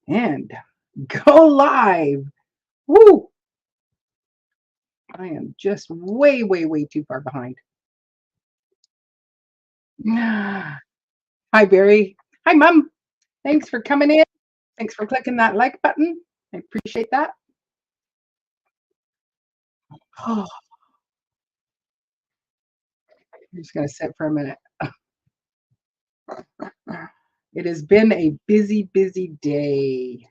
And go live. Woo! I am just way, way, way too far behind. Hi, Barry. Hi, Mom. Thanks for coming in. Thanks for clicking that like button. I appreciate that. Oh, I'm just going to sit for a minute. It has been a busy, busy day.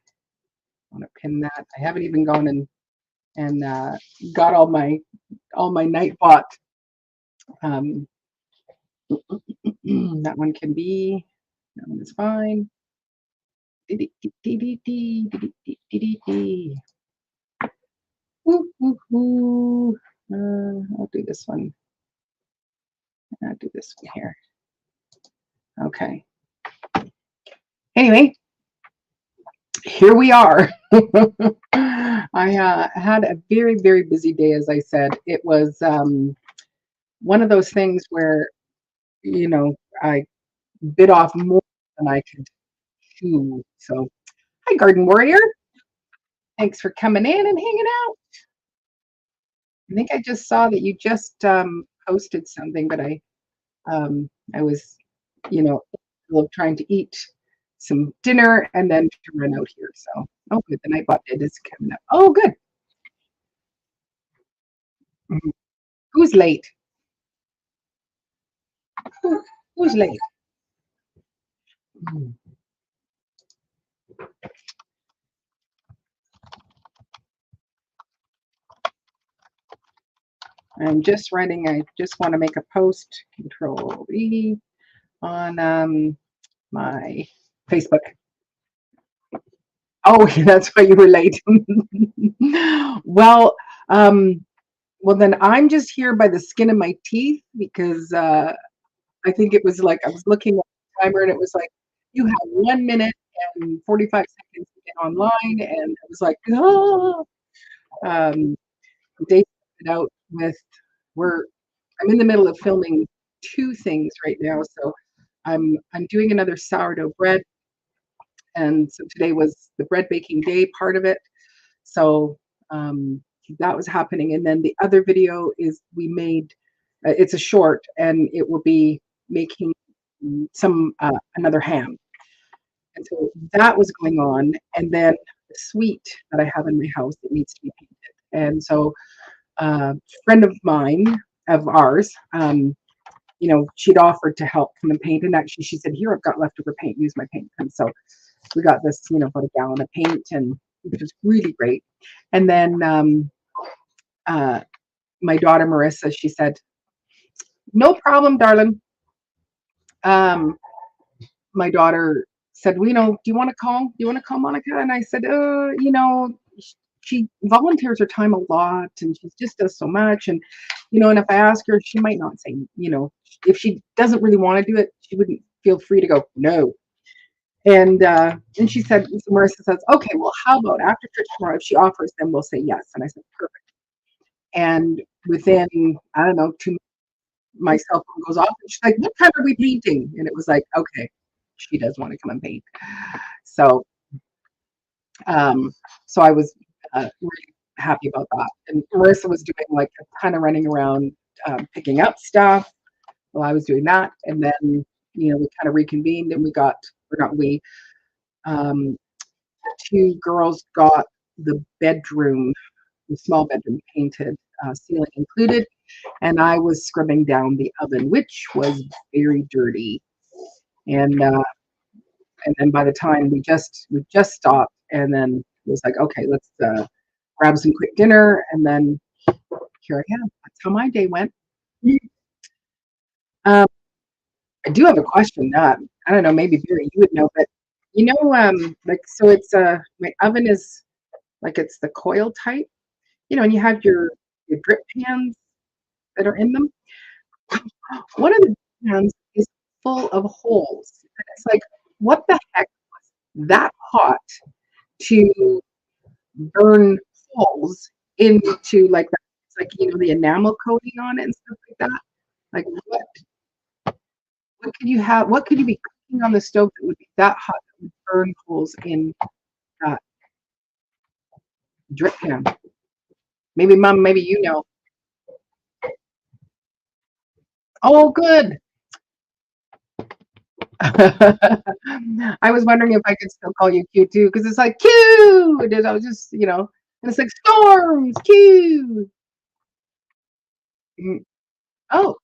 I'm going to pin that. I haven't even gone and got all my Nightbot. Um, that one can be. That one is fine. I'll do this one. I'll do this one here. Okay. Anyway, here we are. I had a very, very busy day, as I said. It was one of those things where, I bit off more than I could chew. So, hi, Garden Warrior. Thanks for coming in and hanging out. I think I just saw that you just posted something, but I was, you know, trying to eat some dinner and then to run out here. So, oh, good. The Nightbot bid is coming up. Oh, good. Mhm. Who's late? Who's late? Mm. I'm just writing. I just want to make a post. Control E on my Facebook. Oh, that's why you were late. Well, um, well, then I'm just here by the skin of my teeth because I think it was like I was looking at the timer and it was like you have 1 minute and 45 seconds to get online, and it was like, oh. Um, the day started out with we're I'm in the middle of filming two things right now, so I'm doing another sourdough bread, and so today was the bread baking day part of it. So um, that was happening, and then the other video is we made. It's a short, and it will be making some another ham, and so that was going on, and then the suite that I have in my house that needs to be painted, and so friend of mine of ours. She'd offered to help come and paint, and actually she said, "Here, I've got leftover paint. Use my paint." And so we got this, about a gallon of paint, and which was really great. And then uh, my daughter Marissa, she said, "No problem, darling." Um, my daughter said, "Well, do you want to call? Do you want to call Monica?" And I said, she volunteers her time a lot, and she just does so much, and if I ask her, she might not say, if she doesn't really want to do it, she wouldn't feel free to go no." And she said, so Marissa says, "Okay, well, how about after church tomorrow? If she offers, then we'll say yes." And I said, "Perfect." And within, I don't know, 2 my cell phone goes off, and she's like, "What time are we painting?" And it was like, okay, she does want to come and paint. So, um, so I was really happy about that. And Marissa was doing like a ton of running around, picking up stuff while I was doing that. And then, we kind of reconvened, and or not we, um, two girls got the small bedroom painted, ceiling included, and I was scrubbing down the oven, which was very dirty. And then by the time we just stopped, and then it was like, okay, let's grab some quick dinner, and then here I am. That's how my day went. Um, I do have a question. I don't know, maybe Barry, you would know, but like, so it's my oven is like, it's the coil type, and you have your drip pans that are in them. One of the pans is full of holes. And it's like, what the heck was that hot to burn holes into like that? It's like, the enamel coating on it and stuff like that. Like, what could you have? What could you be cooking on the stove that would be that hot? burn holes in that drip pan. Maybe Mom, maybe you know. Oh, good. I was wondering if I could still call you Q too, because it's like Q. And I was just, and it's like storms, Q. Mm. Oh,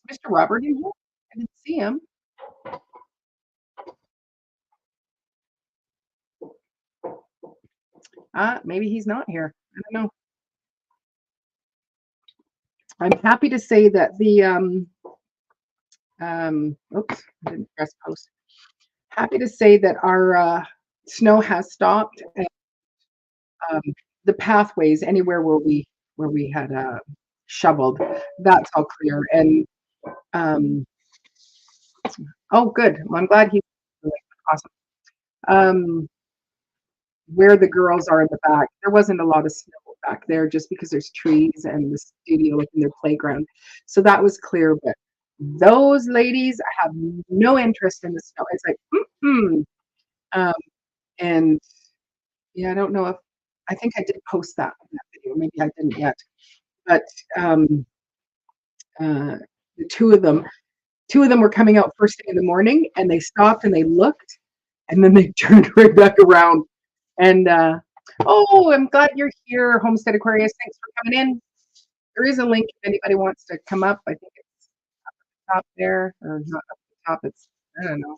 is Mr. Robert in here? I didn't see him. Maybe he's not here. I don't know. I'm happy to say that the oops, I didn't press post. Happy to say that our snow has stopped, and um, the pathways anywhere where we had shoveled, that's all clear. And um, oh, good. Well, I'm glad he's awesome. Um, where the girls are in the back, there wasn't a lot of snow back there just because there's trees and the studio and their playground. So that was clear. But those ladies have no interest in the snow. It's like, um, and yeah, I don't know if I think I did post that video. Maybe I didn't yet. But um, uh, the two of them were coming out first thing in the morning, and they stopped and they looked, and then they turned right back around. And oh, I'm glad you're here, Homestead Aquarius. Thanks for coming in. There is a link if anybody wants to come up. I think it's top there, or not up the top. It's, I don't know,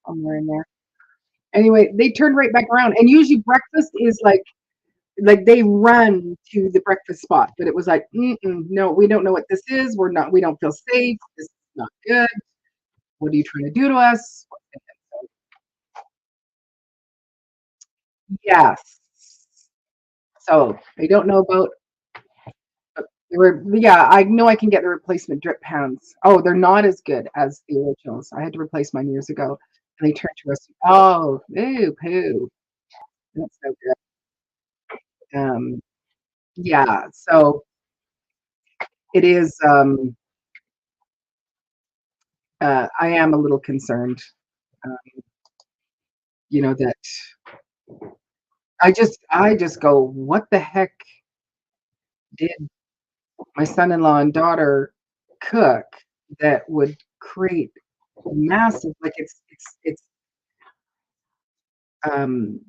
somewhere in there. Anyway, they turned right back around, and usually breakfast is like they run to the breakfast spot, but it was like, no, we don't know what this is. We don't feel safe. This is not good. What are you trying to do to us? Yes. So I don't know about. Yeah, I know I can get the replacement drip pans. Oh, they're not as good as the originals. I had to replace mine years ago, and they turned to rusty. Oh, ooh, poo. That's so good. Yeah, so it is. I am a little concerned. Um, that I just go, what the heck did my son-in-law and daughter cook that would create massive, like um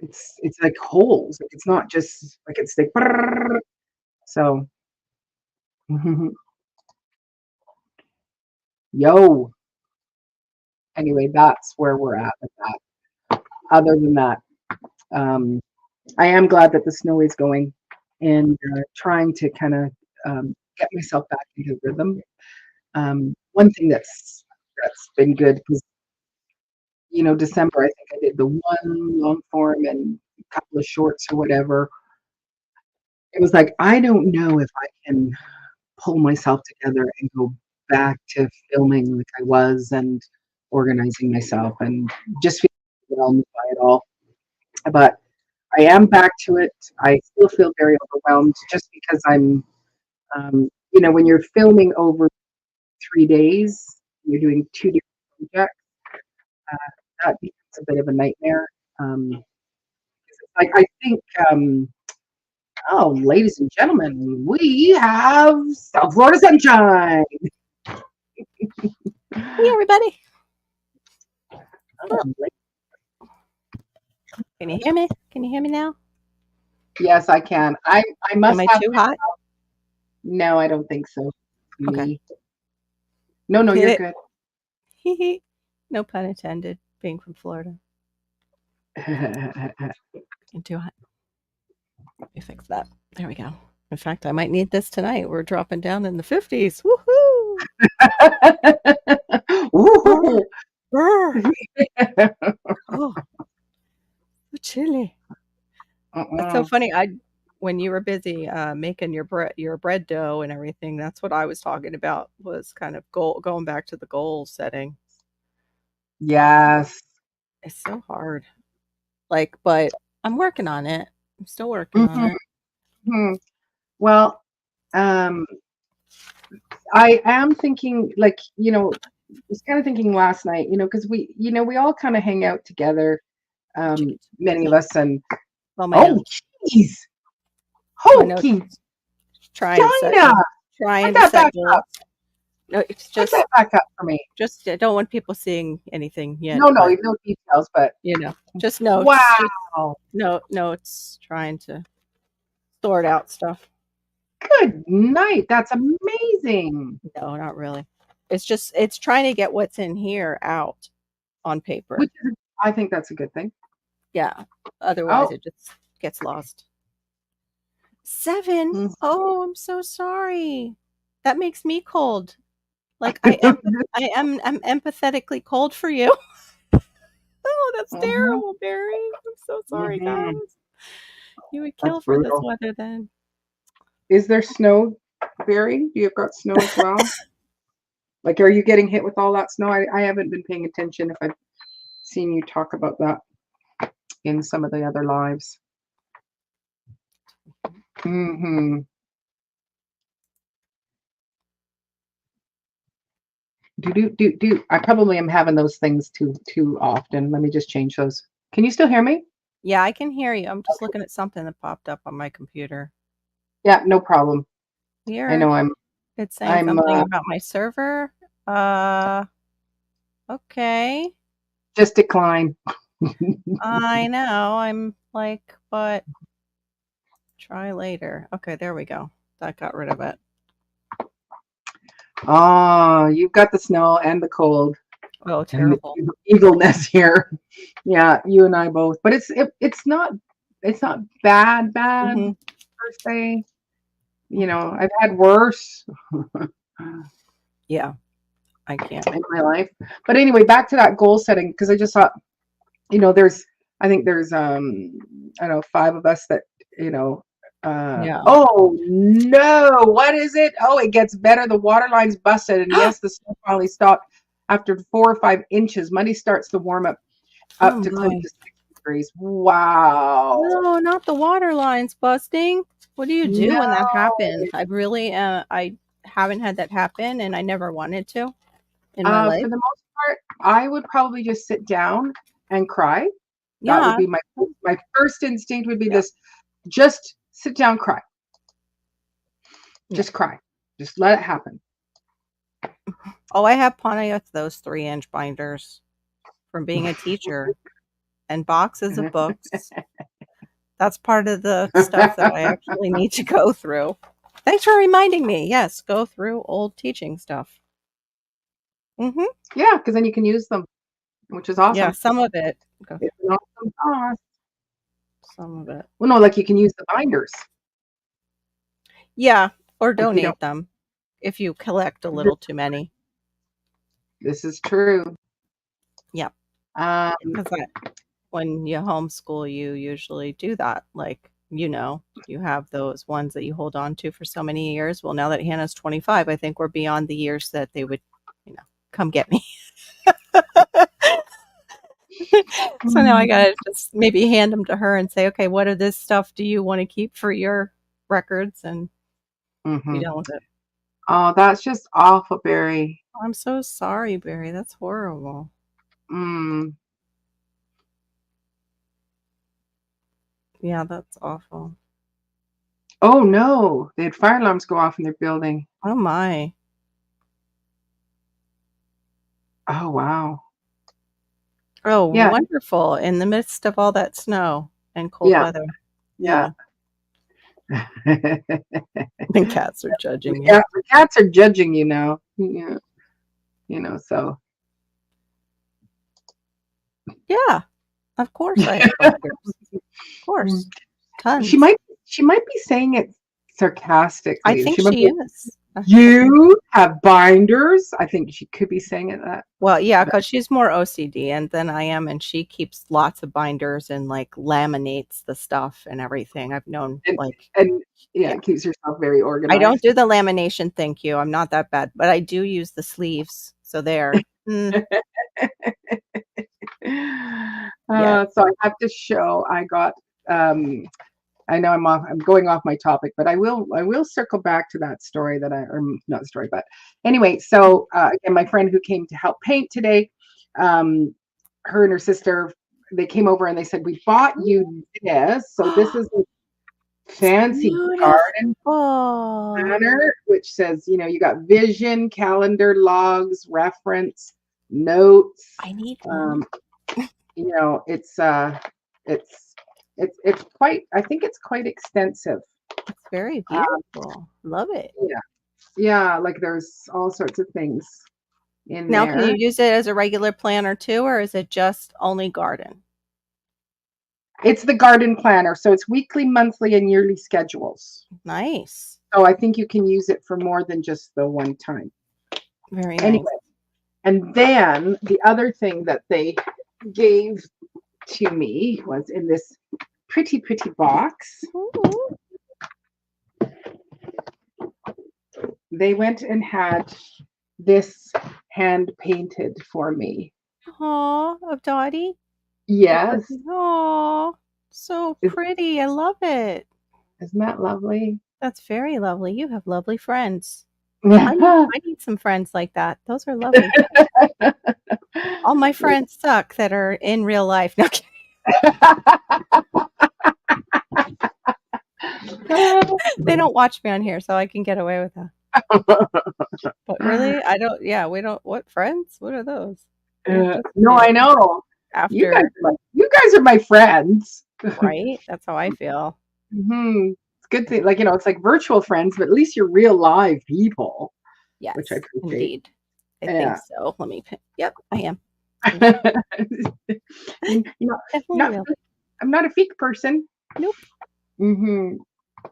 it's like holes. Like, it's not just like it's like so yo. Anyway, that's where we're at with that. Other than that, um, I am glad that the snow is going, and trying to kind of get myself back into rhythm. One thing that's been good because December, I think I did the one long form and a couple of shorts or whatever. It was like, I don't know if I can pull myself together and go back to filming like I was and organizing myself and just feeling overwhelmed by it all. But I am back to it. I still feel very overwhelmed just because when you're filming over 3 days, you're doing two different projects. That becomes a bit of a nightmare. Um, like I think, oh, ladies and gentlemen, we have South Florida sunshine. Hey, everybody. Oh, Can you hear me? Can you hear me now? yes, I can. I must Am I have. too hot? No, I don't think so. Okay. Me. No, you're good. No pun intended, being from Florida. Getting too hot. Let me fix that. There we go. In fact, I might need this tonight. We're dropping down in the 50s. Woohoo! Ooh. Oh, so chilly. That's so funny. When you were busy making your bread dough and everything, that's what I was talking about. Was kind of going back to the goal setting. Yes. It's so hard. But I'm working on it. I'm still working on it. Mm-hmm. Well, I am thinking, like, was kind of thinking last night, because we all kind of hang out together, many of us, and Well, my oh, notes, jeez, my notes, hokey trying to set Dinah, goals. put Trying to that set back goals. up. No, it's Put that back up for me. just I don't want people seeing anything yet, No, but no details, but just notes. Just wow, notes. Trying to sort out stuff. good night. That's amazing. No, not really. It's trying to get what's in here out on paper. I think that's a good thing. Yeah. Otherwise, Oh, it just gets lost. 7. Oh, I'm so sorry. That makes me cold. Like I'm empathetically cold for you. Oh, that's terrible, Barry. I'm so sorry, guys. You would kill for this weather then. Is there snow, Barry? You have got snow as well? Like, are you getting hit with all that snow? I haven't been paying attention if I've seen you talk about that in some of the other lives. Mm-hmm. Do. I probably am having those things too often. Let me just change those. Can you still hear me? Yeah, I can hear you. I'm just looking at something that popped up on my computer. Yeah, no problem. Weird. I know It's saying something about my server. Okay. Just decline. I know. I'm like, but try later. Okay, there we go. That got rid of it. Oh, you've got the snow and the cold. Oh, terrible. And the evilness here. Yeah, you and I both. But it's not bad per se. I've had worse. Yeah. I can't. In my life. But anyway, back to that goal setting, because I just thought, I think there's I don't know, 5 of us that, Yeah. Oh no, what is it? Oh, it gets better. The water line's busted, and yes, the snow finally stopped after 4 or 5 inches. Monday starts to warm up to close to 6 degrees. Wow. No, not the water lines busting. What do you do when that happens? I really I haven't had that happen, and I never wanted to in my life. For the most part, I would probably just sit down and cry. Yeah. That would be my first instinct would be this. Just sit down, cry. Just cry. Just let it happen. Oh, I have plenty of those 3-inch binders from being a teacher and boxes of books. That's part of the stuff that I actually need to go through. Thanks for reminding me. Yes, go through old teaching stuff. Mm-hmm. Yeah, because then you can use them, which is awesome. Yeah, some of it. It's an awesome cost. Some of it. Well, no, like you can use the binders. Yeah, or donate them if you collect a little too many. This is true. Yeah. Because when you homeschool, you usually do that. Like, you have those ones that you hold on to for so many years. Well, now that Hannah's 25, I think we're beyond the years that they would, come get me. So now I gotta just maybe hand them to her and say, okay, what of this stuff do you want to keep for your records? And be done with it. Oh, that's just awful, Barry. I'm so sorry, Barry. That's horrible. Yeah, that's awful. Oh no, they had fire alarms go off in their building. Oh my. Oh wow. Oh, yeah. Wonderful. In the midst of all that snow and cold weather. Yeah. The cats are judging you. The cats are judging you now. Yeah. So. Yeah. Of course I have binders. Of course. Tons. She might be saying it sarcastically. I think she is. You have binders? I think she could be saying it that. Well, yeah, because she's more OCD than I am, and she keeps lots of binders and like laminates the stuff and everything. I've known it keeps herself very organized. I don't do the lamination, thank you. I'm not that bad, but I do use the sleeves. So there. So I have to show I got I know I'm going off my topic, but I will circle back to that story or not story, but anyway. So again, my friend who came to help paint today, um, her and her sister, they came over and they said, "We bought you this. So this is a fancy garden Beautiful. planner, which says, you got vision, calendar, logs, reference, notes. I need one. It's it's quite. I think it's quite extensive. It's very Um, beautiful. Love it. yeah, yeah. Like there's all sorts of things in Now, can you there. use it as a regular planner too, or is it just only garden? It's the garden planner, so it's weekly, monthly, and yearly schedules. Nice. So I think you can use it for more than just the one time. Very nice. Anyway, and then the other thing that they gave to me was in this pretty box. Ooh. They went and had this hand painted for me. Aw, of Dottie? Yes. Oh, so pretty. I love it. Isn't that lovely? That's very lovely. You have lovely friends. I need some friends like that. Those are lovely. All my friends suck that are in real life. No, they don't watch me on here, so I can get away with that. But really, I don't. Yeah, we don't. What friends? What are those? No, I know. After you guys are my friends, right? That's how I feel. Mm-hmm. It's a good thing. Like it's like virtual friends, but at least you're real live people. Yes, which I appreciate. Indeed. I think so. Let me. Yep, I am. I'm not a fake person. Nope. Mm-hmm.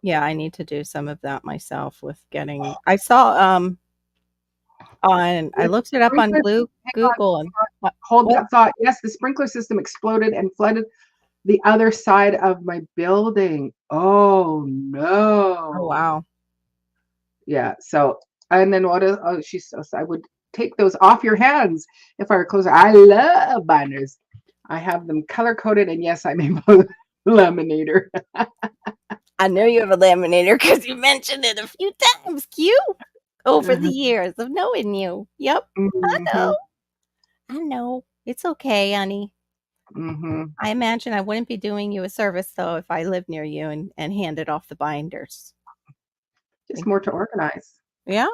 Yeah, I need to do some of that myself with getting. I saw I looked it up on Google and hold that thought. Yes, the sprinkler system exploded and flooded the other side of my building. Oh no! Oh wow! Yeah. So and then she says? I would take those off your hands if I were closer. I love binders. I have them color coded, and yes, I'm a laminator. I know you have a laminator because you mentioned it a few times, Q, over the years of knowing you. Yep, Mm-hmm. I know. It's okay, honey. Mm-hmm. I imagine I wouldn't be doing you a service though if I lived near you and handed off the binders. Just more to organize. Yeah,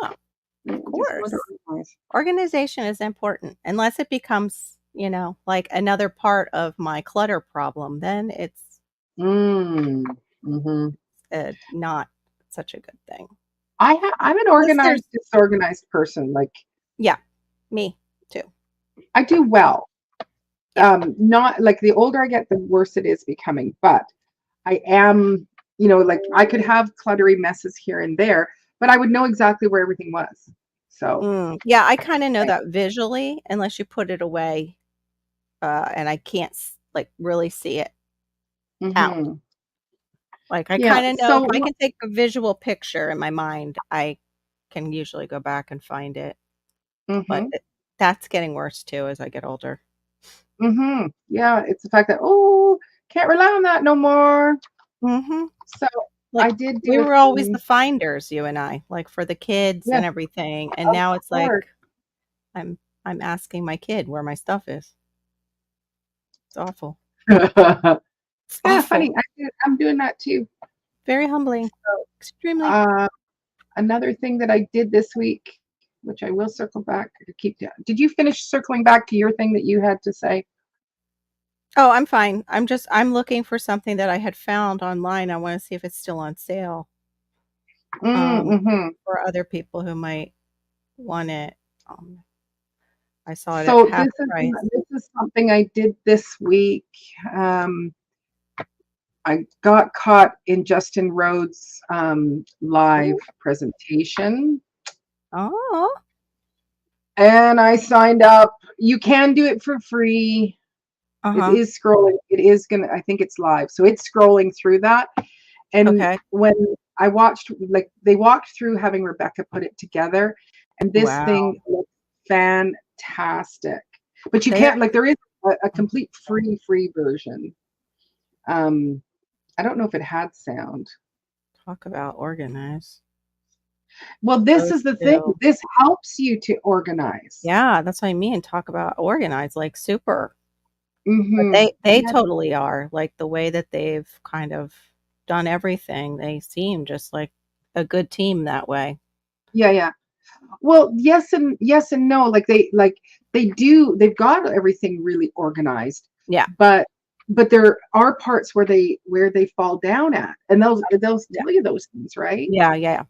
of course. Organization is important unless it becomes, like another part of my clutter problem. Then it's not such a good thing. I'm an organized, disorganized person. Like yeah, me too. I do well. Not like the older I get, the worse it is becoming. But I am, like I could have cluttery messes here and there, but I would know exactly where everything was. So yeah, I kind of know that visually, unless you put it away, and I can't like really see it out. Like I kind of know if I can take a visual picture in my mind, I can usually go back and find it. But that's getting worse too as I get older. Yeah, it's the fact that can't rely on that no more. So like, I did. We were always the finders, you and I, like for the kids and everything, and now it's like I'm asking my kid where my stuff is. It's awful. It's kind of funny. I'm doing that too. Very humbling. So, extremely. Another thing that I did this week, which I will circle back to keep down. Did you finish circling back to your thing that you had to say? Oh, I'm fine. I'm looking for something that I had found online. I want to see if it's still on sale. For other people who might want it. I saw it at half price. This is something I did this week. I got caught in Justin Rhodes' live presentation. Oh. And I signed up. You can do it for free. It is scrolling. It is I think it's live. So it's scrolling through that. And when I watched, like they walked through having Rebecca put it together, and this thing looks fantastic. But you can't, like there is a complete free version. I don't know if it had sound. Talk about organize. Well, this Those is the thing. two. This helps you to organize. Yeah, that's what I mean. Talk about organize, like super. But Hmm. they Yeah, totally are. Like the way that they've kind of done everything, they seem just like a good team that way. yeah, yeah. Well, yes and no. They do. They've got everything really organized, Yeah. but there are parts where they fall down at, and they'll Yeah. tell you those things, right? Yeah, yeah.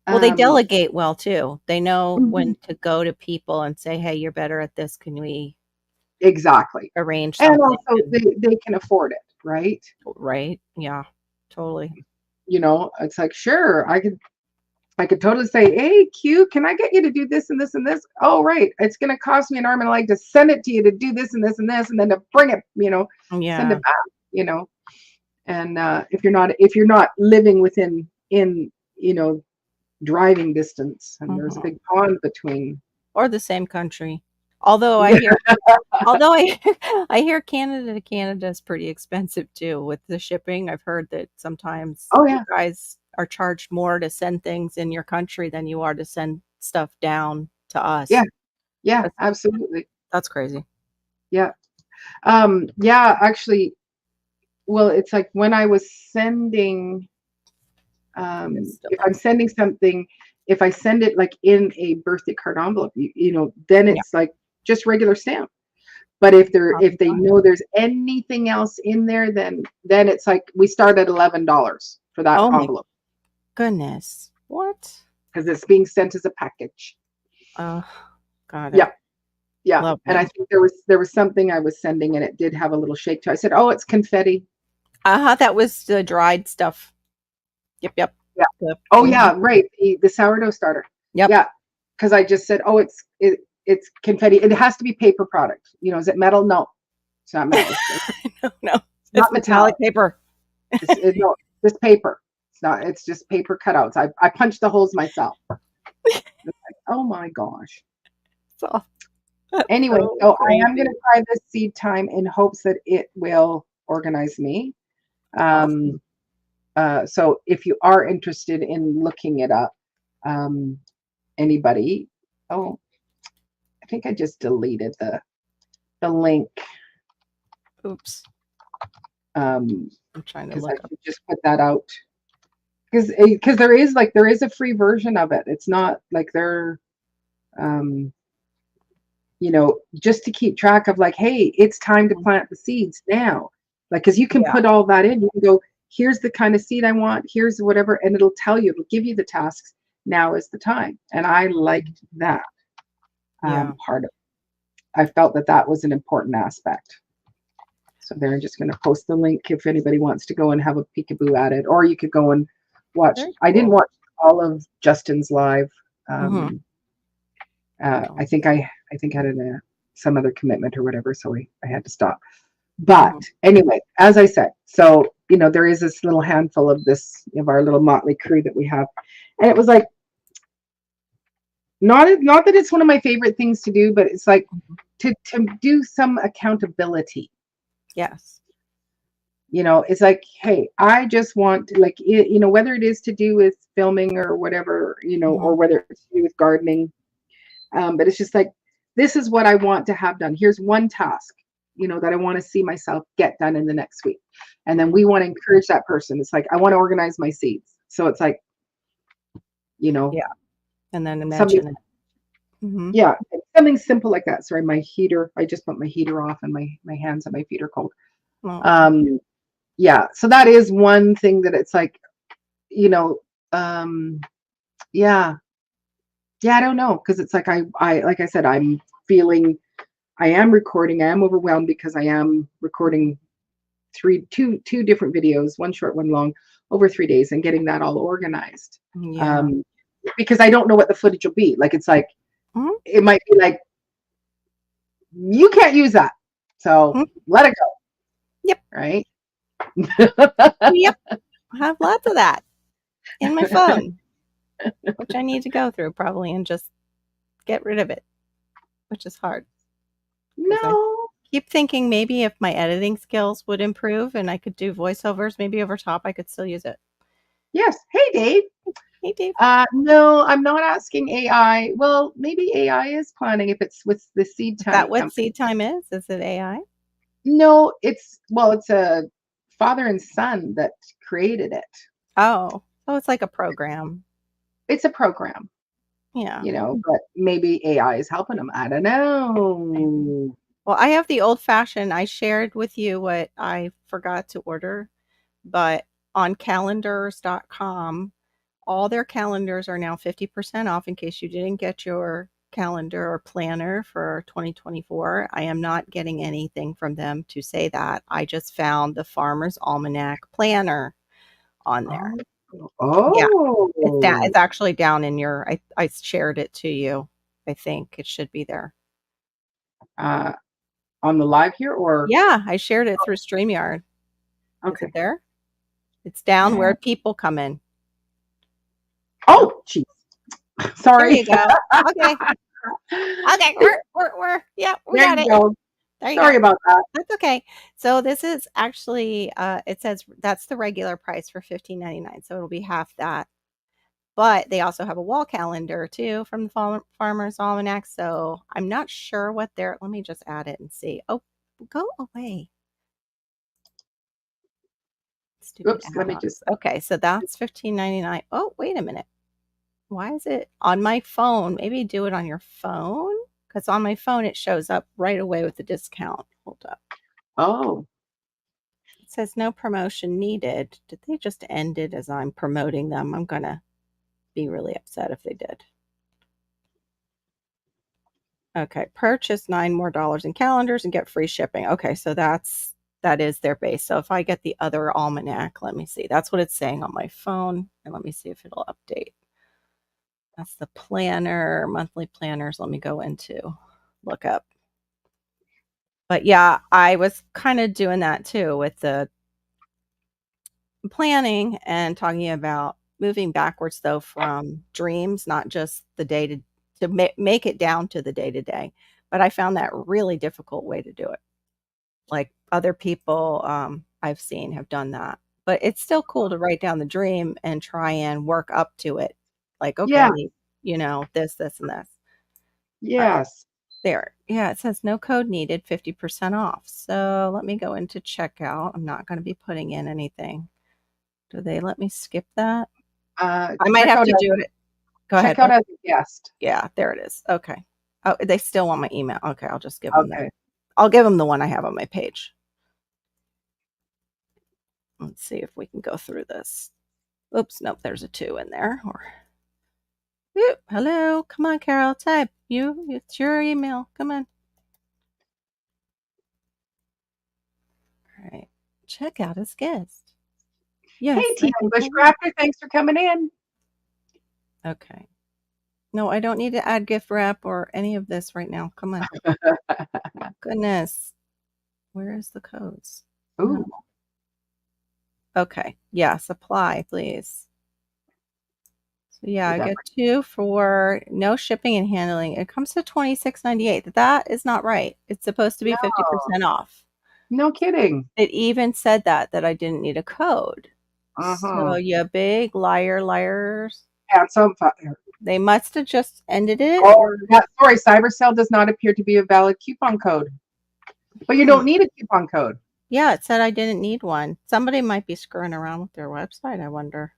Well, they Um, delegate well too. They know mhm, when to go to people and say, "Hey, you're better at this. Can we exactly, arrange and something?" also And they can afford it, right? right? Yeah, totally. It's like sure, I could totally say, "Hey, Q, can I get you to do this and this and this?" Oh, right. It's going to cost me an arm and a leg to send it to you to do this and this and this, and then to bring it, send Yeah. it back, And if you're not living within in driving distance, and there's a Mhm. big pond between. Or the same country. Although I Yeah. hear although I I hear Canada to Canada is pretty expensive too with the shipping. I've heard that sometimes Oh you yeah. guys are charged more to send things in your country than you are to send stuff down to Yeah. us. Yeah. That's Absolutely. that's crazy. Yeah. Yeah. Actually, well, it's like when I was sending It's still if there. I'm sending something, if I send it like in a birthday card envelope, then Yeah. it's like just regular stamp. But Oh if my they gosh. know there's anything else in there, then it's like we start at $11 for that Oh my envelope goodness. What? because it's being sent as a package. Oh, got it. Yeah, yeah. And I Lovely. think there was something I was sending and it did have a little shake to it. I said, "Oh, it's confetti." Uh-huh, that was the dried stuff. Yep, yep. Yeah. The Oh mhm. yeah, right. The sourdough starter. Yep. Yeah, because I just said, "Oh, it's confetti. It has to be paper product. Is it metal? No, it's not metal. No, no. It's It's not metallic metallic. paper. No, just paper. It's not. It's just paper cutouts. I punched the holes myself. It's like, oh my gosh. So that's Anyway, so so I am going crazy. to try this seed time in hopes that it will organize me. Awesome. Um, so if you are interested in looking it up, um, anybody, oh, I think I just deleted the link Oops. um, I'm trying to because I look up. should just put that out because there is a free version of it. It's not like they're um, just to keep track of like, hey, it's time to plant the seeds now. Like, because you can Yeah. put all that in. You can go, here's the kind of seed I want, here's whatever, and it'll give you the tasks. Now is the time. And I liked that Yeah. part of it. I felt that was an important aspect. So they're just going to post the link if anybody wants to go and have a peekaboo at it. Or you could go and watch. Very I didn't cool. watch all of Justin's live. Mhm. I think I had some other commitment or whatever, so I had to stop. But Mhm. anyway, as I said, so there is this little handful of our little motley crew that we have, and it was like not that it's one of my favorite things to do, but it's like Mhm. to do some accountability. Yes. It's like, hey, I just want to, like, whether it is to do with filming or whatever, or Mhm. whether it's to do with gardening. But it's just like, this is what I want to have done. Here's one task, that I want to see myself get done in the next week. And then we Mhm. want to encourage that person. It's like, I want to organize my seeds. So it's like, you know, Yeah. And then to something, mention it. Mhm. yeah, something simple like that. Sorry, my heater, I just put my heater off and my hands and my feet are cold. Oh. Um, yeah. So that is one thing that it's like, you know, um, yeah, yeah, I don't know. Cause it's like, like I said, I am recording. I am overwhelmed because I am recording two different videos, one short, one long, over 3 days, and getting that all organized. Yeah. Um, because I don't know what the footage will be. Like it's like Mhm. it might be like you can't use that, so Mhm. let it go, Yep. right? Yep. I have lots of that in my phone, which I need to go through probably and just get rid of it, which is hard because I No. keep thinking maybe if my editing skills would improve and I could do voiceovers, maybe over top, I could still use it. Yes. Hey, Dave. Hey, Dave. No, I'm not asking AI. Well, maybe AI is planning if it's with the seed Is time that what company. seed time is? Is it AI? No, it's a father and son that created it. Oh, so it's like a program. It's a program, Yeah. but maybe AI is helping them. I don't Maybe. know. Well, I have the old fashioned. I shared with you what I forgot to order, but on calendars.com, all their calendars are now 50% off in case you didn't get your calendar or planner for 2024. I am not getting anything from them to say that. I just found the Farmer's Almanac planner on there. Yeah, it's down. Oh, It's actually down in your. I shared it to you. I think it should be there. uh, on the live here or Yeah, I shared it through StreamYard. Is it okay. there? It's down Uh, where people come in. Nope. oh, geez. There Sorry. you go. Okay. Okay. Yeah, we There got you it. go. There you go. Sorry about that. That's okay. So this is actually it says that's the regular price for $15.99. So it'll be half that. But they also have a wall calendar too from the Farmer's Almanac. So I'm not sure what they're let me just add it and see. Oh, go away. Stupid Oops, let me add-ons. just. Okay, so that's $15.99. Oh, wait a minute. Why is it on my phone? Maybe do it on your phone? Because on my phone it shows up right away with the discount. Hold up. Oh, It says no promotion needed. Did they just end it as I'm promoting them? I'm gonna be really upset if they did. Okay, purchase $9 more in calendars and get free shipping. Okay, so that is their base. So if I get the other almanac, let me see. That's what it's saying on my phone. And let me see if it'll update. That's the planner, monthly planners. Let me go into look up. But yeah, I was kind of doing that too with the planning and talking about moving backwards though from dreams, not just the day to make it down to the day to day. But I found that really difficult way to do it. Like other people I've seen have done that. But it's still cool to write down the dream and try and work up to it. Like, okay, I yeah, need, this, and this. All right. yes. There. Yeah, it says no code needed, 50% off. So let me go into checkout. I'm not going to be putting in anything. Do they let me skip that? I might Check have out to as do it. Go check ahead. out as a guest. Yeah, there it is. Okay. Oh, they still want my email. Okay, I'll just give them that. Okay. I'll give them the one I have on my page. Let's see if we can go through this. Oops, nope, there's a 2 in there. Hello, come on, Carol, type. It's your email. Come on. All right. Check out as guest. Hey, Yes, Tia Bushcrafter, thanks for coming in. Okay. No, I don't need to add gift wrap or any of this right now. Come on. Goodness. Where is the codes? No. Ooh, Okay. Yeah, supply, please. So yeah, did I that get 2 for no shipping and handling. It comes to $26.98. That is not right. It's supposed to be no, 50% off. no kidding. It even said that I didn't need a code. So Uh-huh. you big liars. Pants on fire. They must have just ended it Oh, or yeah, sorry, Cybercell does not appear to be a valid coupon code. But you don't need a coupon code. Yeah, it said I didn't need one. Somebody might be screwing around with their website, I wonder.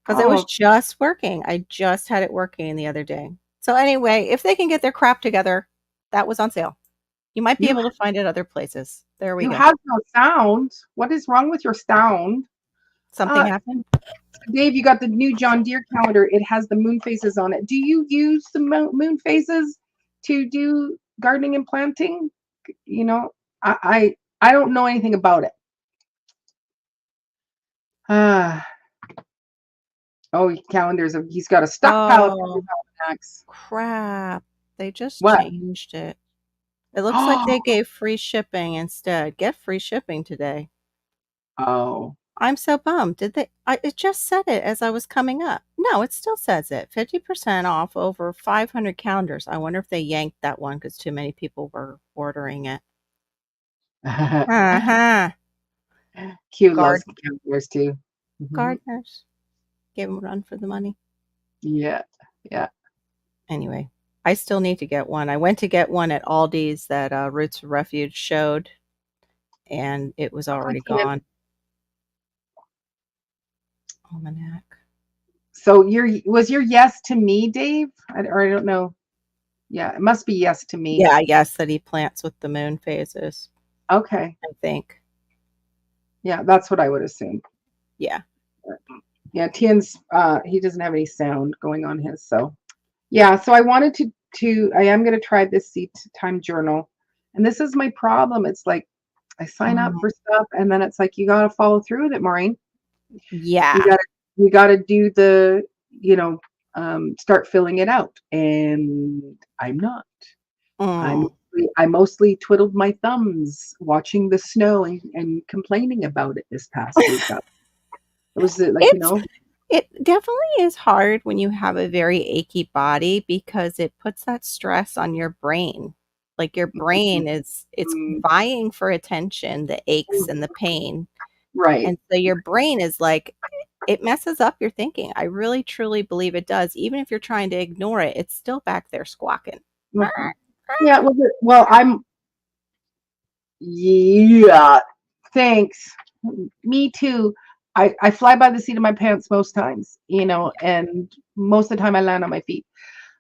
Because it was Oh, just working. I just had it working the other day. So anyway, if they can get their crap together, that was on sale. You might be you able to find it other places. There we you go. have no sound. What is wrong with your sound? Something Uh, happened? Dave, you got the new John Deere calendar. It has the moon phases on it. Do you use the moon phases to do gardening and planting? You know, I don't know anything about it. Ah, oh, calendars. He's got a stockpile of Oh, almanacs. crap. They just What? changed it. It looks like Oh, they gave free shipping instead. Get free shipping today. oh. I'm so bummed. It just said it as I was coming up. No, it still says it. 50% off over 500 calendars. I wonder if they yanked that one because too many people were ordering it. Uh-huh. Q loves Guard calendars too. gardeners. Gave them a run for the money. Yeah. Yeah. Anyway, I still need to get one. I went to get one at Aldi's that Roots of Refuge showed, and it was already gone. Almanac. So was your yes to me, Dave? Or I don't know. Yeah, it must be yes to me. Yeah, yes, that he plants with the moon phases. Okay. I think. Yeah, that's what I would assume. Yeah. Yeah, Tian's he doesn't have any sound going on his, so yeah, so I wanted to I am gonna try this seed time journal. And this is my problem. It's like I sign up for stuff and then it's like you gotta follow through with it, Maureen. Yeah. You gotta do the, start filling it out. And I'm not. I mostly twiddled my thumbs watching the snow and complaining about it this past week. It was like, It definitely is hard when you have a very achy body because it puts that stress on your brain. Like your brain it's vying for attention, the aches and the pain. Right. And so your brain is like, it messes up your thinking. I really truly believe it does. Even if you're trying to ignore it, it's still back there squawking. Yeah, yeah, thanks. Me too. I fly by the seat of my pants most times, and most of the time I land on my feet.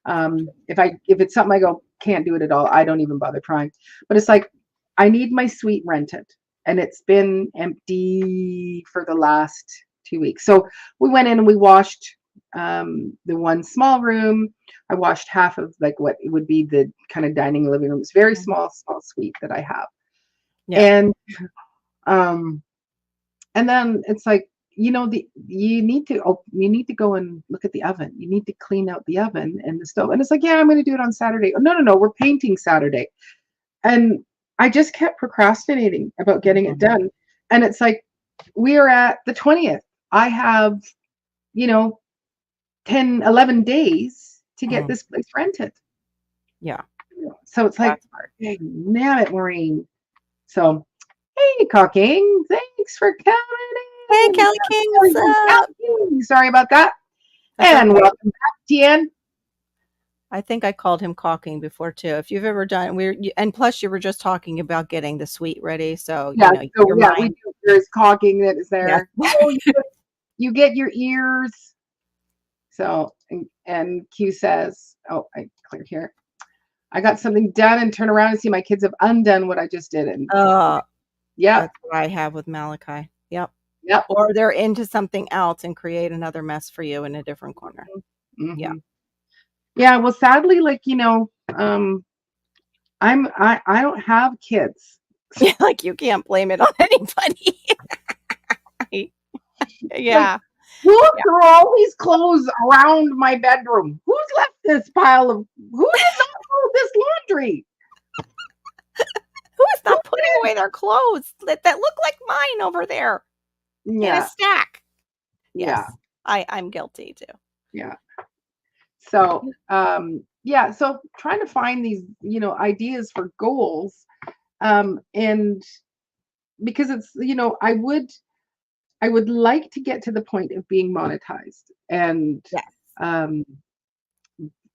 If it's something I go, can't do it at all, I don't even bother trying. But it's like, I need my suite rented, and it's been empty for the last 2 weeks. So we went in and we washed the one small room. I washed half of like what it would be the kind of dining living room. It's very small suite that I have. Yeah. And then it's like, you need to go and look at the oven. You need to clean out the oven and the stove. And it's like, yeah, I'm going to do it on Saturday. Oh, no, we're painting Saturday. And I just kept procrastinating about getting it done. And it's like, we are at the 20th. I have, 10, 11 days to get this place rented. Yeah. So it's like, hey, damn it, Maureen. So, hey, Cocking, thanks for coming in. Hey, Kelly King, what's up? Sorry about that. And welcome back, Tian. I think I called him Cocking before too. If you've ever done, and plus you were just talking about getting the suite ready, so your mind. There's Cocking that is there. Yeah. Oh, you get your ears. So, and Q says, oh, I clear here. I got something done and turn around and see my kids have undone what I just did. And yeah, that's what I have with Malachi. Yep. Yep. Or they're into something else and create another mess for you in a different corner. Mm-hmm. Yeah. Yeah. Well, sadly, like, I don't have kids. Yeah, like you can't blame it on anybody. Yeah. Like, who threw all these clothes around my bedroom? Who's left this pile of? Who did not fold this laundry? Who is not putting away their clothes that look like mine over there in a stack? Yes, I'm guilty too. Yeah. So, so trying to find these, ideas for goals, and because it's, I would like to get to the point of being monetized, and it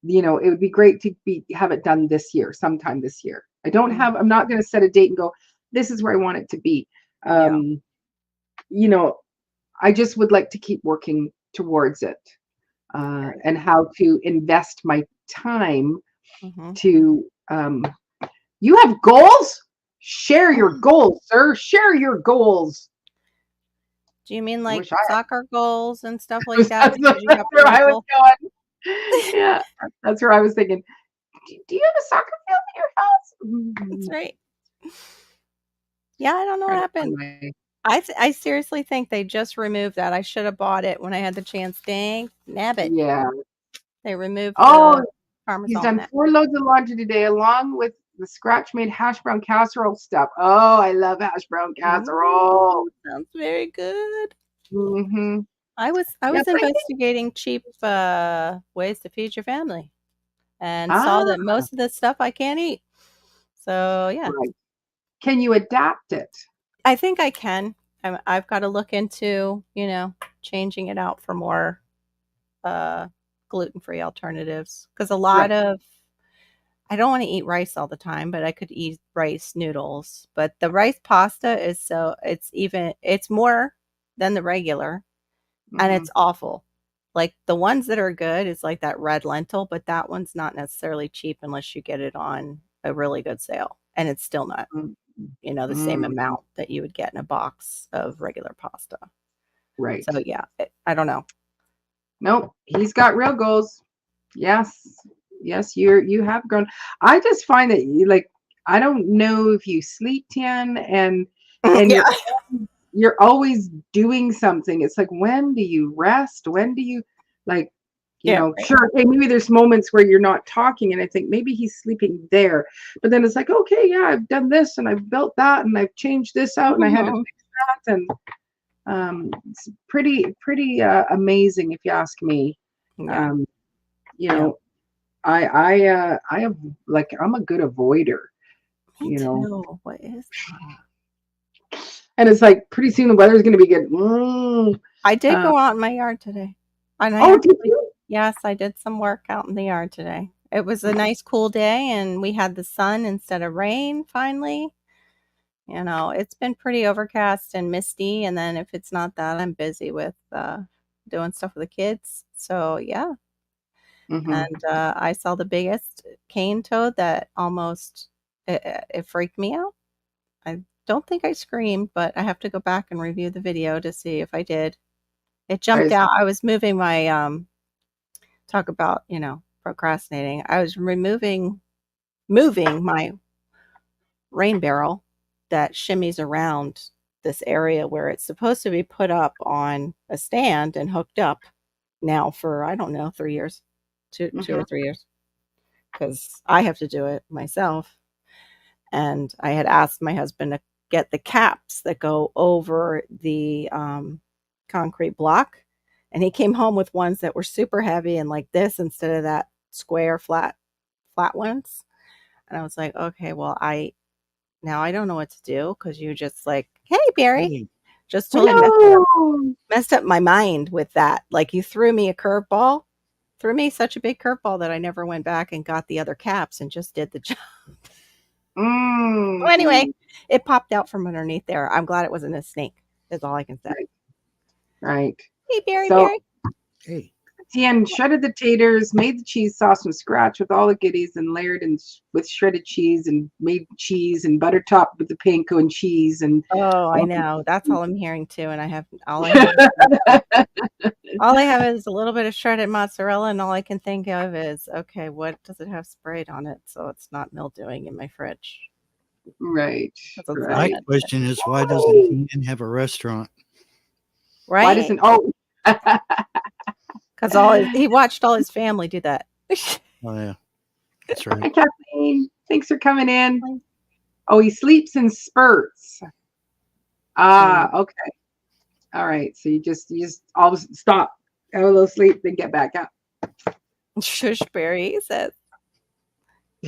would be great to have it done this year, sometime this year. I'm not going to set a date and go, this is where I want it to be. I just would like to keep working towards it, and how to invest my time to, you have goals? Share your goals, sir. Share your goals. Do you mean like soccer goals and stuff like that? That's where I was going. Yeah, that's where I was thinking. Do you have a soccer field at your house? That's right. Yeah, I don't know what happened. I seriously think they just removed that. I should have bought it when I had the chance. Dang, nabbit. Yeah. They removed Parmesan. He's done 4 loads of laundry today, along with the Scratch made hash brown casserole stuff. Oh, I love hash brown casserole. Ooh, sounds very good. Mm-hmm. I was Yes, I think. investigating cheap ways to feed your family and saw Ah, that most of the stuff I can't eat. So yeah, right. Can you adapt it? I think I can. I've got to look into, changing it out for more gluten-free alternatives because a lot Right. of I don't want to eat rice all the time, but I could eat rice noodles. But the rice pasta is it's more than the regular and Mm-hmm. it's awful. Like the ones that are good is like that red lentil, but that one's not necessarily cheap unless you get it on a really good sale. And it's still not, the same Mm-hmm. amount that you would get in a box of regular pasta. Right. So yeah, I don't know. Nope. He's got real goals. Yes. Yes, you have grown. I just find that I don't know if you sleep, Tian, and Yeah. you're always doing something. It's like, when do you rest? When do you like, Yeah, right. sure, okay, maybe there's moments where you're not talking and I think maybe he's sleeping there. But then it's like, okay, yeah, I've done this and I've built that and I've changed this out and I had to Mhm. fix that. And it's pretty amazing if you ask me. Yeah. Um, you Yeah. know, I have I'm a good avoider, Me you know. too. What is that? And it's like pretty soon the weather's gonna be good. I did Uh, go out in my yard today. And I oh, did actually you? yes, I did some work out in the yard today. It was a nice cool day and we had the sun instead of rain finally. It's been pretty overcast and misty, and then if it's not that, I'm busy with, doing stuff with the kids. So, yeah, Hmm. and, I saw the biggest cane toad that almost it freaked me out. I don't think I screamed, but I have to go back and review the video to see if I did. It I jumped was, out. I was moving my, talk about, procrastinating. I was moving my rain barrel that shimmies around this area where it's supposed to be put up on a stand and hooked up now for, I don't know, 3 years, 2 mhm. or 3 years, because I have to do it myself. And I had asked my husband to get the caps that go over the concrete block. And he came home with ones that were super heavy and like this instead of that square, flat ones. And I was like, okay, well, now I don't know what to do because you just like, "Hey, Barry." Hey, Just totally Hello. messed up my mind with that. Like, you threw me a curveball. Threw me such a big curveball that I never went back and got the other caps and just did the job. So anyway, Mhm. it popped out from underneath there. I'm glad it wasn't a snake, is all I can say. Right, right. Hey, Barry, So Barry. hey, Tien shredded the taters, made the cheese sauce from scratch with all the goodies, and layered with shredded cheese, and made cheese and butter topped with the panko and cheese and Oh, I all know. That's all I'm hearing too, and all I have is a little bit of shredded mozzarella, and all I can think of is, okay, what does it have sprayed on it so it's not mildewing in my fridge? right, 'Cause it's not my right. meant to, question is why doesn't Oh, he have a restaurant? why right? doesn't Because he watched all his family do that. Oh yeah, that's right. Hi Kathleen. Thanks for coming in. Oh, he sleeps in spurts. Ah, Mm. okay. All right. So you just always stop, have a little sleep, then get back up. Shushberry says,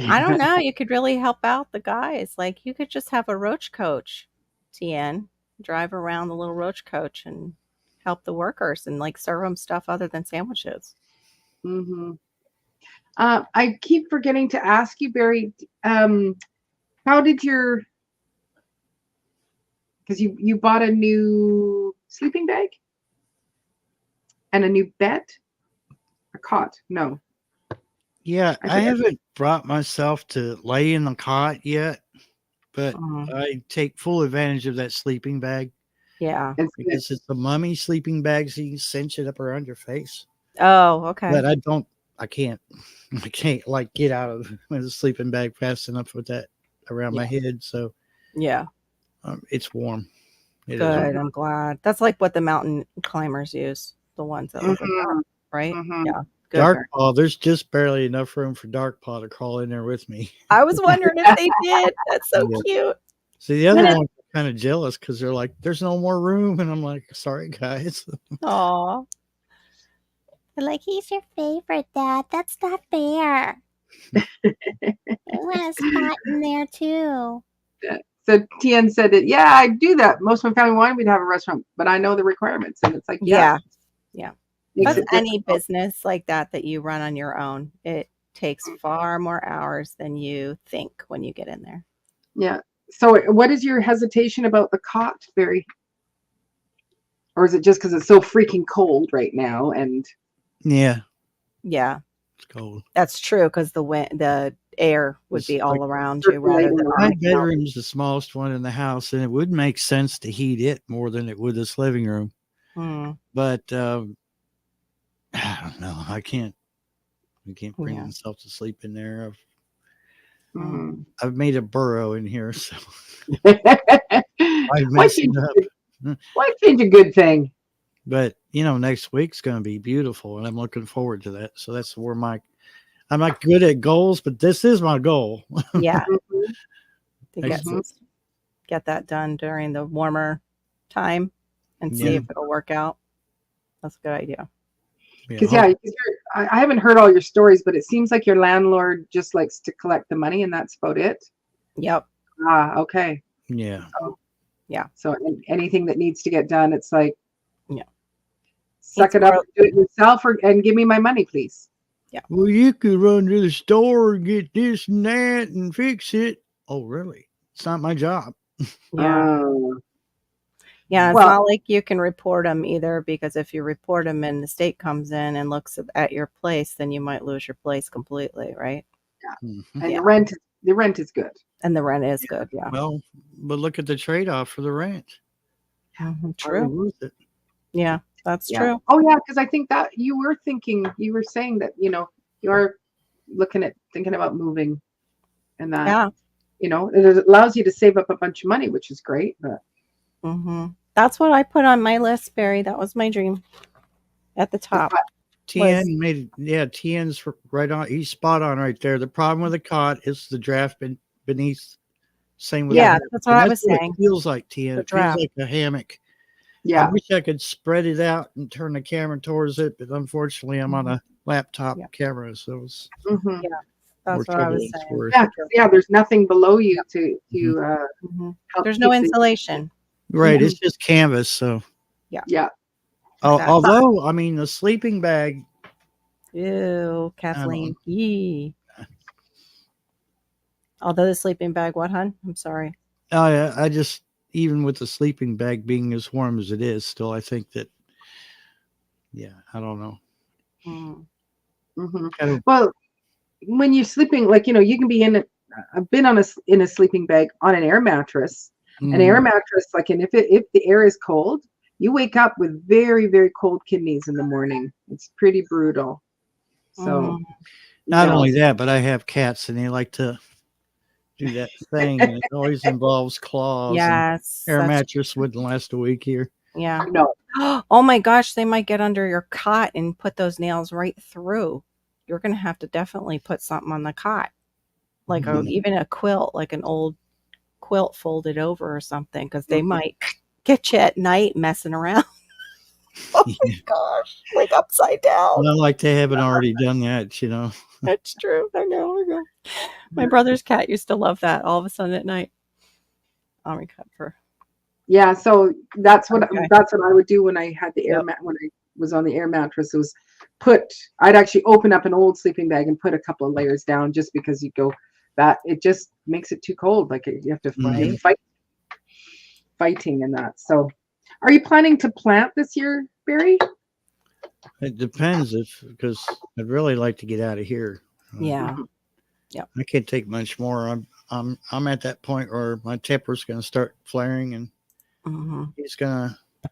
I don't know. You could really help out the guys. Like, you could just have a roach coach, TN, drive around the little roach coach and help the workers and like serve them stuff other than sandwiches. Hmm. I keep forgetting to ask you, Barry. Um, how did your because you bought a new sleeping bag and a new bed, a cot? No, Yeah, I I forget. haven't brought myself to lay in the cot yet, but Mhm. I take full advantage of that sleeping bag Yeah. It's good. because it's a mummy sleeping bag, so you can cinch it up around your face. Oh, okay. But I can't, I can't like get out of the sleeping bag fast enough with that around my Yeah. head. So Yeah. it's warm. It is warm. Good. I'm glad. That's like what the mountain climbers use, the ones that live without, Hmm. right? Hmm. Yeah. Good. Dark Very- Paw, there's just barely enough room for Dark Paw to crawl in there with me. I was wondering if they did. That's so Yeah. cute. See, the other When it- ones are kind of jealous because they're like, "There's no more room," and I'm like, "Sorry, guys." Aw. They're like, he's your favorite, Dad. That's not fair. I want a spot in there too. So Tien said that, yeah, I do that. Most of my family wanted me to have a restaurant, but I know the requirements. And it's like, Yeah. makes That's it any difficult. business like that you run on your own. It takes far more hours than you think when you get in there. Yeah. So what is your hesitation about the cot, Barry? Or is it just because it's so freaking cold right now? And Yeah, Yeah, it's cold. that's true because the air would It's be like all around you rather circulating than around. My on you. bedroom's the smallest one in the house, and it would make sense to heat it more than it would this living room. Hmm. But I don't know. I can't bring Yeah. myself to sleep in there. Mhm. I've made a burrow in here, so Why I've messed change it up. why change a good thing? But next week's going to be beautiful, and I'm looking forward to that. So that's where I'm not good at goals, but this is my goal. Yeah, Mhm. to Next get that done during the warmer time and see Yeah. if it'll work out. That's a good idea. Because I haven't heard all your stories, but it seems like your landlord just likes to collect the money, and that's about it. Yep. Ah, okay. yeah. So anything that needs to get done, it's like, Yeah. suck It's it up, more- and do it yourself, and give me my money, please. Well, you could run to the store and get this and that and fix it. Oh, really? It's not my job. Yeah. Oh. Yeah, it's Well- not like you can report them either because if you report them and the state comes in and looks at your place, then you might lose your place completely, right? Mhm. And Yeah. the rent is good. And the rent is good. Yeah. Well, but look at the trade-off for the rent. Mhm, Hardly True. worth it. Yeah, that's Yeah. true. Oh yeah, because I think that you were saying that, you're thinking about moving, and that, Yeah. it allows you to save up a bunch of money, which is great. But That's what I put on my list, Barry. That was my dream at the top. TN TN's right on. He's spot on right there. The problem with the cot is the draft beneath. Same with Yeah, the- that's what and I was what saying. It feels like TN. The It feels draft. like a hammock. yeah, I wish I could spread it out and turn the camera towards it, but unfortunately, I'm on a laptop Yeah. camera, so it's mhm. That's more what I was trouble than it's saying. worth. Yeah, there's nothing below you to Mhm. help There's no keep the- insulation. Right, it's just canvas. So, Yeah, Exactly. although I mean, the sleeping bag. Ew, Kathleen. Yee. Although the sleeping bag, what, hun? I'm sorry. I just, even with the sleeping bag being as warm as it is, still I think that. Yeah, I don't know. Mm. mhm. Kind of- Well, when you're sleeping, like, you can be I've been in a sleeping bag on an air mattress. An air mattress, like, and if the air is cold, you wake up with very, very cold kidneys in the morning. It's pretty brutal. So Not yeah. only that, but I have cats, and they like to do that thing, and it always involves claws. and Yes. air that's- mattress wouldn't last a week here. Yeah. No, Oh my gosh, they might get under your cot and put those nails right through. You're going to have to definitely put something on the cot. Like Mhm. even a quilt, like an old quilt folded over or something, because they Mhm. might get you at night messing around. Oh my Yeah. gosh, like upside down. Not like they haven't already done that, That's true. I know. My brother's cat used to love that all of a sudden at night. I'll recut for. yeah. So that's what Okay. I would do when I had the air Yep. when I was on the air mattress. It was I'd actually open up an old sleeping bag and put a couple of layers down, just because you go that it just makes it too cold. Like, you have to Mhm. fighting and that. So, are you planning to plant this year, Barry? It depends because I'd really like to get out of here. Yeah. I can't take much more. I'm at that point where my temper's going to start flaring, and Hmm. he's going to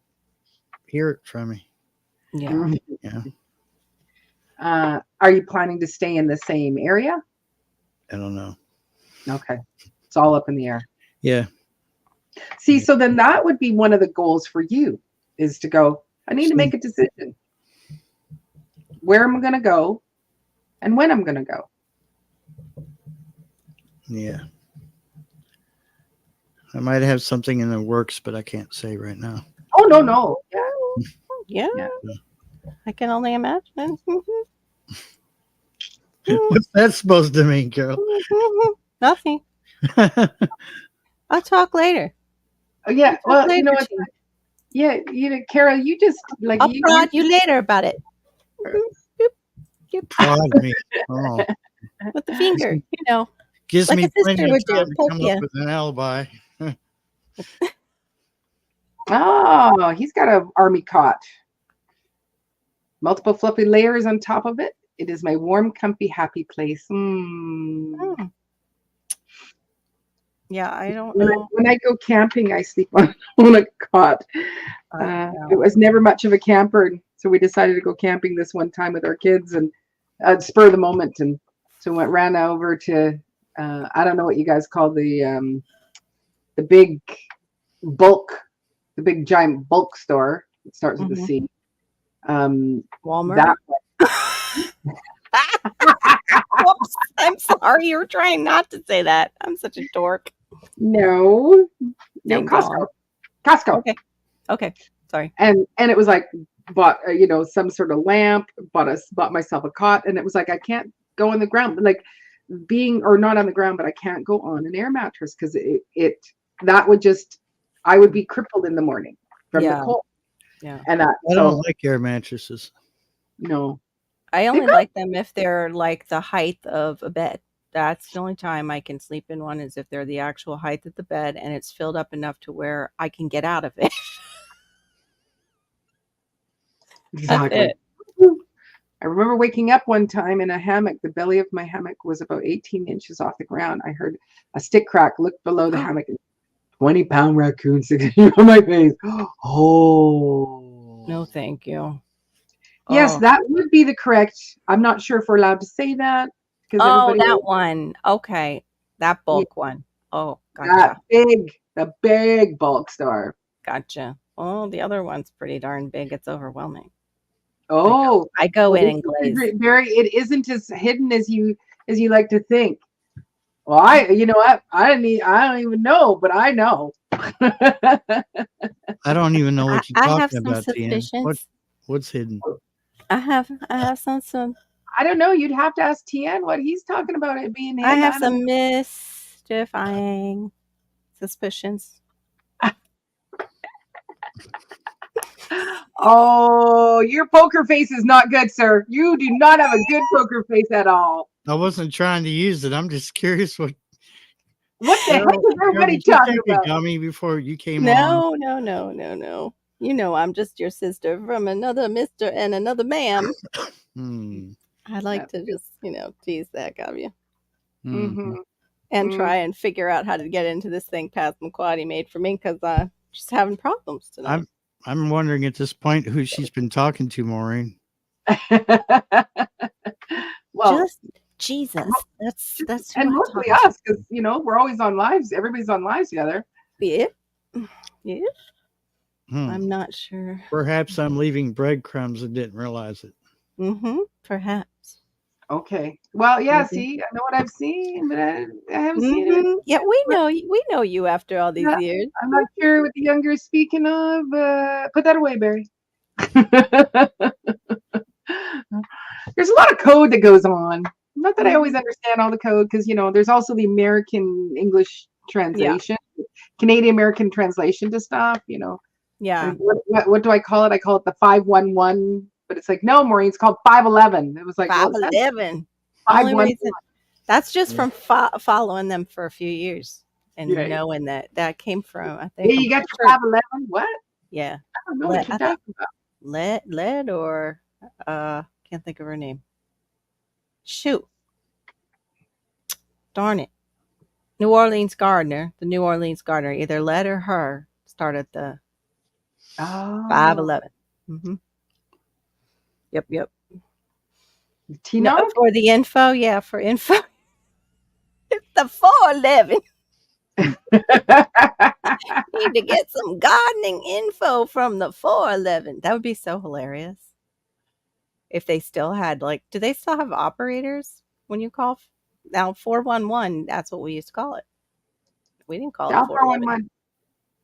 hear it from me. Yeah. Yeah, Are you planning to stay in the same area? I don't know. Okay, it's all up in the air. Yeah, See, so then that would be one of the goals for you, is to go, I need to make a decision. where I'm going to go and when I'm going to go. Yeah. I might have something in the works, but I can't say right now. Oh, no. Yeah. Yeah, Yeah. I can only imagine. What's that supposed to mean, girl? Nothing. I'll talk later. Oh, yeah. Well, you know what? Tina. Yeah, Carol, you just like I'll prod you later about it. Prod me. Oh. With the finger, Gives Like me a sister plenty of would do, time to poke come ya. up with an alibi. Oh, he's got a army cot. Multiple fluffy layers on top of it. It is my warm, comfy, happy place. Yeah, I don't When know. I go camping, I sleep on a cot. It was never much of a camper, so we decided to go camping this one time with our kids and spur of the moment, and so we ran over to I don't know what you guys call the big bulk, the big giant bulk store. It starts with a C. Walmart. That Whoops, I'm sorry. You were trying not to say that. I'm such a dork. no, Dang Costco. dong. Costco. Okay. Sorry. And it was like bought some sort of lamp, bought myself a cot, and it was like I can't go on the ground, like being or not on the ground, but I can't go on an air mattress because that would just I would be crippled in the morning from the cold. Yeah. And I don't like air mattresses. No. I only like them if they're like the height of a bed. That's the only time I can sleep in one is if they're the actual height of the bed and it's filled up enough to where I can get out of it. Exactly. I remember waking up one time in a hammock. The belly of my hammock was about 18 inches off the ground. I heard a stick crack, looked below the hammock, 20-pound raccoon sitting on my face. Oh. No, thank you. Yes, that would be the correct. I'm not sure if we're allowed to say that. That one. Okay. That bulk one. Oh, gotcha. The big bulk store. Gotcha. Oh, the other one's pretty darn big. It's overwhelming. Oh, I go in and glaze. It isn't as hidden as you like to think. Well, you know what? I don't even know, but I know. I don't even know what you're talking about, Tien. What's hidden? I have some. I don't know. You'd have to ask Tien what he's talking about it being hidden. I have some mystifying suspicions. Oh, your poker face is not good, sir. You do not have a good poker face at all. I wasn't trying to use it. I'm just curious what the heck is everybody talking about? Gummy before you came on. No. You know, I'm just your sister from another Mr. and another ma'am. I like to just, tease the heck out of you. Mm-hmm. And try and figure out how to get into this thing Passamaquoddy made for me because I'm just having problems tonight. I'm wondering at this point who she's been talking to, Maureen. Well, just Jesus. That's and mostly us because we're always on lives. Everybody's on lives together. Yeah. I'm not sure. Perhaps I'm leaving breadcrumbs and didn't realize it. Perhaps. Okay. Well, yeah. See, I know what I've seen, but I haven't seen it. Yeah, we know you after all these years. I'm not sure what the younger is speaking of. Put that away, Barry. There's a lot of code that goes on. Not that I always understand all the code because there's also the American English translation, Canadian American translation to stuff. Yeah. What do I call it? I call it the 511. But it's like, no, Maureen, it's called 511. It was like 511. 511. That's just from following them for a few years and knowing that came from, I think. Yeah, you got your 511? What? Yeah. I don't know what you're talking about. Led or can't think of her name. Shoot. Darn it. The New Orleans Gardener, either Led or her started the 511. Mm-hmm. Yep. Tina? No, for the info, for info. It's the 411. Need to get some gardening info from the 411. That would be so hilarious. if they still had like, do they still have operators when you call? Now 411, that's what we used to call it. We didn't call it Dial 411. 411.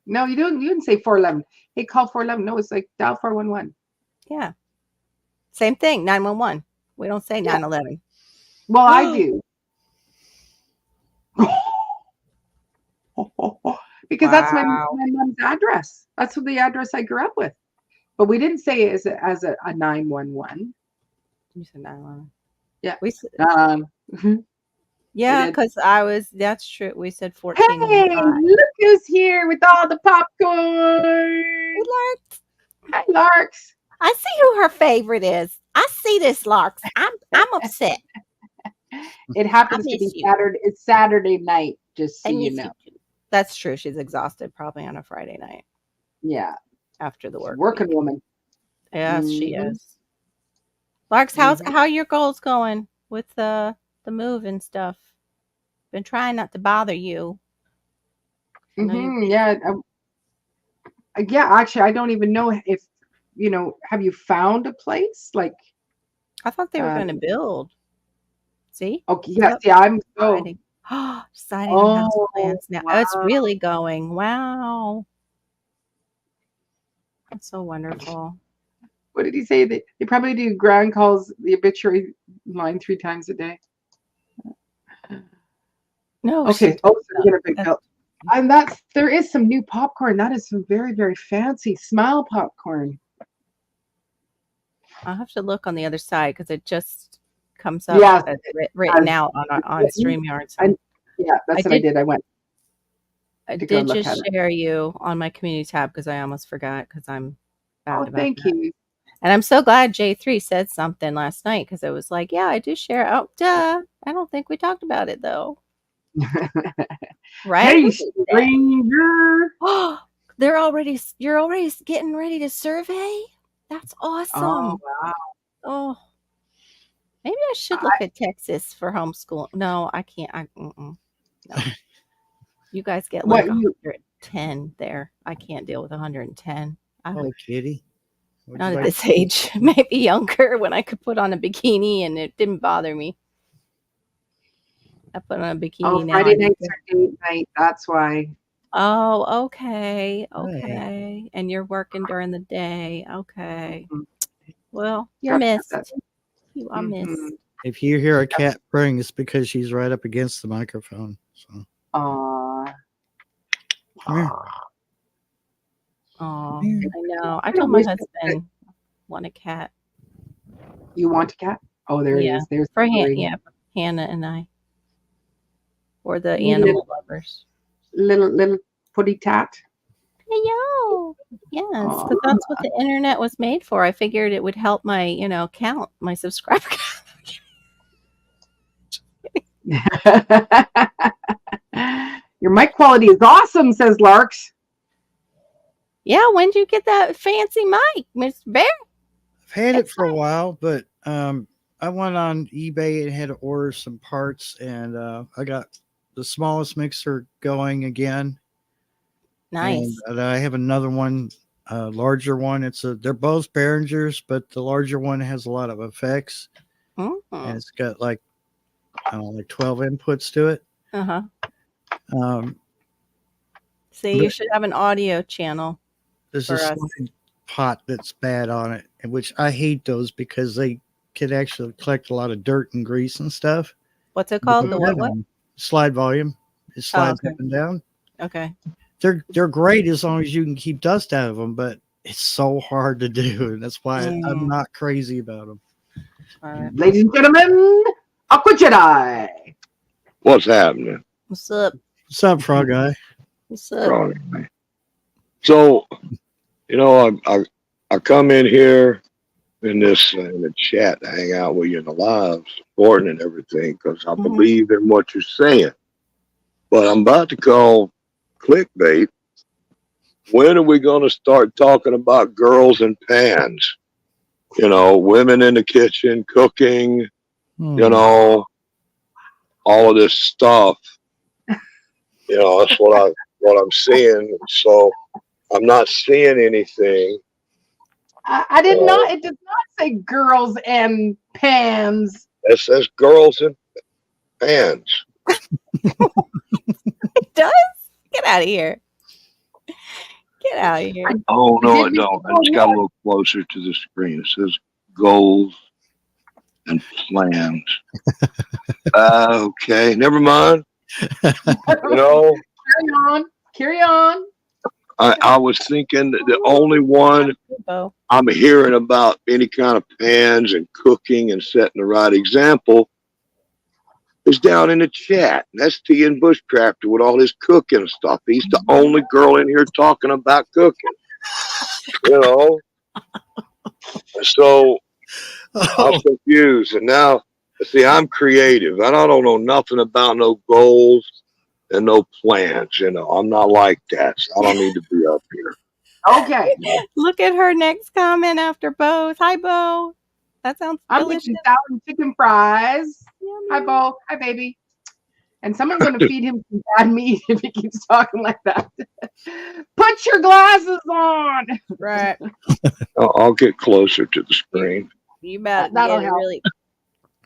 No, you don't. You didn't say 411. Hey, call 411. No, it's like dial 411. Yeah. Same thing, 911. We don't say Yeah. 911. Well, I do. Because that's my Wow. mom's address. That's what the address I grew up with. But we didn't say it as a 911. You said 911. Yeah. We said, did. because that's true. We said Hey, 14. look who's here with all the popcorn. Hey, Larks. Hi, Larks. I see who her favorite is. I see this, Larks. I'm upset. It happens I to be miss you. Saturday. It's Saturday night, just so I you miss know. you too. That's true. She's exhausted probably on a Friday night Yeah, after the work. working week. woman. Yes, she Mhm. is. Larks, how Mhm. are your goals going with the move and stuff? Been trying not to bother you. I know you're busy. Yeah, yeah. Actually, I don't even know if Have you found a place? Like, I thought they were going to build. See? okay, Look, yeah. I'm so. deciding. Deciding on house Oh, plans now. Oh, it's wow. really going. Wow. That's so wonderful. What did he say? They probably do ground calls, the obituary line 3 times a day. No. Okay. she- Oh, so we're gonna pick that's- up. And there is some new popcorn. That is some very, very fancy Smile popcorn. I'll have to look on the other side because it just comes up Yes, as written as out on written. StreamYard. So Yeah, that's I what I did- did. I went. I to go did look just at it. share you on my community tab because I almost forgot because I'm bad Oh, about thank that. you. And I'm so glad J3 said something last night because it was like, yeah, I do share. Oh, duh. I don't think we talked about it though. Right? Hey, Who did that? stranger. Oh, you're already getting ready to survey? That's awesome. Oh, wow. Oh, maybe I should look at Texas for homeschool. No, I can't. No. You guys get like 110 there. I can't deal with 110. Oh, kitty. Not at this age. Maybe younger when I could put on a bikini and it didn't bother me. I put on a bikini now. Friday nights are date night. That's why. Oh, okay. Okay. And you're working during the day. Okay. Mhm. Well, you're missed. You are missed. Mhm. If you hear a cat purring, it's because she's right up against the microphone. So Aw. come here. Oh, Yeah. I know. I told my husband want a cat. You want a cat? Oh, there it is. There's For the ring. for Hannah and I. Or the You animal lovers. Little putty tat. Hey, yo. Yes, Aw. because that's what the internet was made for. I figured it would help my, count, my subscriber count. Your mic quality is awesome, says Larks. Yeah, when did you get that fancy mic, Mr. Bear? I've had it for a while, but I went on eBay and had to order some parts, and I got the smallest mixer going again. Nice. And I have another one, larger one. They're both Behringers, but the larger one has a lot of effects, and it's got like 12 inputs to it. See, you should have an audio channel. There's a slide pot that's bad on it, which I hate those because they can actually collect a lot of dirt and grease and stuff. What's it called? The what? Slide volume. It slides up and down. Okay. They're great as long as you can keep dust out of them, but it's so hard to do, and that's why I'm not crazy about them. All right. Ladies and gentlemen, Aqua Jedi. What's happening? What's up? What's up, Frog Guy? What's up? Frog Guy. So, I come in here in the chat to hang out with you in the live, supporting and everything, because I believe in what you're saying. But I'm about to call clickbait. When are we going to start talking about girls and pans? Women in the kitchen, cooking, all of this stuff. That's what I'm seeing. So I'm not seeing anything. I did not. It does not say girls and pans. It says girls and pans. It does? Get out of here. Get out of here. Oh, I no, did it read- don't. I oh, just got a little closer to the screen. It says goals and plans. Okay, never mind. You know, Carry on. Carry on. I was thinking that the only one Bo. I'm hearing about any kind of pans and cooking and setting the right example is down in the chat. And that's T.N. Bushcrafter with all his cooking stuff. He's the only girl in here talking about cooking. You know? So I'm Oh, confused. And now, see, I'm creative. And I don't know nothing about no goals and no plans. You know, I'm not like that. So I don't need to be up here. Okay. Look at her next comment after Bo's. Hi, Bo. That sounds I'm delicious. making salad and chicken fries. Yummy. Hi, Bo. Hi, baby. And someone's going to feed him some bad meat if he keeps talking like that. Put your glasses on. Right. I'll get closer to the screen. You better That'll get a help. really,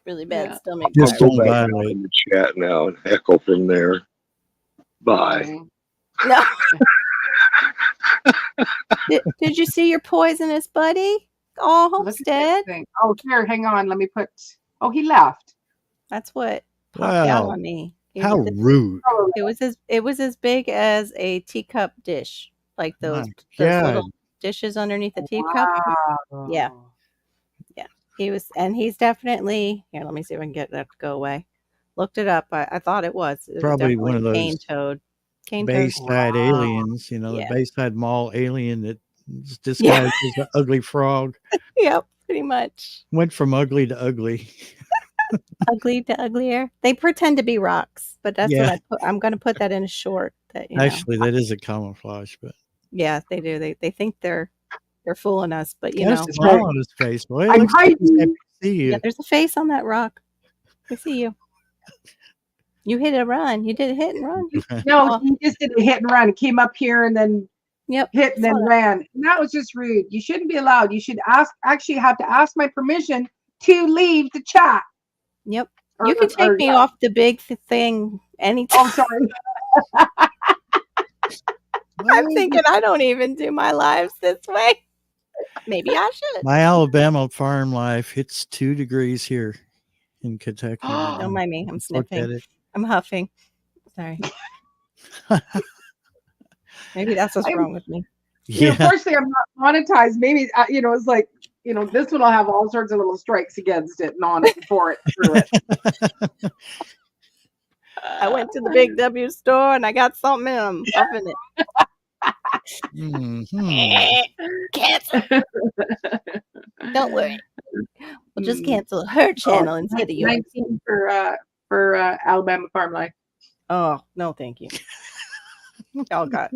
really bad Yeah. stomach. Just I'll virus. go don't back down violate. in the chat now and heckle from there. Bye. No. Did you see your poisonous buddy? Oh, Look at Homestead. that thing. Oh, here, hang on. Let me put. Oh, he left. That's what popped out Wow. on me. How rude. Oh, It was as big as a teacup dish, like those My God. little dishes underneath the teacup. wow. Yeah. He's definitely here. Let me see if I can get that to go away. Looked it up. I thought it was. It was Probably one definitely of cane those toad. Cane toad. Bayside Wow. aliens, you know, Yeah. the Bayside Mall alien that disguised Yeah. as an ugly frog. Yep, pretty much. Went from ugly to ugly. Ugly to uglier. They pretend to be rocks, but that's Yeah. what I'm going to put that in a short. That Actually, that is a camouflage, but yeah, they do. They think they're fooling us, but you there's know, a smile on his face. Boy, it I'm looks like he's happy hiding. to see you. yeah, there's a face on that rock. I see you. You hit a run. You did a hit and run. No, Oh. he just did a hit and run. Came up here and then Yep. hit and then Saw that. ran. And that was just rude. You shouldn't be allowed. You should actually have to ask my permission to leave the chat. Yep. Or- You can take or- me off the big thing anytime. Oh, sorry. I'm thinking I don't even do my lives this way. Maybe I should. My Alabama farm life, it's 2 degrees here in Kentucky. Don't mind me. I'm Look at sniffing. it. I'm huffing. Sorry. Maybe that's what's wrong with me. You know, Yeah. fortunately, I'm not monetized. Maybe it's like this one will have all sorts of little strikes against it and on it for it through it. I went to the Big W store and I got something and I'm huffing it. Mhm. Cancel. Don't worry. We'll just cancel her channel instead of yours. 19 for Alabama Farm Life. Oh, no, thank you. Oh, God.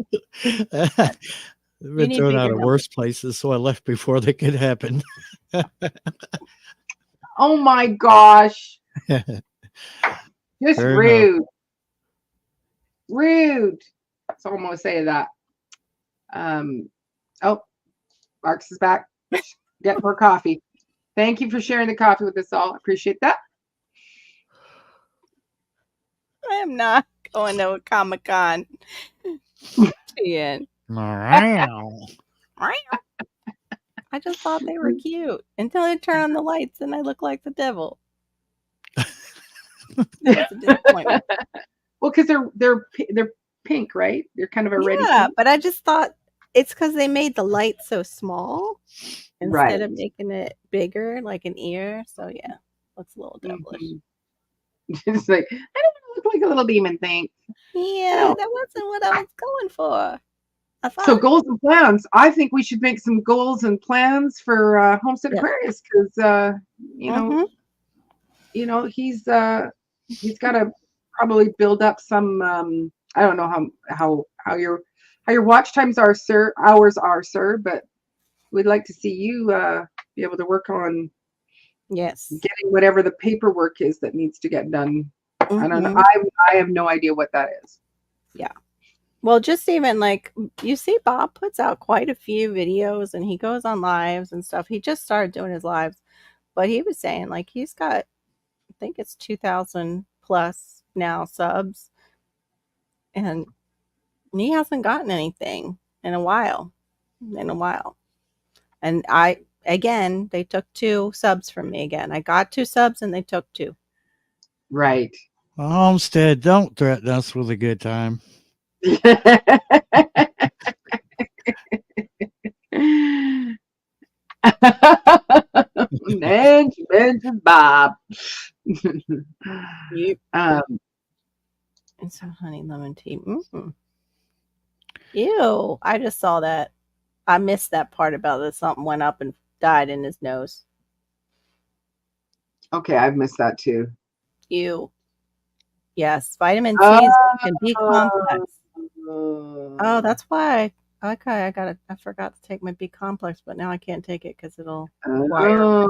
I've been need thrown bigger out of numbers. worse places, so I left before they could happen. Oh my gosh. Just Fair rude. Rude. That's all I'm gonna say to that. Oh, Marks is back. Get more coffee. Thank you for sharing the coffee with us all. Appreciate that. I am not going to a Comic-Con. Ian. Meow. I just thought they were cute until they turn on the lights and I look like the devil. It's a disappointment. Well, because they're pink, right? They're kind of already Yeah, pink. but I just thought it's because they made the light so small instead of Right. making it bigger, like an ear. So yeah, looks a little devilish. Mhm. It's like, I don't want to look like a little demon thing. Yeah, that wasn't what I was going for. I thought, So goals and plans. I think we should make some goals and plans for Homestead Yeah. Aquarius because Mhm. he's got to probably build up some. I don't know how your watch times are, sir. Hours are, sir. But we'd like to see you be able to work on yes. getting whatever the paperwork is that needs to get done. I don't know. Mhm. I have no idea what that is. Yeah. Well, just even like you see, Bob puts out quite a few videos and he goes on lives and stuff. He just started doing his lives, but he was saying like he's got, I think it's 2,000 plus now subs, and he hasn't gotten anything in a while. In a while. And again, they took 2 subs from me again. I got 2 subs and they took 2. Right. Well, Homestead, don't threaten us with a good time. Mention Bob. Yep. Um, And some honey lemon tea. Ew. I just saw that. I missed that part about that something went up and died in his nose. okay, I've missed that too. Ew. Yes, vitamin C and B complex. Oh, that's why. Okay, I forgot to take my B complex, but now I can't take it because it'll wire.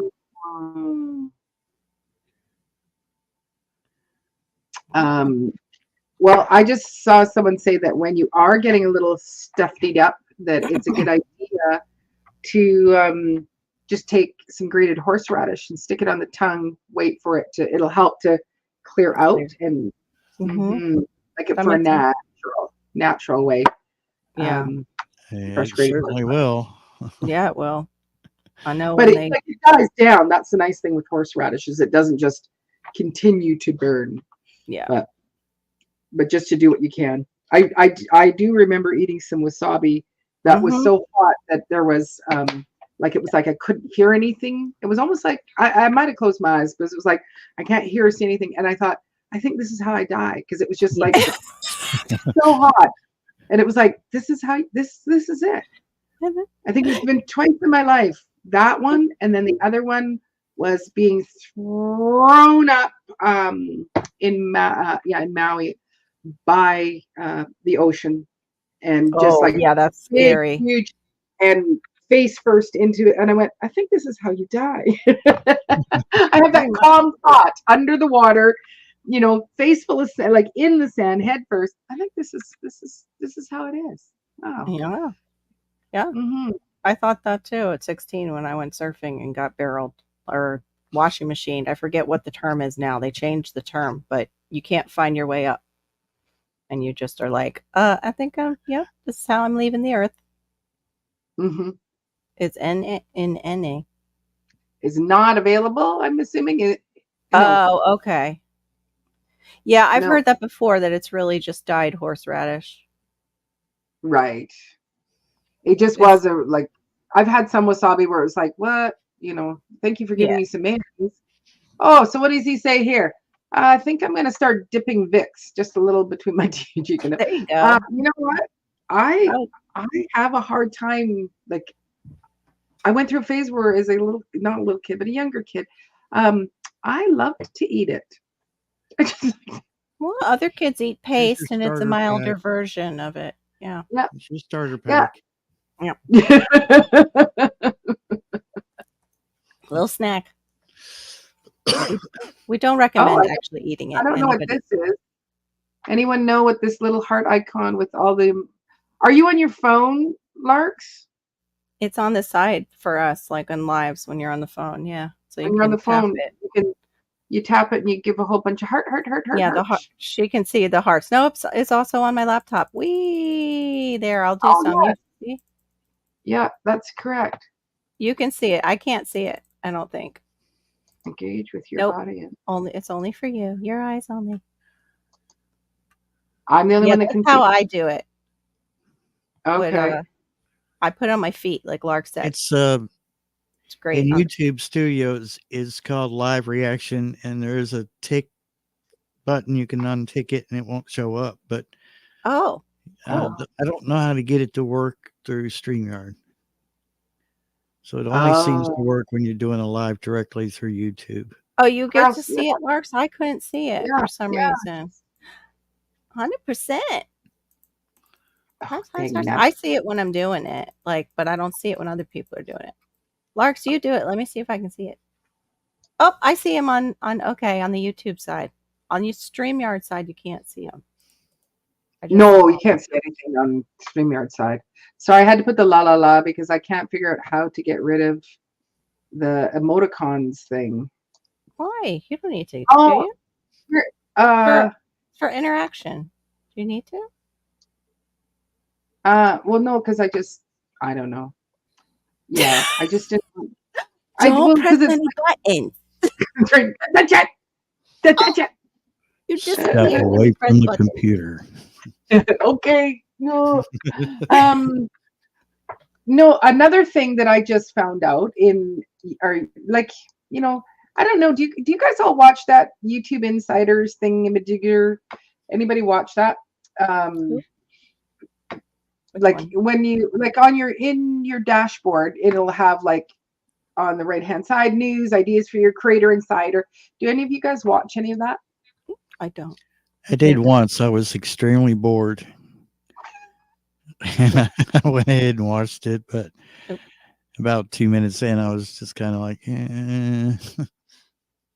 Well, I just saw someone say that when you are getting a little stuffed up, that it's a good idea to just take some grated horseradish and stick it on the tongue. Wait for it to. It'll help to clear out and like it That for a makes sense. natural way. Yeah. Yeah, it certainly will. Yeah, it will. I know But when it dies down. That's the nice thing with horseradish is it doesn't just continue to burn. Yeah. But just to do what you can. I do remember eating some wasabi that was so hot that there was like it was like I couldn't hear anything. It was almost like I might have closed my eyes, but it was like I can't hear or see anything. And I thought, I think this is how I die because it was just like so hot. And it was like, this is how this is it. I think it's been twice in my life. That one, and then the other one was being thrown up in Maui by the ocean, and just like that's scary. huge, and face first into it. And I went, I think this is how you die. I have that calm thought under the water, face full of sand, like in the sand, head first. I think this is how it is. Oh. Yeah. I thought that too at 16 when I went surfing and got barreled or washing machined. I forget what the term is now. They changed the term, but you can't find your way up. And you just are like, I think this is how I'm leaving the earth. It's NA. Is not available, I'm assuming it. Oh, okay. Yeah, I've heard that before, that it's really just dyed horseradish. Right. It just was like, I've had some wasabi where it was like, what? Thank you for giving me some mayonnaise. Oh, so what does he say here? I think I'm going to start dipping Vicks just a little between my cheek. There you go. You know what? I have a hard time. Like, I went through a phase where, as not a little kid, but a younger kid, I loved to eat it. Well, other kids eat paste, and it's a milder version of it. Yeah. Yeah. It's your starter pack. Yeah. Little snack. We don't recommend actually eating it. I don't know what this is. Anyone know what this little heart icon with all the? Are you on your phone, Larks? It's on the side for us, like on lives when you're on the phone. Yeah. So when you're on the phone, you tap it and you give a whole bunch of heart. Yeah, the heart. She can see the hearts. No, it's also on my laptop. There, I'll do some. Yeah. You see? Yeah, that's correct. You can see it. I can't see it. I don't think. Engage with your body. It's only for you. Your eyes only. I'm the only one that can see. That's how I do it. Okay. I put it on my feet, like Lark said. It's great. In YouTube Studios is called Live Reaction, and there is a tick button. You can untick it, and it won't show up. But I don't know how to get it to work through StreamYard. So it only seems to work when you're doing a live directly through YouTube. Oh, you get to see it, Larks? I couldn't see it for some reason. 100%. I see it when I'm doing it, but I don't see it when other people are doing it. Larks, you do it. Let me see if I can see it. Oh, I see him on the YouTube side. On your StreamYard side, you can't see him. I just No, saw. you can't see anything on StreamYard side. So I had to put the la la la because I can't figure out how to get rid of the emoticons thing. Why? You don't need to, do Oh, you? here- For for interaction. Do you need to? well, no, because I don't know. Yeah, I just didn't. Don't press Because it's any buttons. right. That's it. That's it. You Step disappear when away you press from the buttons. computer. Okay. No. No, another thing that I just found out or like, I don't know, do you guys all watch that YouTube Insiders thingamajigger? Anybody watch that? Which Like one? when you like on in your dashboard, it'll have like on the right hand side news, ideas for your creator insider. Do any of you guys watch any of that? I don't. I did once. I was extremely bored. And I went ahead and watched it, but Nope. about 2 minutes in, I was just kind of like,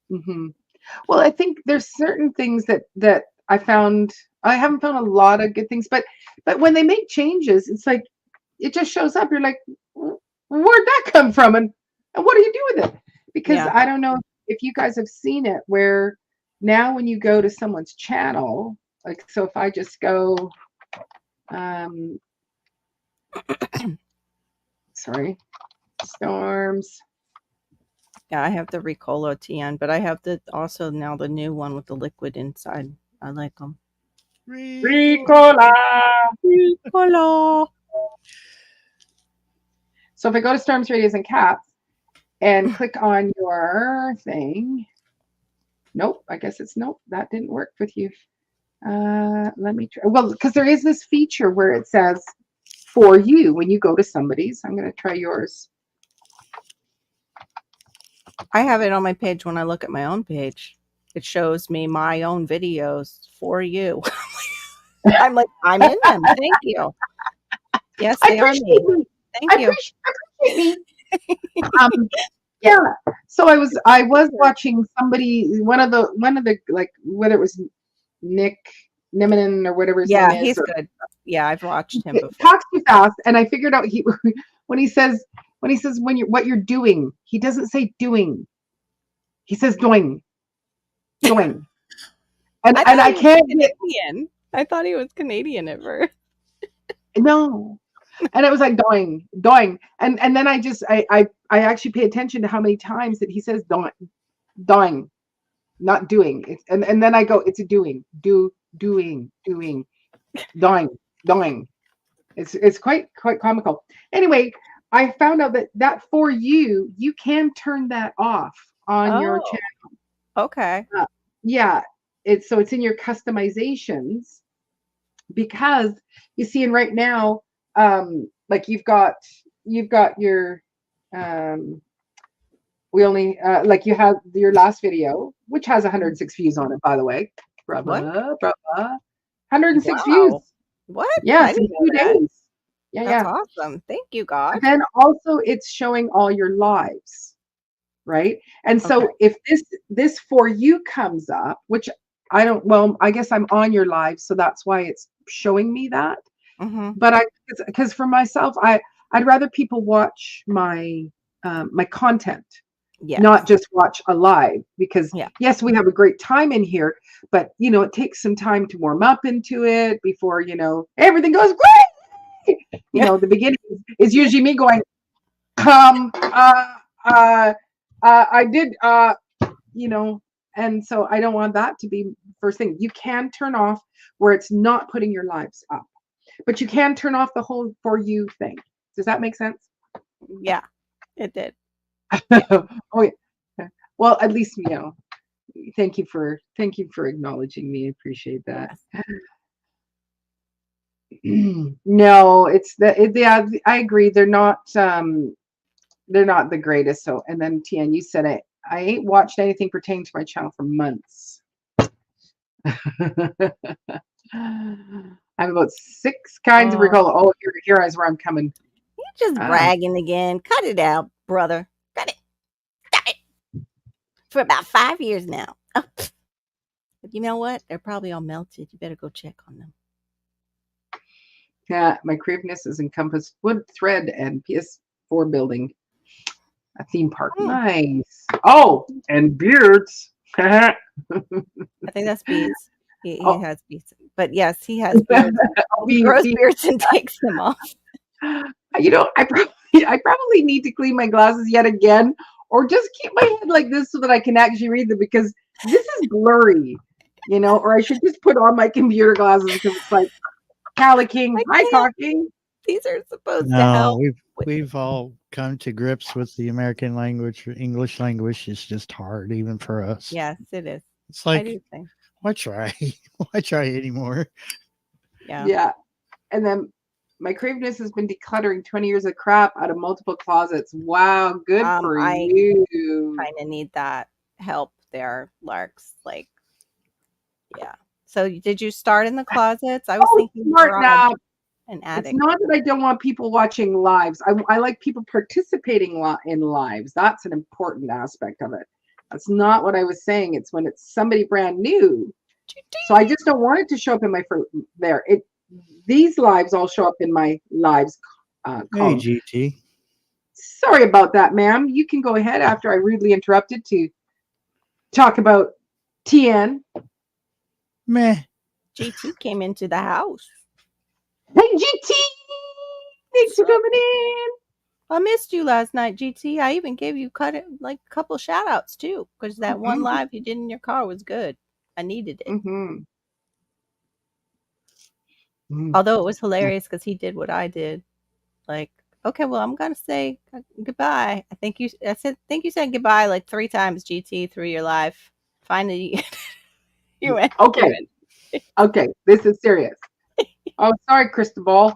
Hmm. Well, I think there's certain things that I found. I haven't found a lot of good things, but when they make changes, it's like it just shows up. You're like, where'd that come from, and what do you do with it? Because Yeah. I don't know if you guys have seen it, where now when you go to someone's channel, like so, if I just go, sorry, storms. Yeah, I have the Ricola TN, but I have also now the new one with the liquid inside. I like them. Ricola. Ricola. So if I go to Storms, Radios, and Cats and click on your thing, nope, I guess it's nope, that didn't work with you. Let me try. Well, because there is this feature where it says for you when you go to somebody's. I'm going to try yours. I have it on my page when I look at my own page. It shows me my own videos for you. I'm like, I'm in them. Thank you. Yes, they are me. Thank you. Appreciate me. Yeah. So I was watching somebody, one of the like whether it was Nick Niminen or whatever his name is. Yeah, he's good. Yeah, I've watched him before. Talks too fast, and I figured out when he says what you're doing, he doesn't say doing. He says doing. And I can't get Canadian. I thought he was Canadian at first. no. And it was like doing. And then I actually pay attention to how many times that he says doing, not doing. And then I go, it's a doing. Doing. It's quite comical. Anyway, I found out that for you can turn that off on your channel. Okay. Yeah, it's in your customizations, because you see, and right now, like you've got your we only like you have your last video, which has 106 views on it, by the way. Brava. 106 views. What? Yeah, I in didn't 2 know that. days. That's awesome. Thank you, God. And then also it's showing all your lives, right? And so if this for you comes up, which I don't, well, I guess I'm on your live, so that's why it's showing me that. Mm-hmm. But because for myself, I'd rather people watch my my content, not just watch a live, because yes, we have a great time in here, but it takes some time to warm up into it before everything goes great. The beginning is usually me going, I did, and so I don't want that to be first thing. You can turn off where it's not putting your lives up, but you can turn off the whole for you thing. Does that make sense? Yeah, it did. Oh yeah. Well, at least thank you for acknowledging me. I appreciate that. No, yeah, I agree. They're not the greatest. So, and then Tian, you said it. I ain't watched anything pertaining to my channel for months. I have about 6 kinds of Ricola. Oh, here is where I'm coming. You're just bragging again. Cut it out, brother. Cut it. Stop it. For about 5 years now. Oh. But you know what? They're probably all melted. You better go check on them. Yeah, my craveness is encompassed wood, thread, and PS4 building a theme park. Hmm. Nice. Oh, and beards. I think that's beads. He Oh. has beads, but yes, he has beards. He grows beards and takes them off. You know, I probably need to clean my glasses yet again, or just keep my head like this so that I can actually read them, because this is blurry, you know. Or I should just put on my computer glasses because it's like calicking, I hi can't. talking. These are supposed to No, help. we've all come to grips with the American language. English language is just hard, even for us. Yes, it is. It's I like, do think. why try? Why try anymore? Yeah. Yeah. And then my craveness has been decluttering 20 years of crap out of multiple closets. Wow, good for I you. kind of need that help there, Larks. Like, yeah. So did you start in the closets? I was thinking smart now. An attic. It's not that I don't want people watching lives. I like people participating in lives. That's an important aspect of it. That's not what I was saying. It's when it's somebody brand new. So I just don't want it to show up in my there. These lives all show up in my lives Hey, column. GT. Sorry about that, ma'am. You can go ahead after I rudely interrupted to talk about TN. Meh. GT came into the house. Hey, GT! Thanks for coming in. I missed you last night, GT. I even gave you like a couple shout outs too, because that one live you did in your car was good. I needed it. Although it was hilarious because he did what I did. Like, okay, well, I'm gonna say goodbye. I think you said goodbye like 3 times, GT, through your live. Finally, you went. Okay. Okay, this is serious. Oh, sorry, Cristobal.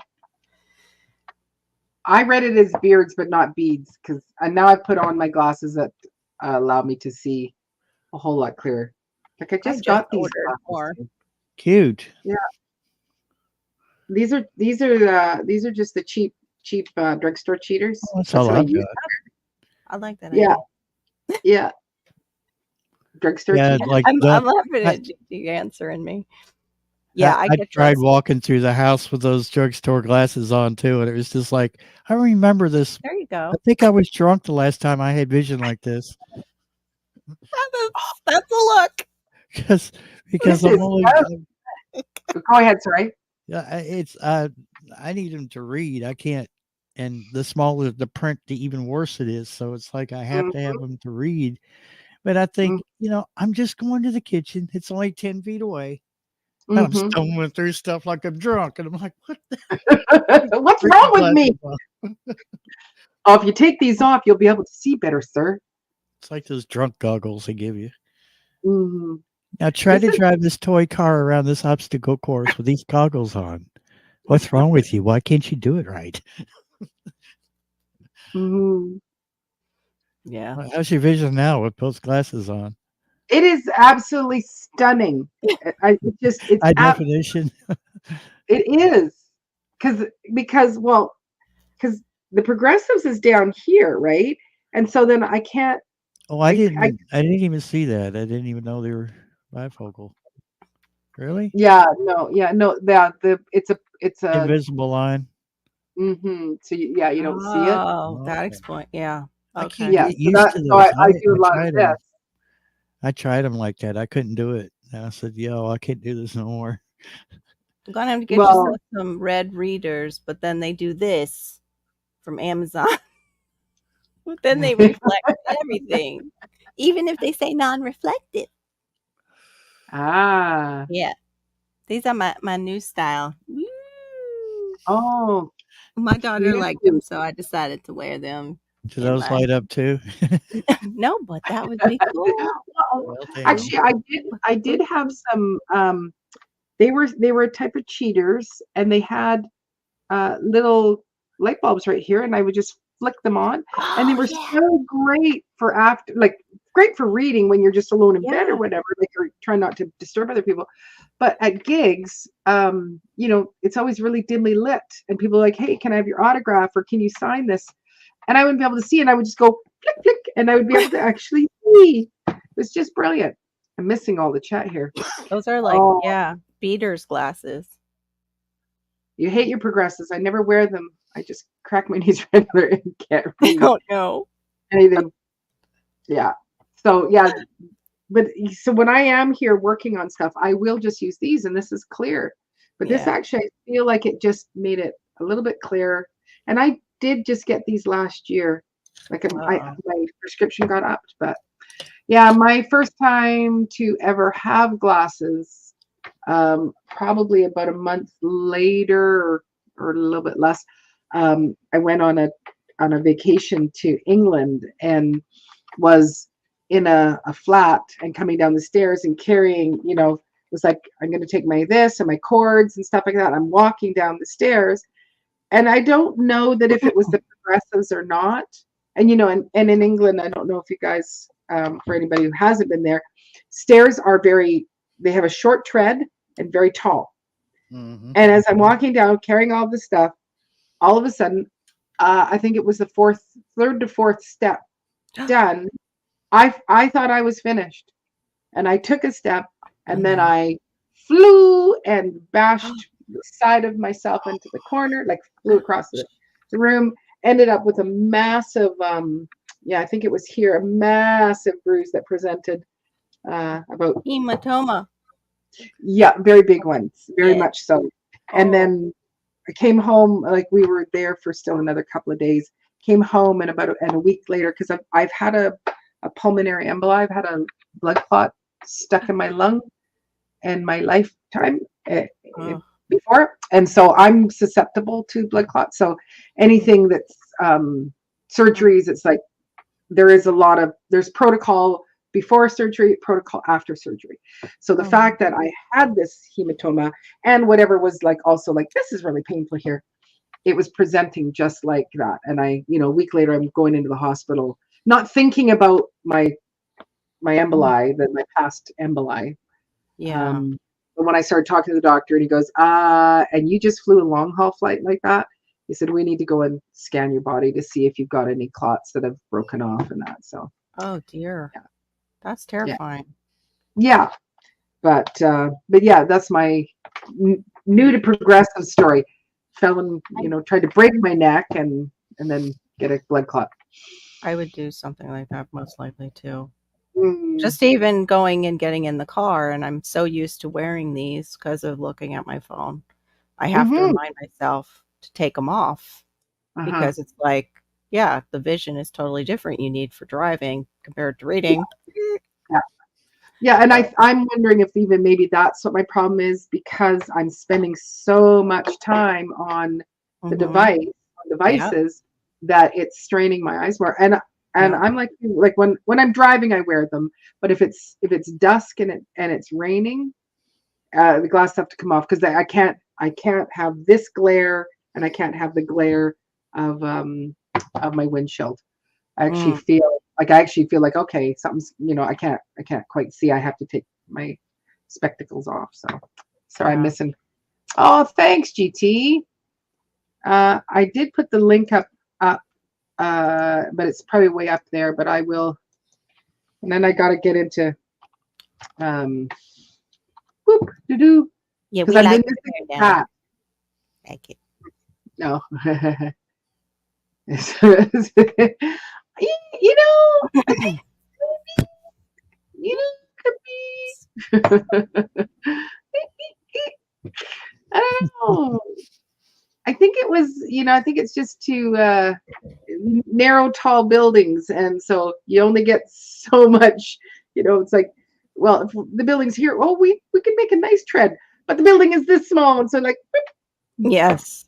I read it as beards, but not beads, and now I put on my glasses that allow me to see a whole lot clearer. Like I just got these glasses. Cute. Yeah. These are just the cheap drugstore cheaters. Oh, that's all I've got. I like that. Yeah. Yeah. Drugstore cheaters. Like I'm laughing at GT answering me. Yeah, I tried walking through the house with those drugstore glasses on too, and it was just like, I remember this. There you go. I think I was drunk the last time I had vision like this. That's a look. Because I'm only. Go ahead, sorry. Yeah, it's I need them to read. I can't, and the smaller the print, the even worse it is. So it's like I have to have them to read. But I think I'm just going to the kitchen. It's only 10 feet away. And I'm stumbling through stuff like I'm drunk, and I'm like, "What? What's wrong with me?" Oh, if you take these off, you'll be able to see better, sir. It's like those drunk goggles they give you. Mm-hmm. Now try to drive this toy car around this obstacle course with these goggles on. What's wrong with you? Why can't you do it right? Yeah. How's your vision now with those glasses on? It is absolutely stunning. It's high definition. It is because the progressives is down here, right? And so then I can't. Oh, I didn't even see that. I didn't even know they were bifocal. Really? Yeah. No. It's a invisible line. So you don't see it. Oh, that explains. Yeah. Okay. Yeah. So I do a lot of this. I tried them like that. I couldn't do it. And I said, "Yo, I can't do this no more." I'm gonna have to get you some red readers, but then they do this from Amazon. But then they reflect everything, even if they say non-reflective. Ah. Yeah. These are my new style. Woo. Oh. My daughter liked them, so I decided to wear them. Do those light up too? No, but that would be cool. Well, actually, I did have some. They were a type of cheaters, and they had little light bulbs right here, and I would just flick them on, and they were so great for great for reading when you're just alone in bed or whatever, like you're trying not to disturb other people. But at gigs, it's always really dimly lit, and people are like, "Hey, can I have your autograph, or can you sign this?" And I wouldn't be able to see, and I would just go flick, flick, and I would be able to actually see. It was just brilliant. I'm missing all the chat here. Those are like, beater's glasses. You hate your progressives. I never wear them. I just crack my knees regular and can't I read don't know. anything. Yeah. So yeah, but so when I am here working on stuff, I will just use these, and this is clear. But this Yeah. actually, I feel like it just made it a little bit clearer. And I did just get these last year. Like my prescription got upped, but yeah, my first time to ever have glasses, probably about a month later or a little bit less. I went on a vacation to England and was in a flat and coming down the stairs and carrying, was like, I'm going to take my this and my cords and stuff like that. I'm walking down the stairs, and I don't know that if it was the progressives or not. And and in England, I don't know if you guys, for anybody who hasn't been there, stairs are they have a short tread and very tall. Mhm. And as I'm walking down carrying all this stuff, all of a sudden, I think it was the third to fourth step done. I thought I was finished, and I took a step, and then I flew and bashed the side of myself into the corner, like flew across the room, ended up with a massive, I think it was here, a massive bruise that presented about, Hematoma. yeah, very big ones, very Yeah. much so. And then I came home, like we were there for still another couple of days, came home, and a week later, because I've had a pulmonary emboli, I've had a blood clot stuck in my lung in my lifetime before, and so I'm susceptible to blood clots. So anything that's surgeries, it's like there's protocol before surgery, protocol after surgery. So the fact that I had this hematoma and whatever was like also like, this is really painful here, it was presenting just like that. And a week later, I'm going into the hospital, not thinking about my emboli, my past emboli. Yeah. But when I started talking to the doctor, and he goes, and you just flew a long haul flight like that? He said, we need to go and scan your body to see if you've got any clots that have broken off and that. So, Oh dear. Yeah. That's terrifying. yeah. But yeah, that's my new to progressive story. Fell and, tried to break my neck and then get a blood clot. I would do something like that most likely too. Mm. Just even going and getting in the car, and I'm so used to wearing these because of looking at my phone. I have to remind myself to take them off because it's like, yeah, the vision is totally different you need for driving compared to reading. Yeah, and I'm wondering if even maybe that's what my problem is, because I'm spending so much time on the devices, that it's straining my eyes more. And I'm like when I'm driving, I wear them, but if it's dusk and it's raining, the glasses have to come off, because I can't have this glare, and I can't have the glare of my windshield. I actually feel like, okay, something's, I can't quite see. I have to take my spectacles off. So sorry, I'm missing. Oh, thanks, GT. I did put the link up, but it's probably way up there, but I will. And then I got to get into, Yeah, because I've been missing the cat. Like it. No. Could be. I don't know. I think it was, I think it's just too narrow, tall buildings, and so you only get so much. It's like, well, if the building's here, oh, we can make a nice tread, but the building is this small, and so like, yes,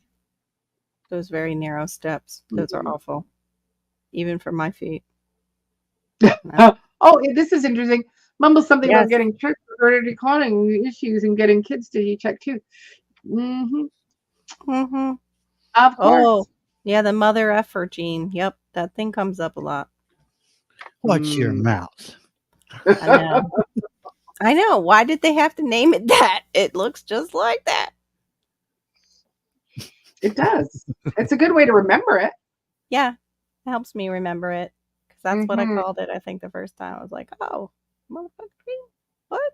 those very narrow steps. Those are awful, even for my feet. Oh, this is interesting. Mumble something about Yes. getting checked for hereditary clotting issues and getting kids to check too. Of course. Oh, yeah, the mother effer gene. Yep, that thing comes up a lot. Watch your mouth. I know. I know. Why did they have to name it that? It looks just like that. It does. It's a good way to remember it. Yeah, it helps me remember it, because that's what I called it. I think the first time I was like, "Oh, motherfucker, what?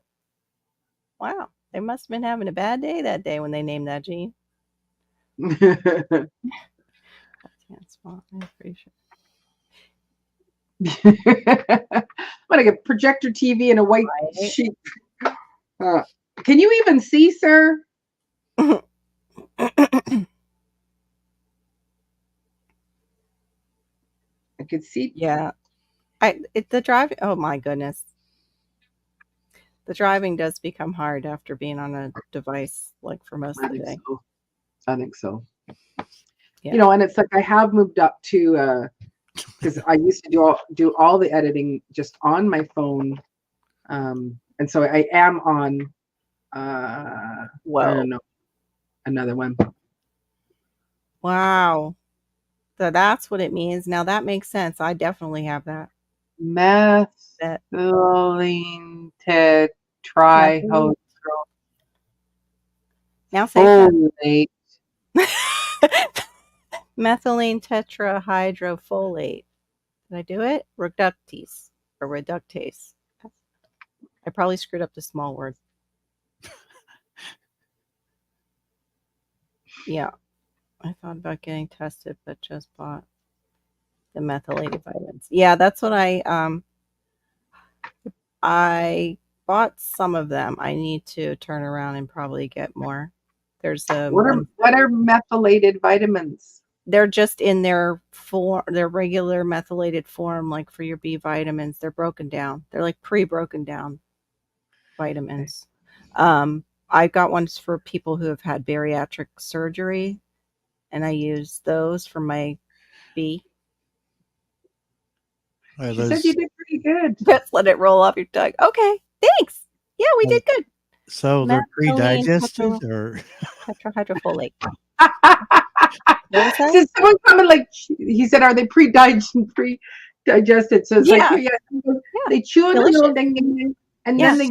Wow, they must have been having a bad day that day when they named that gene." Tan spot, I'm pretty sure. I'm gonna get projector TV and a white Right. sheet. Can you even see, sir? I could see. Yeah. The driving, oh my goodness. The driving does become hard after being on a device like for most I of the think day. so. I think so. Yeah. You know, and it's like I have moved up to because I used to do all the editing just on my phone, and so I am on. I Whoa. don't know, another one. Wow. So that's what it means. Now that makes sense. I definitely have that. That Methylene tetrahydroffolate. now say that. Methylene tetrahydrofolate. Did I do it? Reductase or reductase. I probably screwed up the small word. Yeah. I thought about getting tested, but just bought the methylated vitamins. Yeah, that's what I bought some of them. I need to turn around and probably get more. There's what are methylated vitamins? They're just in their regular methylated form, like for your B vitamins. They're broken down. They're like pre-broken down vitamins. I've got ones for people who have had bariatric surgery, and I use those for my B. She said you did pretty good. Just let it roll off your tongue. Okay, thanks. Yeah, we did good. So they're pre-digested or tetrahydrofolate. Did someone comment like he said, are they pre-digested? So it's like they chew on a little thing and then they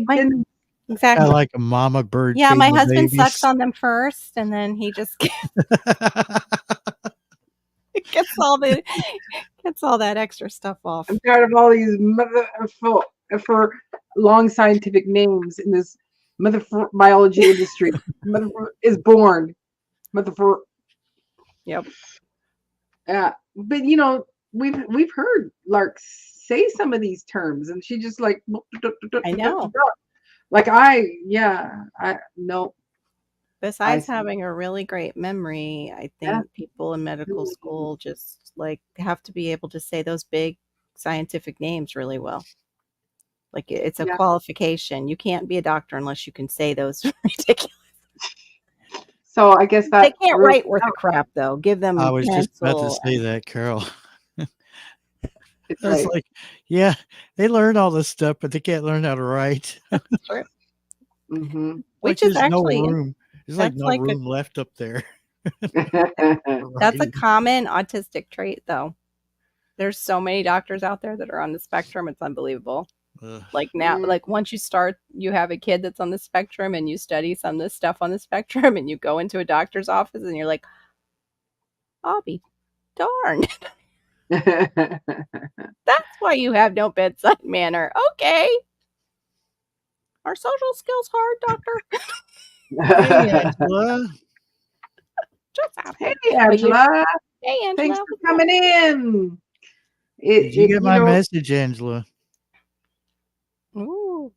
exactly like a mama bird. Yeah, my husband sucks on them first, and then he just gets all that extra stuff off. I'm tired of all these for long scientific names in this biology industry. Mother is born. Mother. Yep. Yeah, but you know we've heard Lark say some of these terms, and she just like I know. Like no. Besides having a really great memory, I think people in medical school just like have to be able to say those big scientific names really well. Like it's a qualification. You can't be a doctor unless you can say those ridiculous. So I guess that they can't write worth of crap though. Give them. I was just about to say that, Carol. It's like, yeah, they learn all this stuff, but they can't learn how to write. That's true. Mm-hmm. Which is actually no room. There's like no room left up there. That's a common autistic trait, though. There's so many doctors out there that are on the spectrum. It's unbelievable. Like now, like once you have a kid that's on the spectrum and you study some of this stuff on the spectrum and you go into a doctor's office and you're like, I'll be darned. That's why you have no bedside manner. Okay. Are social skills hard, doctor? Hey, Angela. Hey, Angela. Hey, Angela. Thanks for coming in. Did you get my message, Angela? Ooh.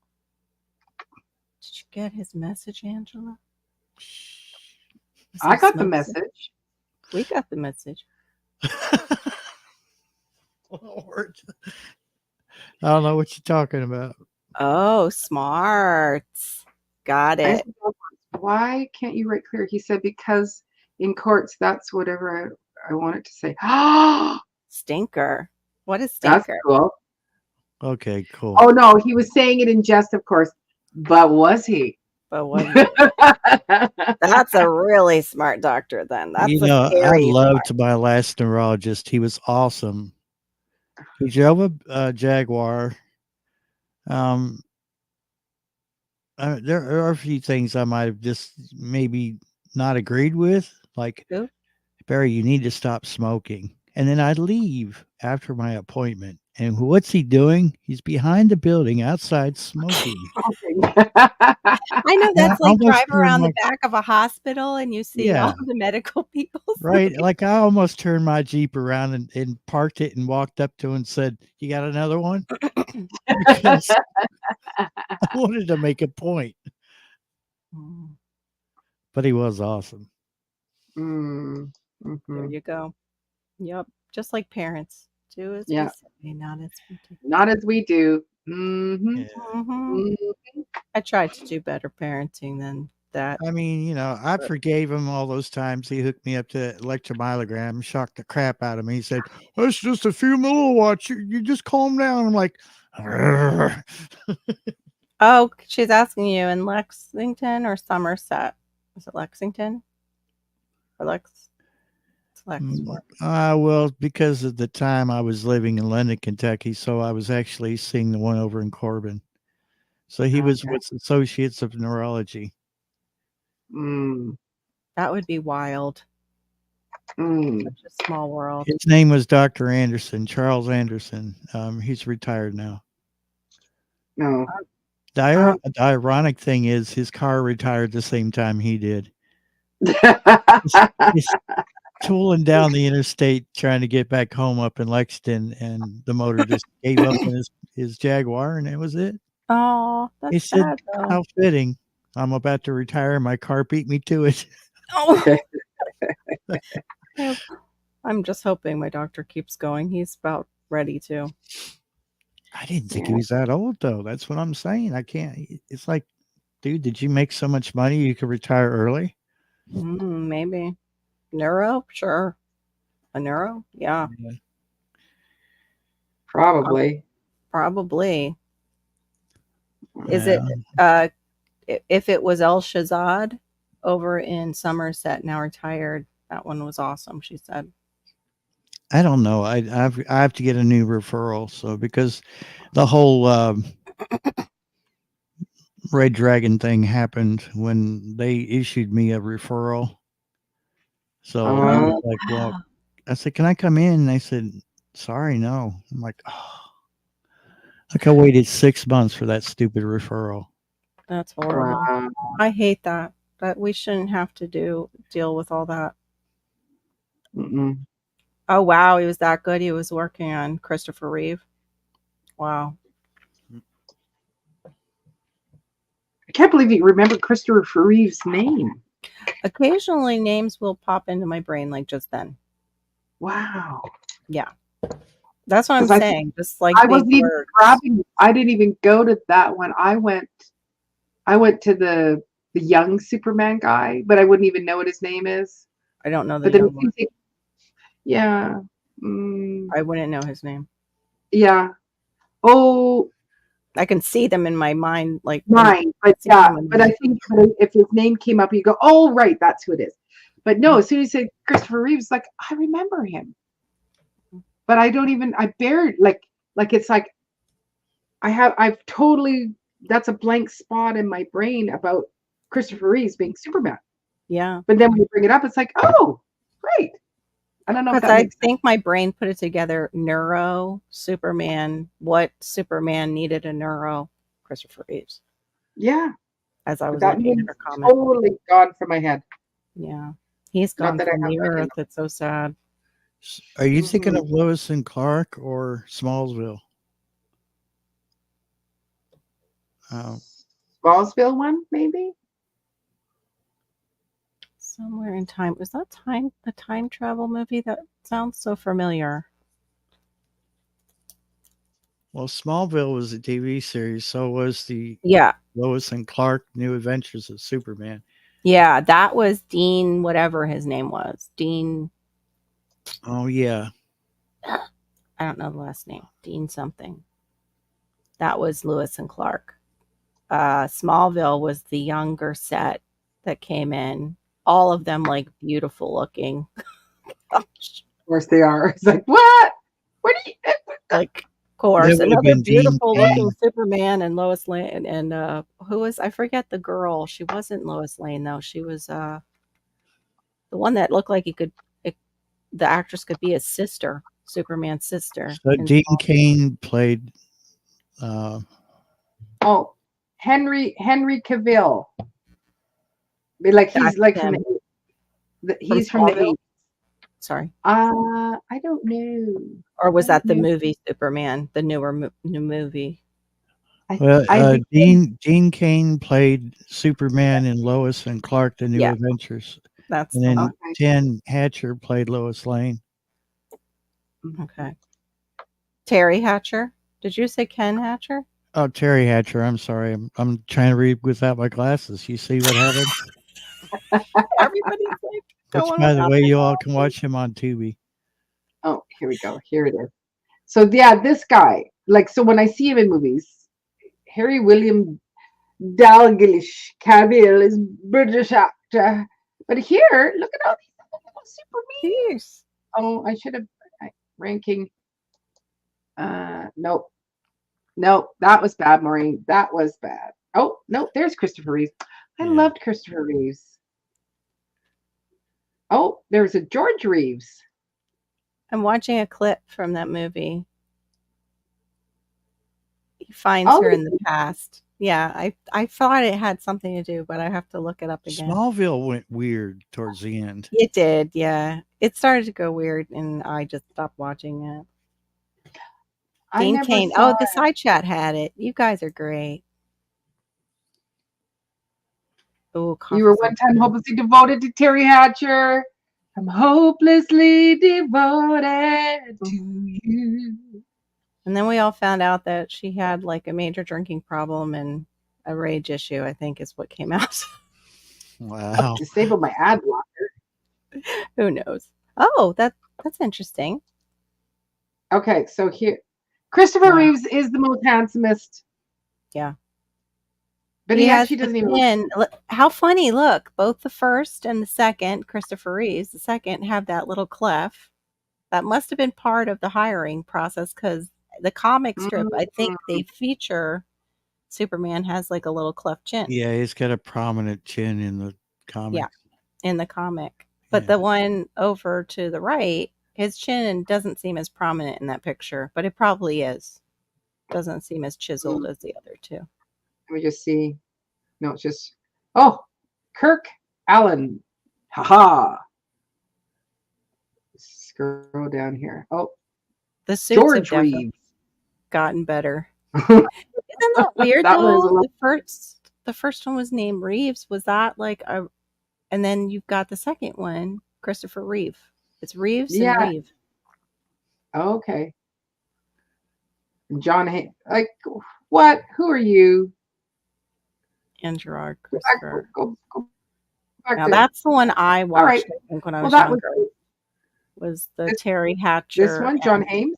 Did you get his message, Angela? I got the message. We got the message. Lord. I don't know what you're talking about. Oh, smart. Got it. Why can't you write clear? He said, because in courts, that's whatever I wanted to say. Stinker. What is stinker? That's cool. Okay, cool. Oh, no, he was saying it in jest, of course. But was he? But was he? That's a really smart doctor then. That's I loved my last neurologist. He was awesome. He drove a Jaguar. There are a few things I might have just maybe not agreed with. Like, Barry, you need to stop smoking. And then I'd leave after my appointment. And what's he doing? He's behind the building outside smoking. I know And I that's like almost drive around turned the my back of a hospital and you see all yeah, the medical people right. smoking. Like I almost turned my Jeep around and parked it and walked up to him and said, "You got another one?" Because I wanted to make a point. Mm, But he was awesome. Mm, There mhm. you go. Yep. Just like parents. Do as we Yeah, say, not as we do. not as we do. Mhm. Yeah. Mhm. I tried to do better parenting than that. I mean, I forgave him all those times he hooked me up to electromyogram, shocked the crap out of me. He said, "That's just a few milliwatts. You just calm down." I'm like, "Arrgh." Oh, she's asking you in Lexington or Somerset. Is it Lexington? Or Lex? It's Lexworth. Well, because of the time I was living in London, Kentucky, so I was actually seeing the one over in Corbin. So he was Okay. with Associates of Neurology. Mm, That would be wild. mm. Such a small world. His name was Dr. Anderson, Charles Anderson. He's retired now. No. The ironic thing is his car retired the same time he did. He's tooling down the interstate trying to get back home up in Lexington, and the motor just gave up in his Jaguar, and that was it. Oh, He that's said, sad though. "How fitting. I'm about to retire. My car beat me to it." Oh, I'm just hoping my doctor keeps going. He's about ready to. I didn't think he Yeah. was that old, though. That's what I'm saying. I can't. It's like, dude, did you make so much money you could retire early? Maybe. Neuro? Sure. A neuro? Yeah, Probably. probably. Is it if it was El Shazad over in Somerset, now retired, that one was awesome, she said. I don't know. I have to get a new referral. So because the whole Red Dragon thing happened when they issued me a referral. So I was like, well, Wow. I said, "Can I come in?" And they said, "Sorry, no." I'm like, oh, like I waited 6 months for that stupid referral. That's horrible. Wow. I hate that. But we shouldn't have to deal with all that. Mm-mm. Oh wow, he was that good. He was working on Christopher Reeve. Wow. I can't believe you remember Christopher Reeve's name. Occasionally names will pop into my brain like just then. Wow. Yeah. That's what I'm 'Cause I saying. Just like I big wasn't even words. grabbing. I didn't even go to that one. I went to the young Superman guy, but I wouldn't even know what his name is. I don't know the But then young one. yeah. Mm, I wouldn't know his name. yeah. Oh, I can see them in my mind, like mine. But see yeah, them in but my- I think if his name came up, you go, "Oh, right, that's who it is." But no, as soon as you said Christopher Reeves, like I remember him. But I don't even. I barely like it's like I've totally. That's a blank spot in my brain about Christopher Reeves being Superman. yeah. But then when you bring it up, it's like, oh, great. I don't know if Because that I makes sense. think my brain put it together. Neuro, Superman. What Superman needed a neuro? Christopher Reeves. Yeah, As I but was that looking at name's her comment. totally gone from my head. Yeah. He's Not gone that I from have the my name. earth. It's so sad. Are you thinking Mhm. of Lewis and Clark or Smallsville? Smallsville one, maybe? Somewhere in time. Was that a time travel movie? That sounds so familiar. Well, Smallville was a TV series, so was the Yeah. Lois and Clark New Adventures of Superman. Yeah. That was Dean, whatever his name was. Dean. Oh yeah. I don't know the last name. Dean something. That was Lewis and Clark. Smallville was the younger set that came in. All of them like beautiful looking. Of course they are. It's like, what? What do you Like, of course, That would have another been Dean beautiful looking Cain. Superman and Lois Lane and who was, I forget the girl. She wasn't Lois Lane though. She was the one that looked like he could the actress could be his sister, Superman's sister. So And Dean Cain played. Uh, Oh, Henry Cavill. Like he's that's like from him he's from from the Smallville. 80s. Sorry, I don't know. or was I that the don't know. movie Superman, the new movie? I think Dean Cain played Superman in Lois and Clark: The New Yeah, Adventures, that's and the then one. okay. Ken Hatcher played Lois Lane. Okay. Terry Hatcher. Did you say Ken Hatcher? Oh, Terry Hatcher. I'm sorry. I'm trying to read without my glasses. You see what happened? Everybody's like Which, going by the without way, their you all can glasses. watch him on Tubi. Oh, here we go. Here it is. So yeah, this guy, like, so when I see him in movies, Harry William Dalglish Cavill is British actor, but here, look at all these little Superman. Jeez. Oh, I should have ranking. Nope, nope, that was bad, Maureen. That was bad. Oh no, there's Christopher Reeves. I Yeah. loved Christopher Reeves. Oh, there's a George Reeves. I'm watching a clip from that movie. He finds Oh, her in the past. Yeah, I thought it had something to do, but I have to look it up again. Smallville went weird towards the end. It did, yeah. It started to go weird, and I just stopped watching it. I Dean never Cain. saw Oh, the it. side chat had it. You guys are great. Oh, You were coffee. one time hopelessly devoted to Terry Hatcher. I'm hopelessly devoted to you. And then we all found out that she had like a major drinking problem and a rage issue, I think is what came out. Wow. Disable my ad blocker. Who knows? Oh, that's interesting. Okay, so here, Christopher Yeah. Reeves is the most handsomest. Yeah. But He he has actually the doesn't even. chin. How funny, look. Both the first and the second, Christopher Reeves, the second, have that little clef. That must have been part of the hiring process because the comic strip, I think they feature Superman has like a little cleft chin. Yeah, he's got a prominent chin in the comic. Yeah, in the comic. But Yeah. the one over to the right, his chin doesn't seem as prominent in that picture, but it probably is. Doesn't seem as chiseled as the other two. Let me just see. No, it's just. Oh, Kirk Allen. Haha. Scroll down here. Oh, The suits have George definitely Reeves. gotten better. Isn't that weird That one is a though? little- The first one was named Reeves. Was that like a, and then you've got the second one, Christopher Reeve. It's Reeves Yeah. and Reeve. Okay. John Hay. Like, what? Who are you? And Gerard Go back, Christopher. go back Now to that's the one I watched, right. I think, when I Well, was that was younger. Was the This- Terry Hatcher. this one, John Hames.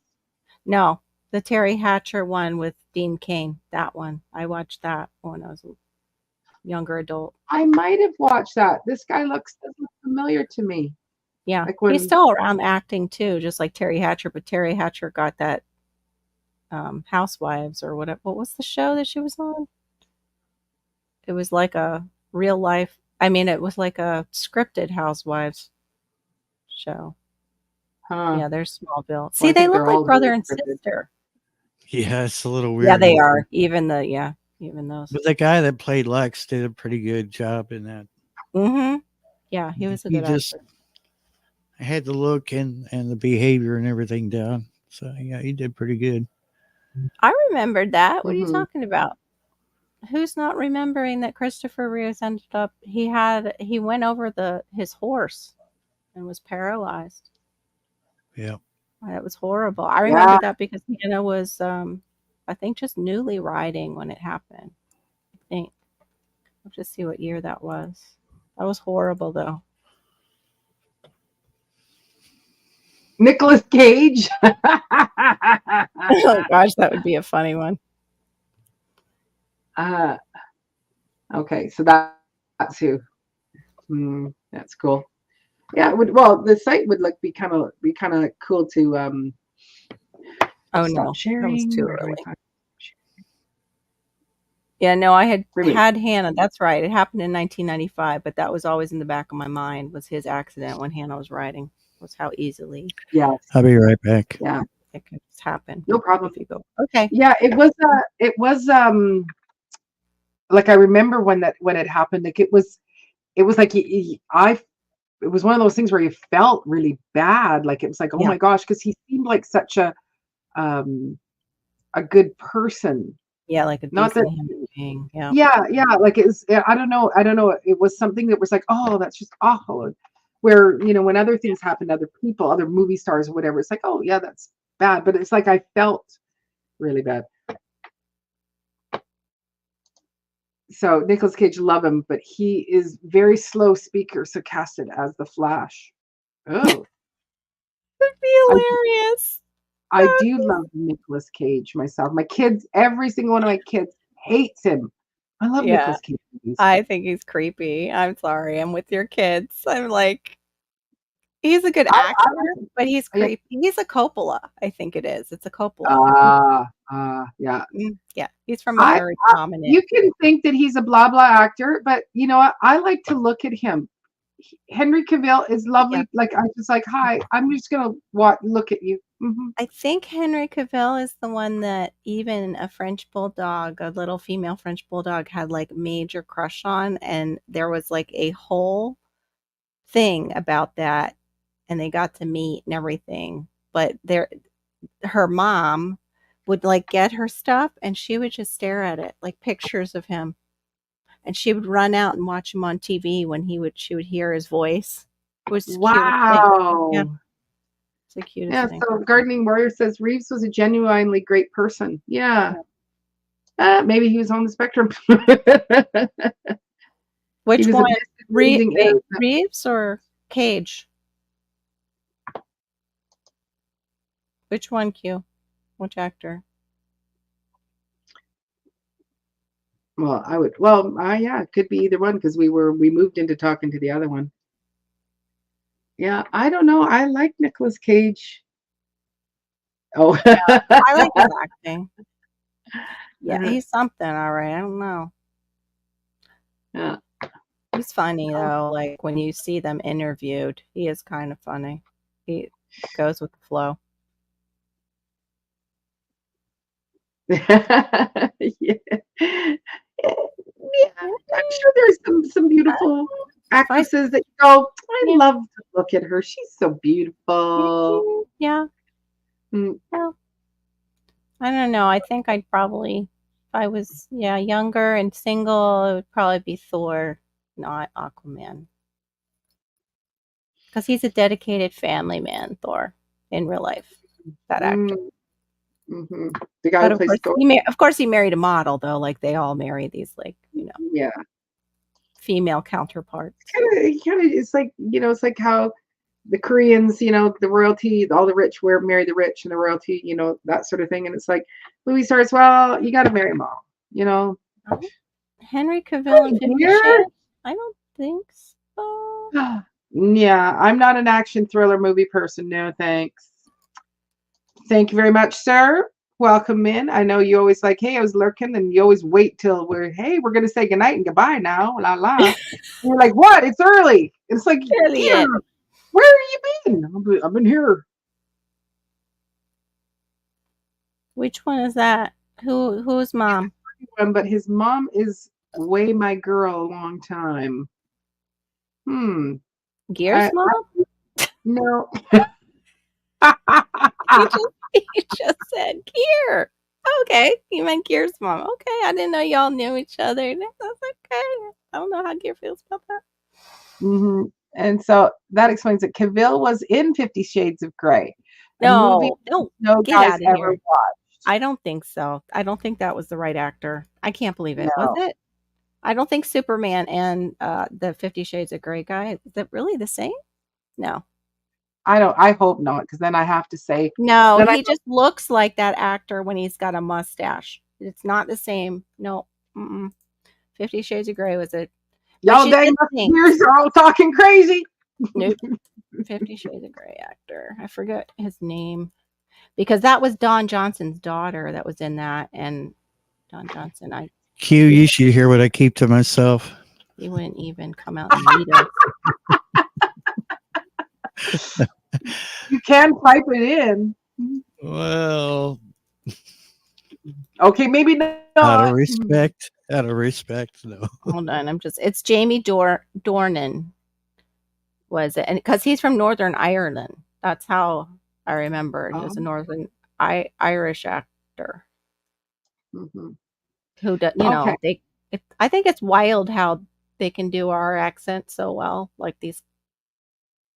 No, the Terry Hatcher one with Dean Cain. That one. I watched that when I was a younger adult. I might have watched that. This guy doesn't look familiar to me. Yeah. Like when- He's still around acting too, just like Terry Hatcher, but Terry Hatcher got that Housewives or whatever. What was the show that she was on? It was like a real life. I mean, it was like a scripted Housewives show. Huh. Yeah, there's Smallville. See, I they think look they're all like brother really and scripted. sister. Yeah, it's a little weird. Yeah, they looking. are. Even those. But the guy that played Lex did a pretty good job in that. Mm-hmm. Yeah, he was a He good just actor. had the look and the behavior and everything down. So yeah, he did pretty good. I remembered that. What are you Mhm. talking about? Who's not remembering that Christopher Reeves ended up? He went over his horse and was paralyzed. Yeah. That was horrible. I remember Yeah. that because Hannah was, I think, just newly riding when it happened. I think. I'll just see what year that was. That was horrible, though. Nicolas Cage. Oh gosh, that would be a funny one. Okay, so that's who. That's cool. Yeah, it would, well, the site would be kind of cool to Oh stop no, sharing. that was too Where do I early. find- Yeah, no, I had Really? had Hannah. That's right. It happened in 1995, but that was always in the back of my mind was his accident when Hannah was riding. was how easily Yes. I'll be right back. Yeah. it can just happen. No problem. If you go, okay. Yeah, it was like I remember when it happened, like it was like it was one of those things where you felt really bad, like it was like, oh Yeah. my gosh, because he seemed like such a good person. Yeah, like a Not that decent human being. Yeah. yeah, like it's I don't know, it was something that was like, oh, that's just awful. Where, when other things happen to other people, other movie stars or whatever, it's like, oh yeah, that's bad. But it's like I felt really bad. So Nicolas Cage, love him, but he is very slow speaker, so cast it as the Flash. Oh, Would be hilarious. I do love Nicolas Cage myself. My kids, every single one of my kids hates him. I love Yeah. Nicolas Cage movies. I think he's creepy. I'm sorry. I'm with your kids. I'm like, he's a good actor, but he's Yeah. creepy. He's a Coppola, I think it is. It's a Coppola. Yeah. Yeah, he's from a very prominent. You can think that he's a blah blah actor, but you know what? I like to look at him. Henry Cavill is lovely. Yeah. Like I'm just like, hi. I'm just gonna look at you. Mhm. I think Henry Cavill is the one that even a French bulldog, a little female French bulldog, had like major crush on, and there was like a whole thing about that, and they got to meet and everything. But her mom would like get her stuff, and she would just stare at it, like pictures of him, and she would run out and watch him on TV when she would hear his voice. It was the cutest thing. Wow. Yeah. It's the cutest Yeah, thing. so Gardening Warrior says Reeves was a genuinely great person. Yeah. Maybe he was on the spectrum. Which He was one? amazing age. Reeves or Cage? Which one, Q? Which actor? Well, yeah, it could be either one because we moved into talking to the other one. Yeah, I don't know. I like Nicolas Cage. Oh, I like his acting. Yeah, Uh-huh. he's something, all right. I don't know. Yeah. He's funny though. Like when you see them interviewed, he is kind of funny. He goes with the flow. Yeah. Yeah, I'm sure there's some beautiful actresses that you go, I love to look at her. She's so beautiful. Yeah. Mm. Well, I don't know. I think I'd probably, if I was younger and single, it would probably be Thor, not Aquaman. Because he's a dedicated family man, Thor, in real life. That actor. Mm-hmm. The guy who plays Thor. Of course, he married a model, though. Like they all marry these, like Yeah, female counterparts. Kind of. It's like it's like how the Koreans, the royalty, all the rich marry the rich, and the royalty, that sort of thing. And it's like movie stars. Well, you got to marry them all. Henry Cavill and 50 Shades? I don't think so. Yeah, I'm not an action thriller movie person. No, thanks. Thank you very much, sir. Welcome in. I know you always like, hey, I was lurking, and you always wait till we're going to say goodnight and goodbye now. La la. And you're like, what? It's early. It's like, yeah, where have you been? I've been here. Which one is that? Who's mom? But his mom is way my girl a long time. Gears mom? No. He just said Gear. Okay, you meant Gear's mom. Okay, I didn't know y'all knew each other. That's okay. I don't know how Gear feels about that. Mm-hmm. And so that explains it. Cavill was in 50 Shades of Grey. No, get guys out of ever here. watched. I don't think so. I don't think that was the right actor. I can't believe it. No. Was it? I don't think Superman and the 50 Shades of Grey guy, is it really the same? No. I hope not, because then I have to say no. He just looks like that actor when he's got a mustache. It's not the same. No. 50 Shades of Grey was it? Y'all dang musketeers are all talking crazy. Nope. 50 Shades of Grey actor. I forget his name because that was Don Johnson's daughter that was in that, and Don Johnson. Q, you should hear what I keep to myself. He wouldn't even come out and meet us. You can type it in. Well, Okay, maybe not. out of respect, no. Hold on, it's Jamie Dornan was it? And because he's from Northern Ireland. That's how I remember it. He was a Northern Irish actor Mhm. who does, Okay. I think it's wild how they can do our accent so well, like these,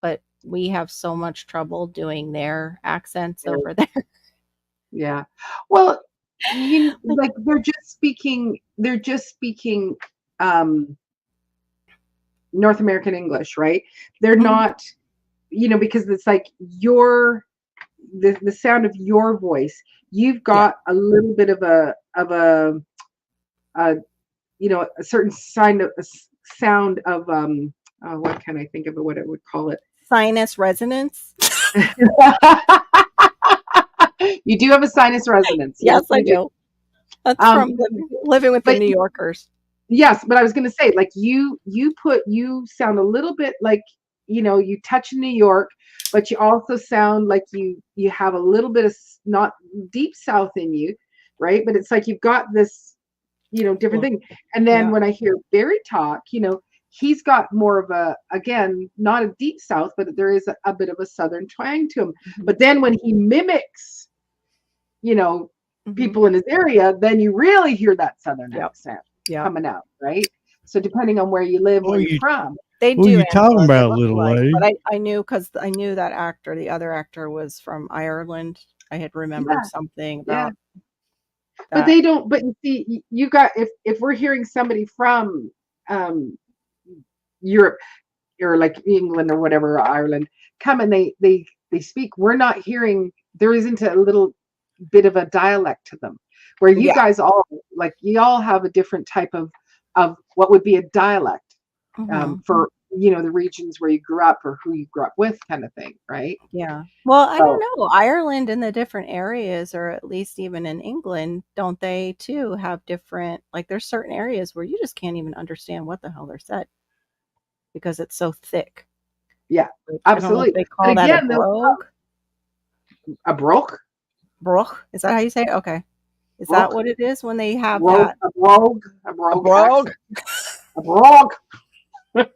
but we have so much trouble doing their accents over there. Yeah. Well, like they're just speaking North American English, right? They're Mhm. not, because it's like the sound of your voice. You've got a little bit of a a certain sound of what can I think of what I would call it? Sinus resonance. You do have a sinus resonance. Yes, I do. That's from living with the New Yorkers. Yes, but I was going to say, like you sound a little bit like, you touch New York, but you also sound like you have a little bit of not deep South in you, right? But it's like you've got this, different thing. And then when I hear Barry talk, he's got more of again, not a deep South, but there is a bit of a Southern twang to him. Mm-hmm. But then when he mimics, people in his area, then you really hear that Southern accent coming out, right? So depending on where you live, where you're from, they Who do. you talking about, little lady? But I knew because I knew that actor. The other actor was from Ireland. I had remembered something about. But they don't. But you see, you got if we're hearing somebody from Europe or like England or whatever, or Ireland, come and they speak. We're not hearing. There isn't a little bit of a dialect to them, where you guys all you all have a different type of what would be a dialect for the regions where you grew up or who you grew up with, kind of thing, right? Yeah. Well, I don't know. Ireland and the different areas, or at least even in England, don't they too have different? Like, there's certain areas where you just can't even understand what the hell they're said because it's so thick. Yeah, absolutely. They call that a brogue. A brogue? Brogue? Is that how you say it? Okay. Is that what it is when they have that? A brogue. A brogue. A brogue. I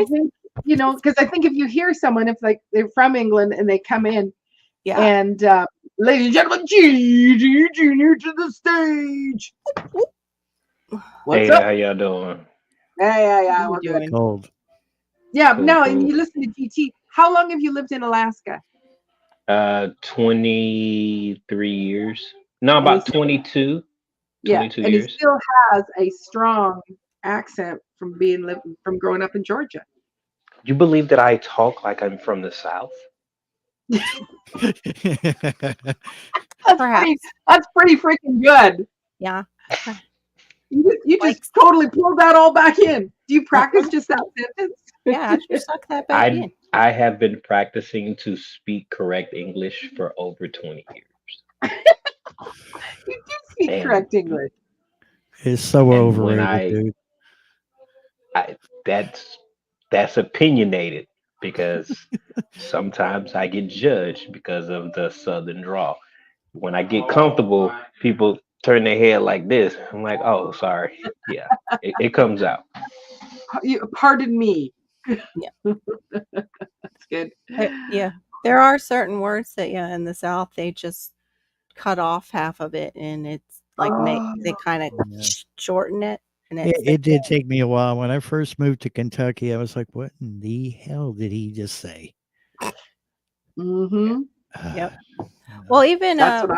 think, because I think if you hear someone, if like they're from England and they come in, and ladies and gentlemen, Gigi Junior to the stage. What's up? How y'all doing? Yeah, we're good. Cold. Yeah, no, and you listen to GT. How long have you lived in Alaska? 23 years. No, about 22. Yeah, 22 and years. he still has a strong accent from from growing up in Georgia. You believe that I talk like I'm from the South? That's pretty freaking good. Yeah. You just totally pulled that all back in. Do you practice just that sentence? Yeah, you suck that back in. I have been practicing to speak correct English for over 20 years. You do speak correct English. It's so overrated, dude. That's opinionated because sometimes I get judged because of the Southern drawl. When I get comfortable, people turn their head like this. I'm like, oh, sorry. Yeah, it comes out. Pardon me. Yeah. That's good. Yeah. There are certain words that, in the South, they just cut off half of it and it's like they kind of shorten it. And it did take me a while. When I first moved to Kentucky, I was like, what in the hell did he just say? Mm-hmm. Yep. Well, even go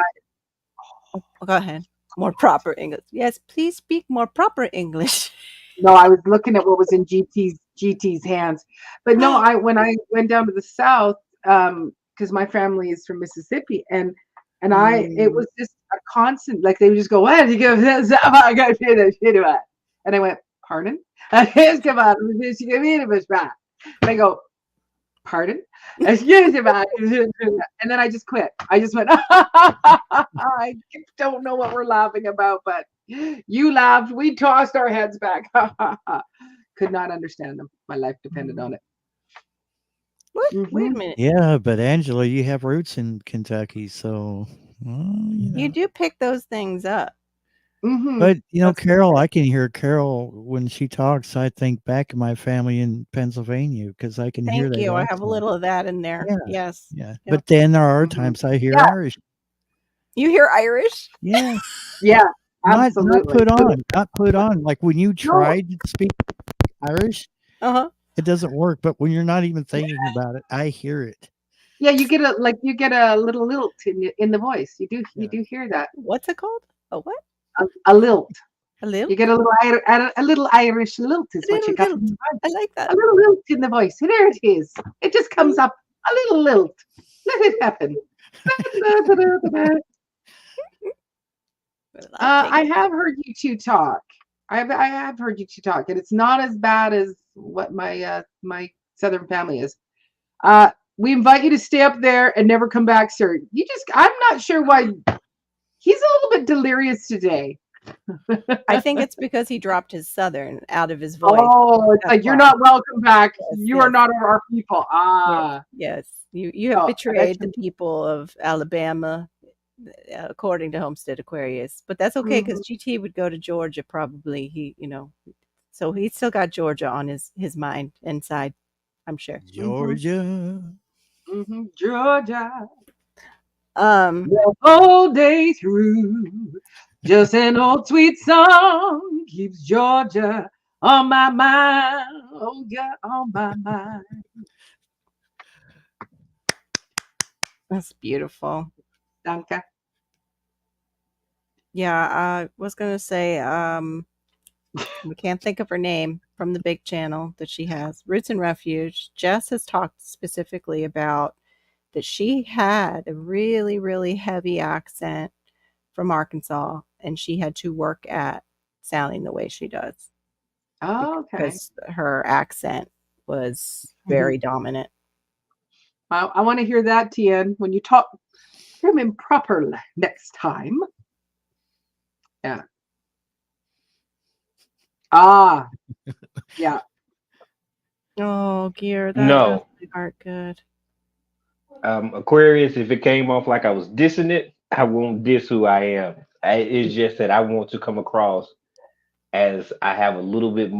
ahead. More proper English. Yes, please speak more proper English. No, I was looking at what was in GT's hands. But no, when I went down to the South, because my family is from Mississippi, and it was just a constant, like they would just go, what? You go, and I went, pardon? And I go, pardon? And then I just quit. I just went, I don't know what we're laughing about, but you laughed. We tossed our heads back. Could not understand them. My life depended on it. What? Wait a Mhm. minute. Yeah, but Angela, you have roots in Kentucky, so You do pick those things up. Mhm. But That's Carol, I can hear Carol when she talks. I think back of my family in Pennsylvania because I can hear Thank that you. I have a accent. little of that in there. Yeah, Yes. yeah. Yep. But then there are Mhm. times I hear Yeah. Irish. You hear Irish? Yeah, Yeah, not absolutely. not put on. Like when you No. tried to speak Irish, Uh-huh. it doesn't work. But when you're not even thinking about it, I hear it. Yeah, you get a little lilt in the voice. You Yeah. do hear that. What's it called? A what? A lilt. A little? You get a little Irish lilt is what you got. Lilt. I like that. A little lilt in the voice. There it is. It just comes up. A little lilt. Let it happen. I have heard you two talk. I have heard you two talk, and it's not as bad as what my my Southern family is. We invite you to stay up there and never come back, sir. I'm not sure why he's a little bit delirious today. I think it's because he dropped his Southern out of his voice. Oh, it's like you're not welcome back. Yes, You are not our people. Yes. You have betrayed the people of Alabama, according to Homestead Aquarius. But that's okay because GT would go to Georgia probably. So he's still got Georgia on his mind inside, I'm sure. Georgia. Georgia. The whole day through, just an old sweet song keeps Georgia on my mind. Oh, yeah, on my mind. That's beautiful. Danke. Yeah, I was gonna say, we can't think of her name from the big channel that she has, Roots and Refuge. Jess has talked specifically about that she had a really, really heavy accent from Arkansas, and she had to work at sounding the way she does. Oh, okay. Because her accent was very dominant. I want to hear that, Tien, when you talk him improperly next time. Yeah. Yeah. Oh, Gear, that No. does my heart good. Aquarius, if it came off like I was dissing it, I won't diss who I am. It's just that I want to come across as I have a little bit.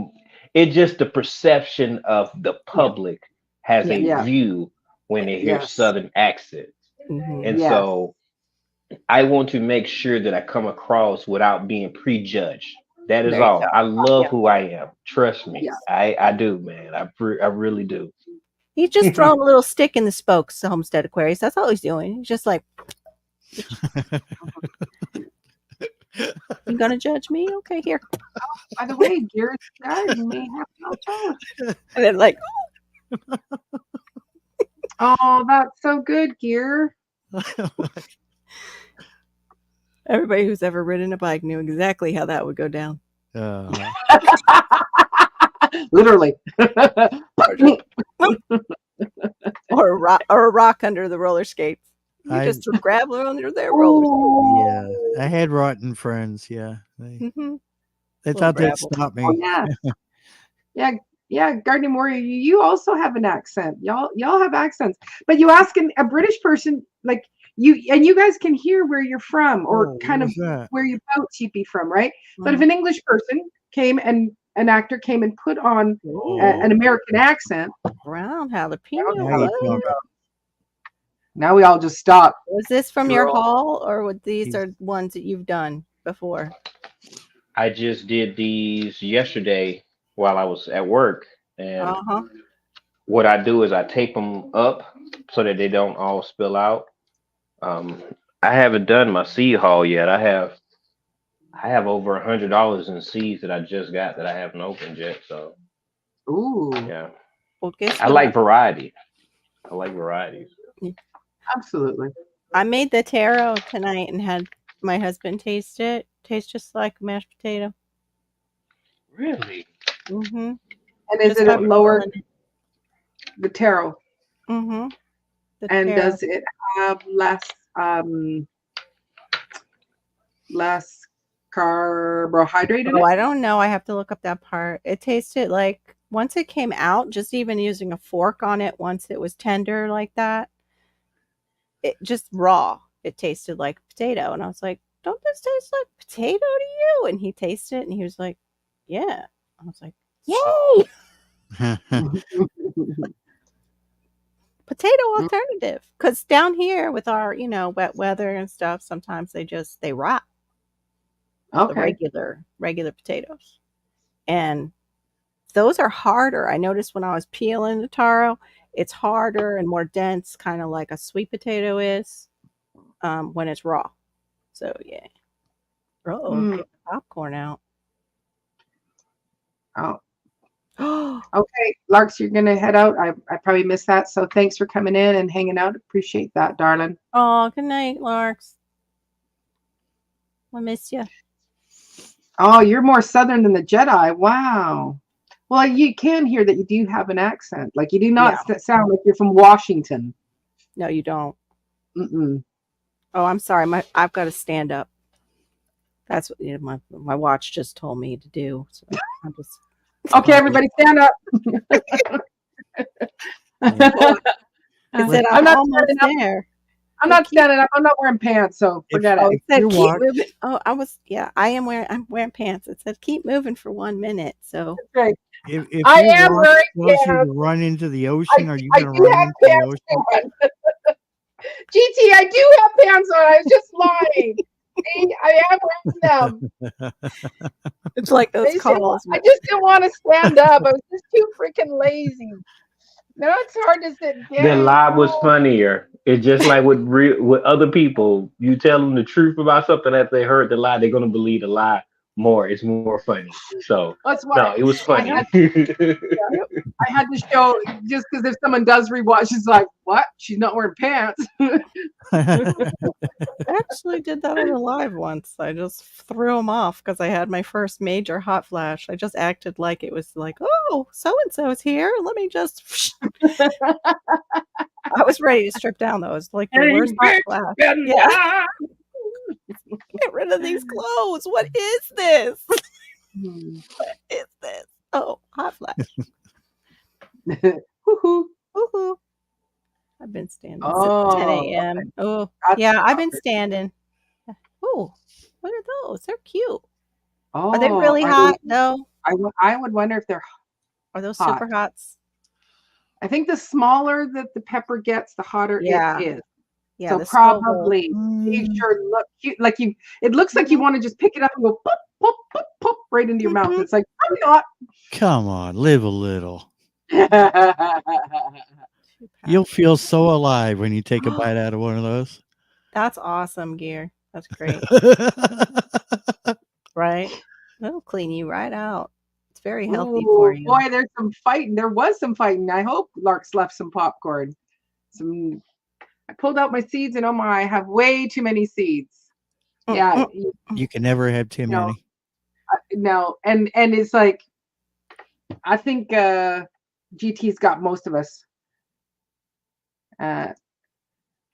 It's just the perception of the public has a view when they hear Southern accents. And so I want to make sure that I come across without being prejudged. That is all. I love who I am. Trust me. I do, man. I really do. He's just throwing a little stick in the spokes to Homestead Aquarius. That's all he's doing. He's just like, you gonna judge me? Okay, here. By the way, Gear's garden may have no choice. And then like, oh, that's so good, Gear. Everybody who's ever ridden a bike knew exactly how that would go down. Literally. or a rock under the roller skates. You just grab them under their roller skates. Yeah, I had rotten friends. Yeah, they thought they'd stop me. Oh, yeah. Gardening Warrior, you also have an accent. Y'all have accents, but you ask a British person like you guys can hear where you're from or kind of where you thought you'd be from, right? But if an English person came and an actor came and put on an American accent, brown jalapeno. Now we all just stop. Was this from your haul, or these are ones that you've done before? I just did these yesterday while I was at work, and what I do is I tape them up so that they don't all spill out. I haven't done my seed haul yet. I have over $100 in seeds that I just got that I haven't opened yet. So, yeah. Well, guess I like variety. I like varieties. Absolutely. I made the taro tonight and had my husband taste it. Tastes just like mashed potato. Really? Mm-hmm. And is it lower the taro? Mm-hmm. And does it have less carbohydrate in Oh, it? I don't know. I have to look up that part. It tasted like once it came out, just even using a fork on it, once it was tender like that, it just raw. It tasted like potato. And I was like, don't this taste like potato to you? And he tasted it and he was like, yeah. I was like, yay! Potato alternative. Because down here with our, wet weather and stuff, sometimes they rot the Okay. regular potatoes. And those are harder. I noticed when I was peeling the taro, it's harder and more dense, kind of like a sweet potato is when it's raw. So yeah. Mm. Get the popcorn out. Oh, Oh, okay. Larks, you're gonna head out. I probably missed that. So thanks for coming in and hanging out. Appreciate that, darling. good night, Larks. I miss you. Oh, you're more southern than the Jedi. Wow. Well, you can hear that you do have an accent. Like you do not sound like you're from Washington. No, you don't. Mm-mm. Oh, I'm sorry. I've got to stand up. That's what my watch just told me to do. So I'm just. Okay, everybody, stand up. It said I'm almost there. I'm not standing up. I'm not wearing pants, so forget it. It said keep moving. Oh, I'm wearing pants. It said keep moving for 1 minute. So Right. If I your am watch wearing tells you pants. to run into the ocean, are you I going to do run have into the pants ocean? on. GT, I do have pants on. I was just lying. See, I am wearing them. it's like those calls. I just didn't want to stand up. I was just too freaking lazy. Now it's hard to sit down. The lie was funnier. It's just like with other people. You tell them the truth about something that they heard the lie, they're gonna believe the lie more. It's more funny. So That's why no, it was funny. I had to show just because if someone does rewatch, it's like, what? She's not wearing pants. I actually did that on a live once. I just threw him off because I had my first major hot flash. I just acted like it was like, oh, so and so is here. Let me just. I was ready to strip down though. It's like the worst hot flash. Yeah. Get rid of these clothes. What is this? What is this? Oh, hot flash. Woohoo. Woohoo. I've been standing since 10 a.m. Okay. Oh, yeah, I've been standing. Oh, what are those? They're cute. Are they really hot, though? I would wonder if they're Are those hot. super hots? I think the smaller that the pepper gets, the hotter it is. Yeah, so probably they sure look cute. Like it looks like you want to just pick it up and go pop, pop, pop, pop right into your mouth. It's like, probably not. Come on, live a little. You'll feel so alive when you take a bite out of one of those. That's awesome, Gear. That's great. Right? That'll clean you right out. It's very healthy for you. Boy, there's some fighting. There was some fighting. I hope Larks left some popcorn. I pulled out my seeds and oh my, I have way too many seeds. Yeah. You can never have too many. No. And it's like, I think GT's got most of us.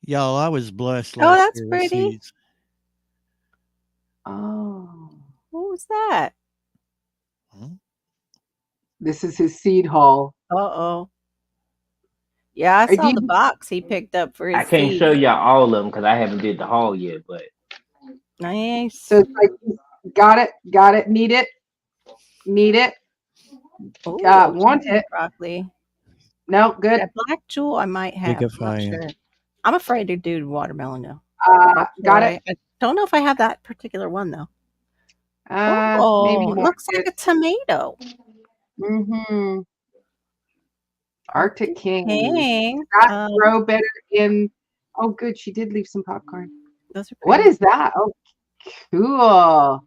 Y'all, I was blessed. Oh, that's pretty. Seeds. Oh. What was that? Huh? This is his seed haul. Uh-oh. Yeah, I saw the box he picked up for his I can't show y'all all of them because I haven't did the haul yet, but nice. So it's like, got it, need it. Ooh, want it. Broccoli. No, good. That black jewel I might have. I'm not sure. I'm afraid to do watermelon though. Got it. I don't know if I have that particular one though. Maybe it looks like a tomato. Mm-hmm. Arctic King. That grow better in. Oh, good. She did leave some popcorn. Those are what is that? Oh, cool.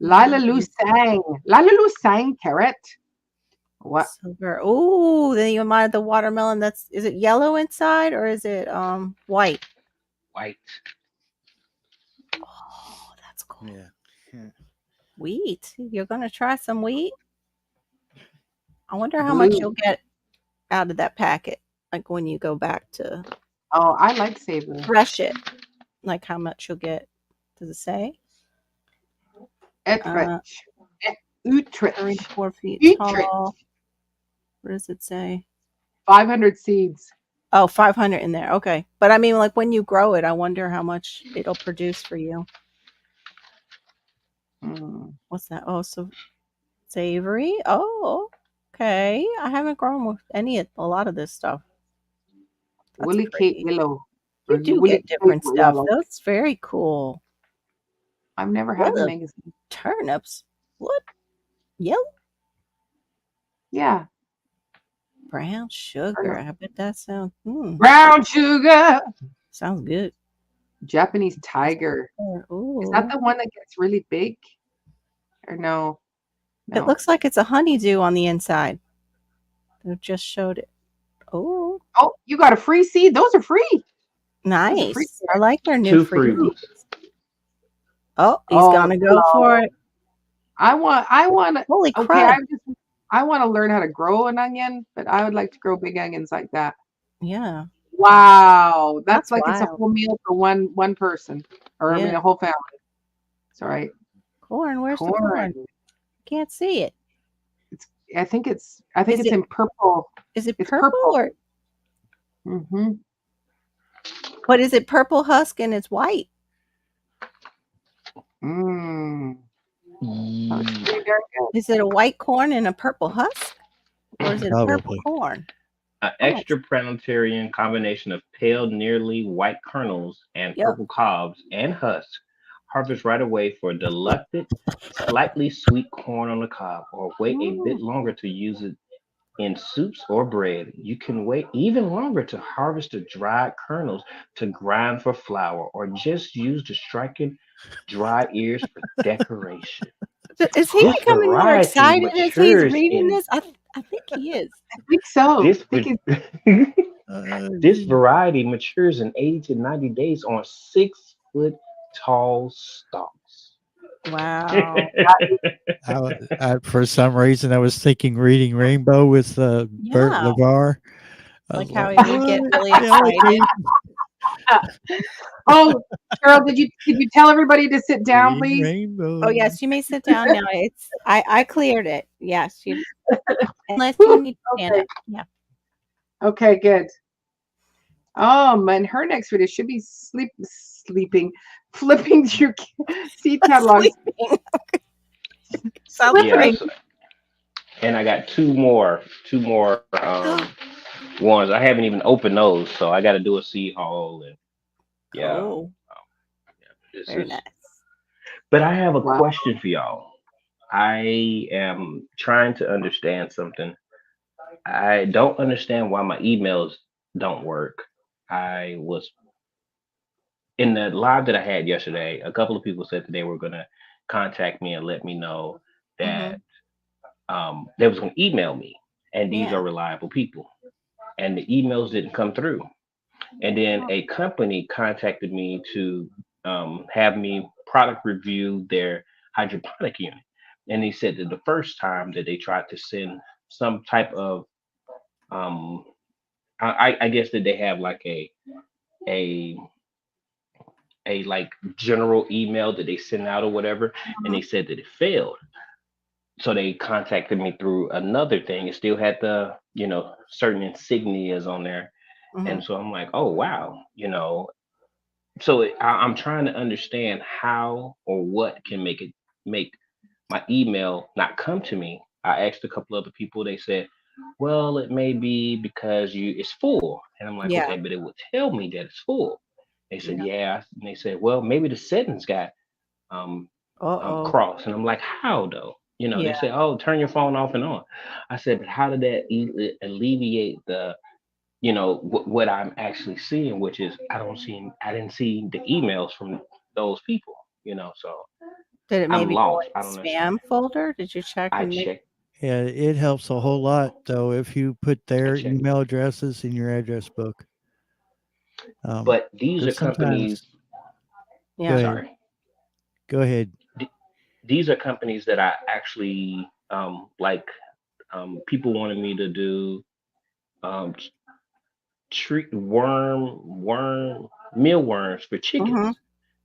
Lila Lu Sang carrot. What? Silver. Oh, then you might the watermelon. Is it yellow inside or is it white? White. Oh, that's cool. Yeah. Wheat. You're gonna try some wheat? I wonder how much you'll get out of that packet. Like when you go back to. Oh, I like savory. Thresh it. Like how much you'll get. Does it say? Utrecht. Utrecht. 3 to 4 feet Utrecht. tall. What does it say? 500 seeds. Oh, 500 in there. Okay. But I mean, like when you grow it, I wonder how much it'll produce for you. What's that? Oh, so savory. Oh, okay. I haven't grown with a lot of this stuff. That's Woolly pretty. Cape Willow. You Or do Woolly get different Cape stuff. Willow. That's very cool. I've never had the Yellow magazine. turnips. What? Yellow Yeah. brown sugar. I bet that sounds Brown sugar. sounds good. Japanese tiger. Ooh. Is that the one that gets really big? Or no? It looks like it's a honeydew on the inside. They just showed it. Oh, Oh, you got a free seed? Those are free. nice. free I like their new 2 free ones. Oh, he's Oh, gonna go for it. I want Holy okay, crud. I want to learn how to grow an onion, but I would like to grow big onions like that. Yeah. Wow. That's like it's a wild. whole meal for one person. Or I mean Yeah. a whole family. It's all right. Corn. Where's the corn? Can't see it. I think Is it's it- in purple. Is it It's purple, purple. or Mm-hmm. but is it purple husk and it's white? Mm. That's Ye- pretty darn good. Is it a white corn and a purple husk? Or is it purple Probably. corn? An extra planetarian combination of pale, nearly white kernels and Yep. purple cobs and husks. Harvest right away for delected, slightly sweet corn on the cob, or wait a bit longer to use it in soups or bread. You can wait even longer to harvest the dried kernels to grind for flour, or just use the striking dry ears for decoration. Is he This becoming more variety excited as he's matures reading in- this? I think he is. I think so. This, I think it's- this variety matures in 80 to 90 days on 6-foot tall stalks. Wow. For some reason, I was thinking Reading Rainbow with Bert Yeah. LeVar. I Like was how he would get "What? really The excited. Oh, Carol, did you tell everybody to sit down, Reading please? Rainbow." Oh yes, you may sit down now. I cleared it. Yes, you unless you need to stand Okay. up. Yeah. Okay, good. And her next video should be sleeping, flipping through seed catalogs. Sleeping. Sounds Sleeping. great. Yes. And I got two more ones. I haven't even opened those, so I got to do a seed haul and yeah. Oh, This very is- nice. But I have a Wow. question for y'all. I am trying to understand something. I don't understand why my emails don't work. I was in the live that I had yesterday. A couple of people said that they were going to contact me and let me know that they was going to email me, and these Yeah. are reliable people. And the emails didn't come through. And then a company contacted me to have me product review their hydroponic unit. And they said that the first time that they tried to send some type of, I guess that they have like a like general email that they send out or whatever, and they said that it failed. So they contacted me through another thing. It still had the, certain insignias on there. And so I'm like, oh wow, So I'm trying to understand how or what can make my email not come to me. I asked a couple other people. They said, well, it may be because it's full. And I'm like, Yeah. okay, but it will tell me that it's full. They said, yeah. And they said, well, maybe the settings got crossed. And I'm like, how though? They Yeah. say, oh, turn your phone off and on. I said, but how did that alleviate the what I'm actually seeing, which is I didn't see the emails from those people, so Did it I'm maybe go lost. in I don't know. spam folder? Did you check? I and make- checked. Yeah, it helps a whole lot though if you put their checked. email addresses in your address book. But these are But sometimes- companies. Yeah. Sorry. Go ahead. These are companies that I actually like. People wanted me to do treat mealworms for chickens. Mhm.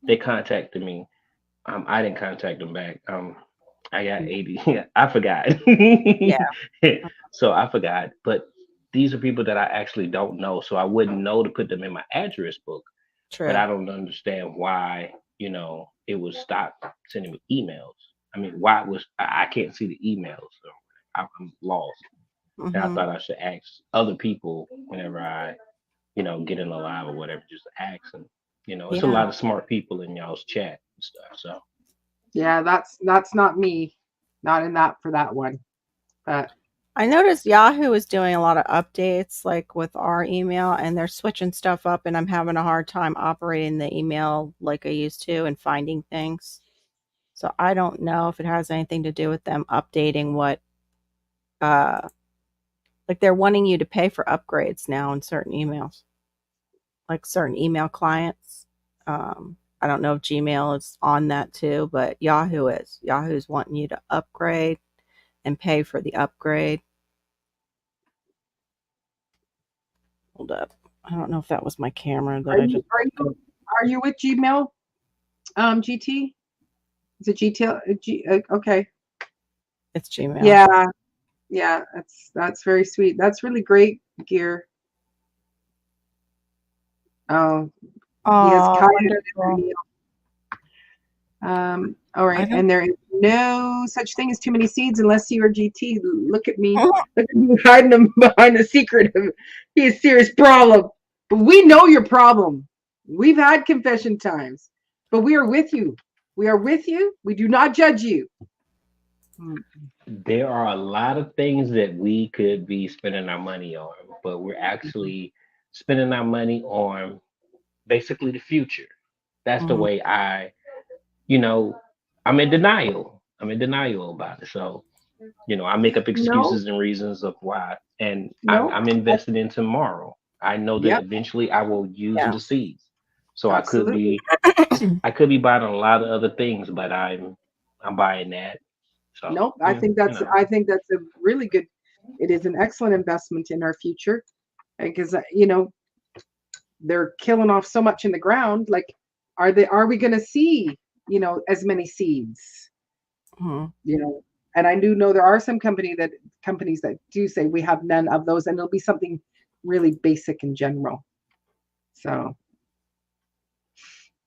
They contacted me. I didn't contact them back. I got 80. I forgot. Yeah. So I forgot. But these are people that I actually don't know. So I wouldn't know to put them in my address book. But True. I don't understand why, it would stop sending me emails. I mean, why it was I can't see the emails. So I'm lost. And I Hmm. thought I should ask other people whenever I, get in the live or whatever, just ask them. It's a Yeah. lot of smart people in y'all's chat and stuff. So Yeah, that's not me. Not in that for that one. But I noticed Yahoo is doing a lot of updates like with our email and they're switching stuff up and I'm having a hard time operating the email like I used to and finding things. So I don't know if it has anything to do with them updating what uh like they're wanting you to pay for upgrades now in certain emails. Like certain email clients. I don't know if Gmail is on that too, but Yahoo is. Yahoo's wanting you to upgrade and pay for the upgrade. Hold up. I don't know if that was my camera that are I you just. are you with Gmail? GT? Is it GT? Okay. It's Gmail. Yeah. Yeah, that's very sweet. That's really great gear. Oh, he has Oh, Kaya wonderful. all right. And there is no such thing as too many seeds unless you are GT. Look at me. Look at me hiding them behind the secret of he has serious problem. But we know your problem. We've had confession times, but we are with you. We are with you. We do not judge you. there are a lot of things that we could be spending our money on, but we're actually spending our money on basically the future. That's the Mhm. way you know, I'm in denial. I'm in denial about it. So, I make up No, excuses and reasons of why, and I'm, no. I'm invested in tomorrow. I know that Yep, eventually I will use Yeah. the seeds. So absolutely. I could be buying a lot of other things, but I'm buying that. So Nope. yeah, I think that's a really good. It is an excellent investment in our future because they're killing off so much in the ground. Like, are we going to see as many seeds? Mhm. And I do know there are some companies that do say we have none of those, and it'll be something really basic in general. So,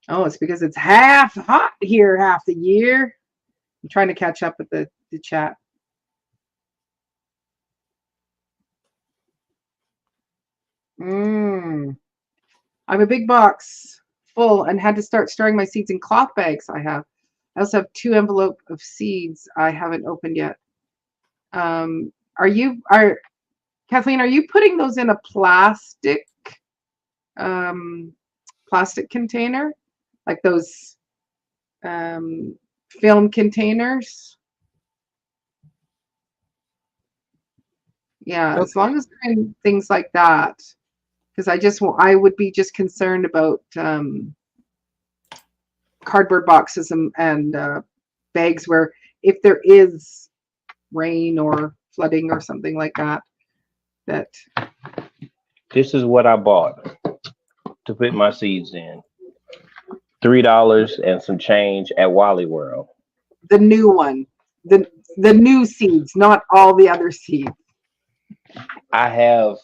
oh, it's because it's half hot here half the year. I'm trying to catch up with the chat. Mm. I'm a big box full and had to start storing my seeds in cloth bags. I also have 2 envelope of seeds I haven't opened yet. Are Kathleen, are you putting those in a um, plastic container, like those film containers? Yeah, as Okay. long as they're in things like that, because I would be just concerned about cardboard boxes and bags where if there is rain or flooding or something like that, that this is what I bought to put my seeds in. $3 and some change at Wally World. the new one, the new seeds, not all the other seeds. I have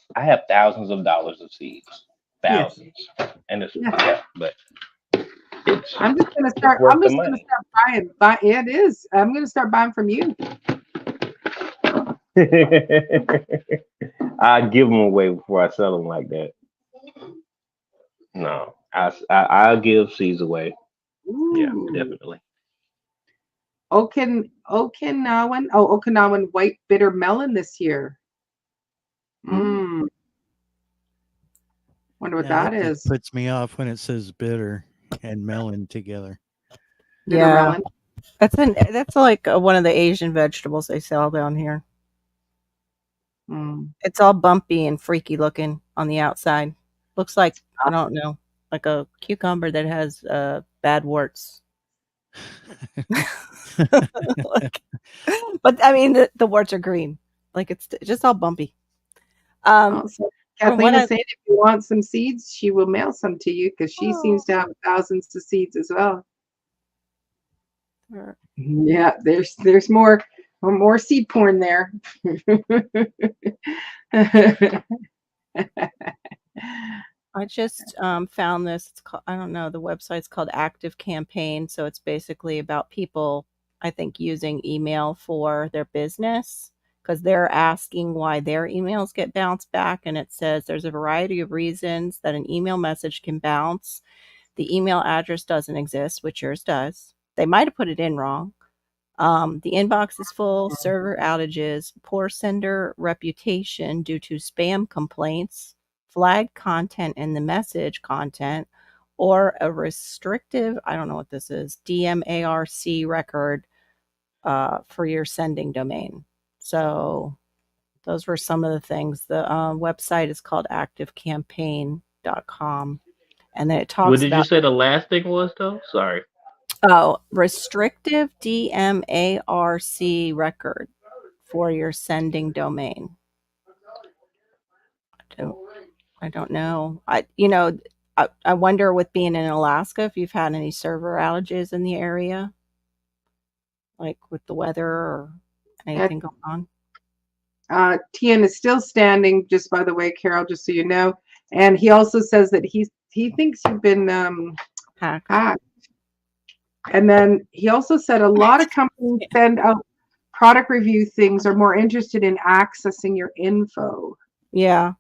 thousands of dollars of seeds, Yes. thousands, and it's Yeah. yeah, but it's I'm just gonna it's start. worth I'm the just gonna money. start buying. It is. I'm gonna start buying from you. I give them away before I sell them like that. No, I'll give seeds away. Yeah, Ooh. definitely. Okinawan white bitter melon this year. Mm. Wonder what Yeah, that that just is. puts me off when it says bitter and melon together. Bitter Yeah. melon. That's like one of the Asian vegetables they sell down here. Mm. It's all bumpy and freaky looking on the outside. Looks like I don't know, like a cucumber that has bad warts. Like, but I mean the warts are green. Like it's just all bumpy. Oh, so From Kathleen what is saying if you want some seeds, she will mail some to you because she seems to have thousands of seeds as well. Or- Yeah, there's more seed porn there. I just found this. It's called, I don't know, the website's called Active Campaign. So it's basically about people, I think, using email for their business because they're asking why their emails get bounced back. And it says there's a variety of reasons that an email message can bounce. The email address doesn't exist, which yours does. They might have put it in wrong. The inbox is full, server outages, poor sender reputation due to spam complaints, flagged content in the message content, or a restrictive, I don't know what this is, DMARC record for your sending domain. So those were some of the things. The website is called activecampaign.com. And then it What talks did you about say the last thing was though? Sorry. restrictive DMARC record for your sending domain. I don't know. I wonder with being in Alaska if you've had any server outages in the area, like with the weather or anything going on. Tian is still standing, just by the way, Carol, just so you know. And he also says that he thinks you've been Hacked. hacked. And then he also said a lot of companies send out product review things are more interested in accessing your info. Yeah.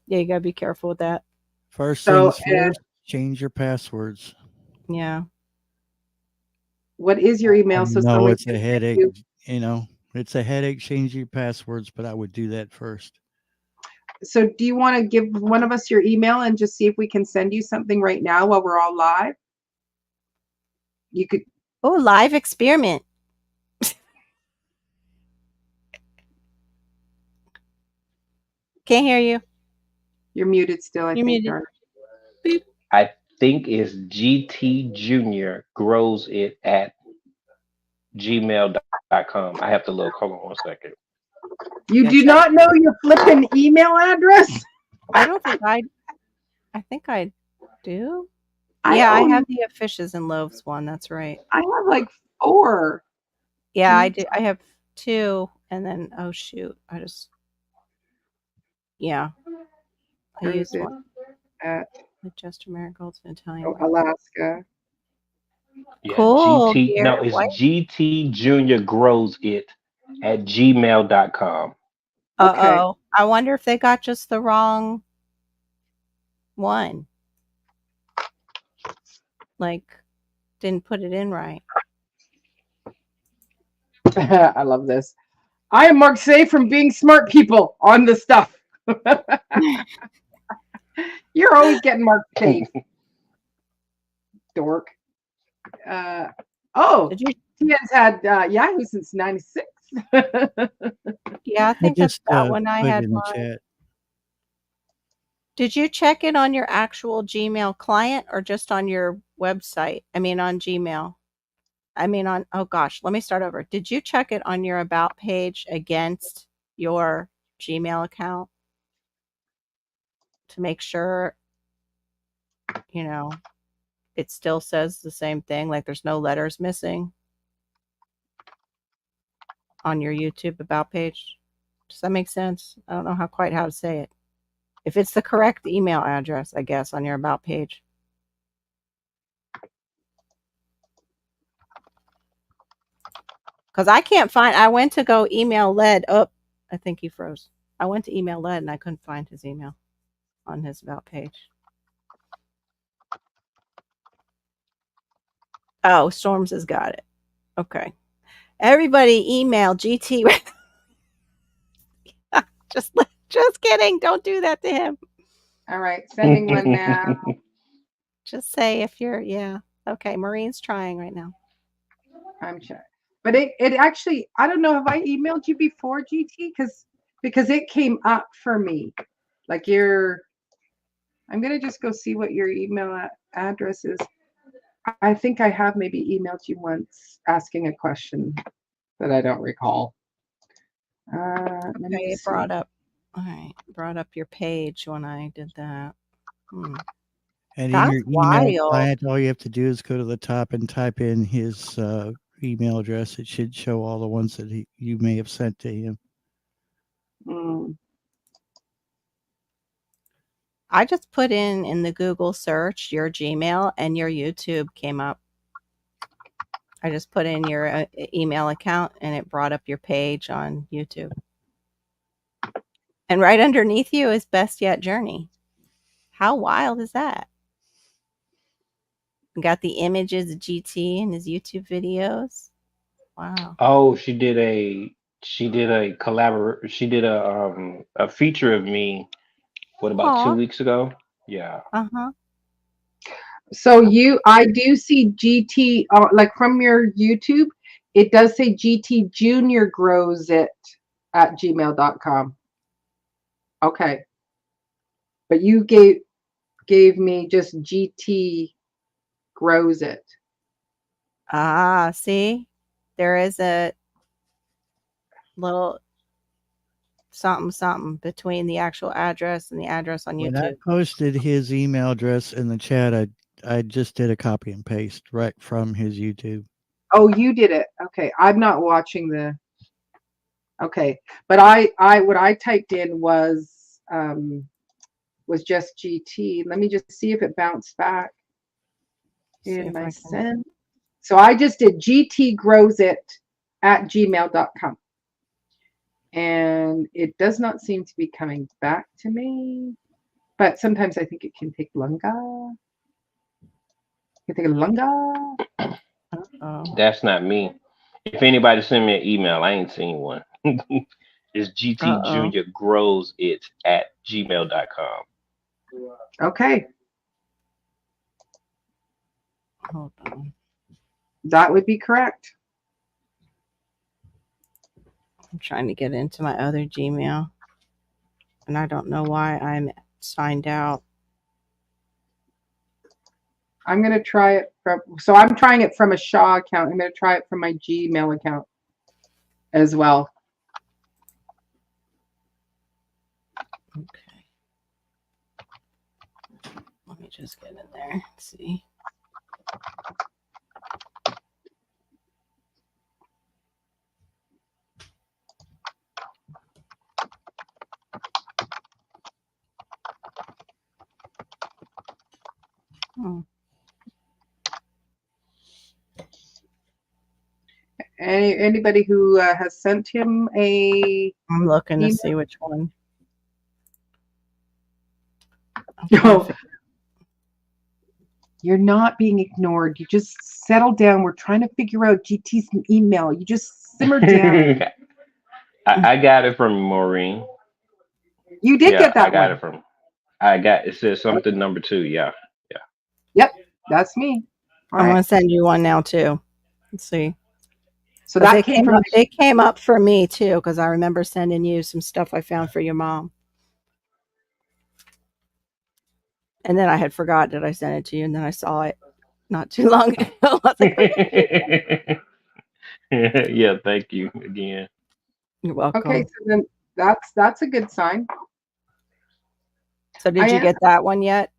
Yeah, you gotta be careful with that. First So, things first, change your passwords. Yeah. What is your email? I So know someone it's a can headache. you. It's a headache changing your passwords, but I would do that first. So do you want to give one of us your email and just see if we can send you something right now while we're all live? You could. Oh, live experiment. Can't hear you. You're muted still, I You're think. muted. Darn. I think it's GT Junior grows it at gmail.com. I have to look. Hold on one second. You Yeah, do check. not know your flipping email address? I don't think I think I do. I Yeah, I own- have the Fishes and Loaves one. That's right. I have like 4. Yeah, I Mm. do. I have 2, and then oh shoot, I just I Where used is it? one. At Just Marigolds and Italian. Alaska. Yeah, Cool. GT. No, Garrett it's White. GT Junior grows it at gmail.com. Okay. Uh-oh. I wonder if they got just the wrong one. Like, didn't put it in right. I love this. I am Mark Say from Being Smart People on the stuff. You're always getting Mark Say. Dork. Did you? Tian's had Yahoo since 96. Yeah, I think that's just that one I put it had in the mine. chat. Did you check it on your actual Gmail client or just on your website? I mean, on Gmail. I mean, oh gosh, let me start over. Did you check it on your About page against your Gmail account to make sure, it still says the same thing, like there's no letters missing on your YouTube About page? Does that make sense? I don't know quite how to say it. If it's the correct email address, I guess, on your About page. Because I can't find, I went to go email Led. Oh, I think he froze. I went to email Led and I couldn't find his email on his About page. Oh, Storms has got it. Okay. Everybody email GT. Just kidding. Don't do that to him. All right, sending one now. Just say if you're, Okay, Maureen's trying right now. I'm sure. But it actually, I don't know, have I emailed you before, GT? Because it came up for me. Like I'm going to just go see what your email address is. I think I have maybe emailed you once asking a question that I don't recall. Okay, it brought up your page when I did that. And in That's your email wild. client, all you have to do is go to the top and type in his email address. It should show all the ones that you may have sent to him. Mm. I just put in the Google search your Gmail and your YouTube came up. I just put in your email account and it brought up your page on YouTube. And right underneath you is Best Yet Journey. How wild is that? Got the images of GT and his YouTube videos. Wow. Oh, she did a feature of me, what, about Aw. 2 weeks ago? Yeah. Uh-huh. So I do see GT, like from your YouTube, it does say GT Junior grows it at gmail.com. Okay. But you gave me just GT grows it. Ah, see? There is a little something between the actual address and the address on When I YouTube. posted his email address in the chat, I just did a copy and paste right from his YouTube. Oh, you did it. Okay. I'm not watching okay. But what I typed in was just GT. Let me just see if it bounced back in my send. So I just did GT grows it at gmail.com. And it does not seem to be coming back to me. But sometimes I think it can take longer. It can take longer. Oh. That's not me. If anybody send me an email, I ain't seen one. It's GT Junior grows it at gmail.com. Okay. Hold on. That would be correct. I'm trying to get into my other Gmail. And I don't know why I'm signed out. I'm going to try it so I'm trying it from a Shaw account. I'm going to try it from my Gmail account as well. Okay. Let me just get in there. Let's see. Anybody who has sent him a I'm looking email? to see which one. No. You're not being ignored. You just settle down. We're trying to figure out GT's email. You just simmer down. I got it from Maureen. You did get that I got one. it from. It says something number 2. Yeah. Yep, that's me. All I'm right. going to send you one now too. Let's see. So that came from it came up for me too, because I remember sending you some stuff I found for your mom. And then I had forgot that I sent it to you, and then I saw it not too long ago. I was like, yeah, thank you again. You're welcome. Okay, so then that's a good sign. So did you get that one yet?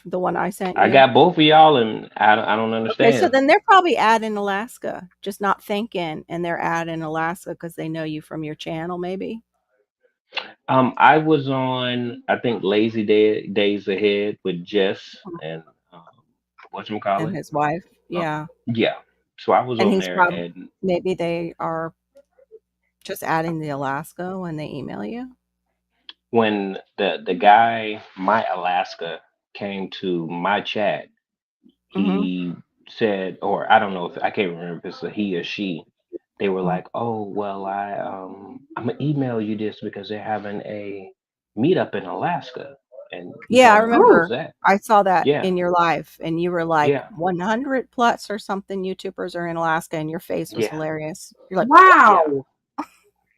The one I sent you? I got both of y'all, and I don't understand. Okay, so then they're probably in Alaska, just not thinking, and they're in Alaska because they know you from your channel, maybe. I was on, I think, Lazy Days Ahead with Jess and whatchamacallit? And his wife. Yeah. Yeah. So I was And on he's there, probably, and maybe they are just adding the Alaska when they email you. when the guy, my Alaska, came to my chat, he said, or I don't know if I can't remember if it's a he or she. They were like, "Oh, well, I'm gonna email you this because they're having a meetup in Alaska." And yeah, I remember. That. I saw that Yeah. in your live, and you were like, Yeah. 100 plus or something YouTubers are in Alaska, and your face was Yeah. hilarious. You're like, wow.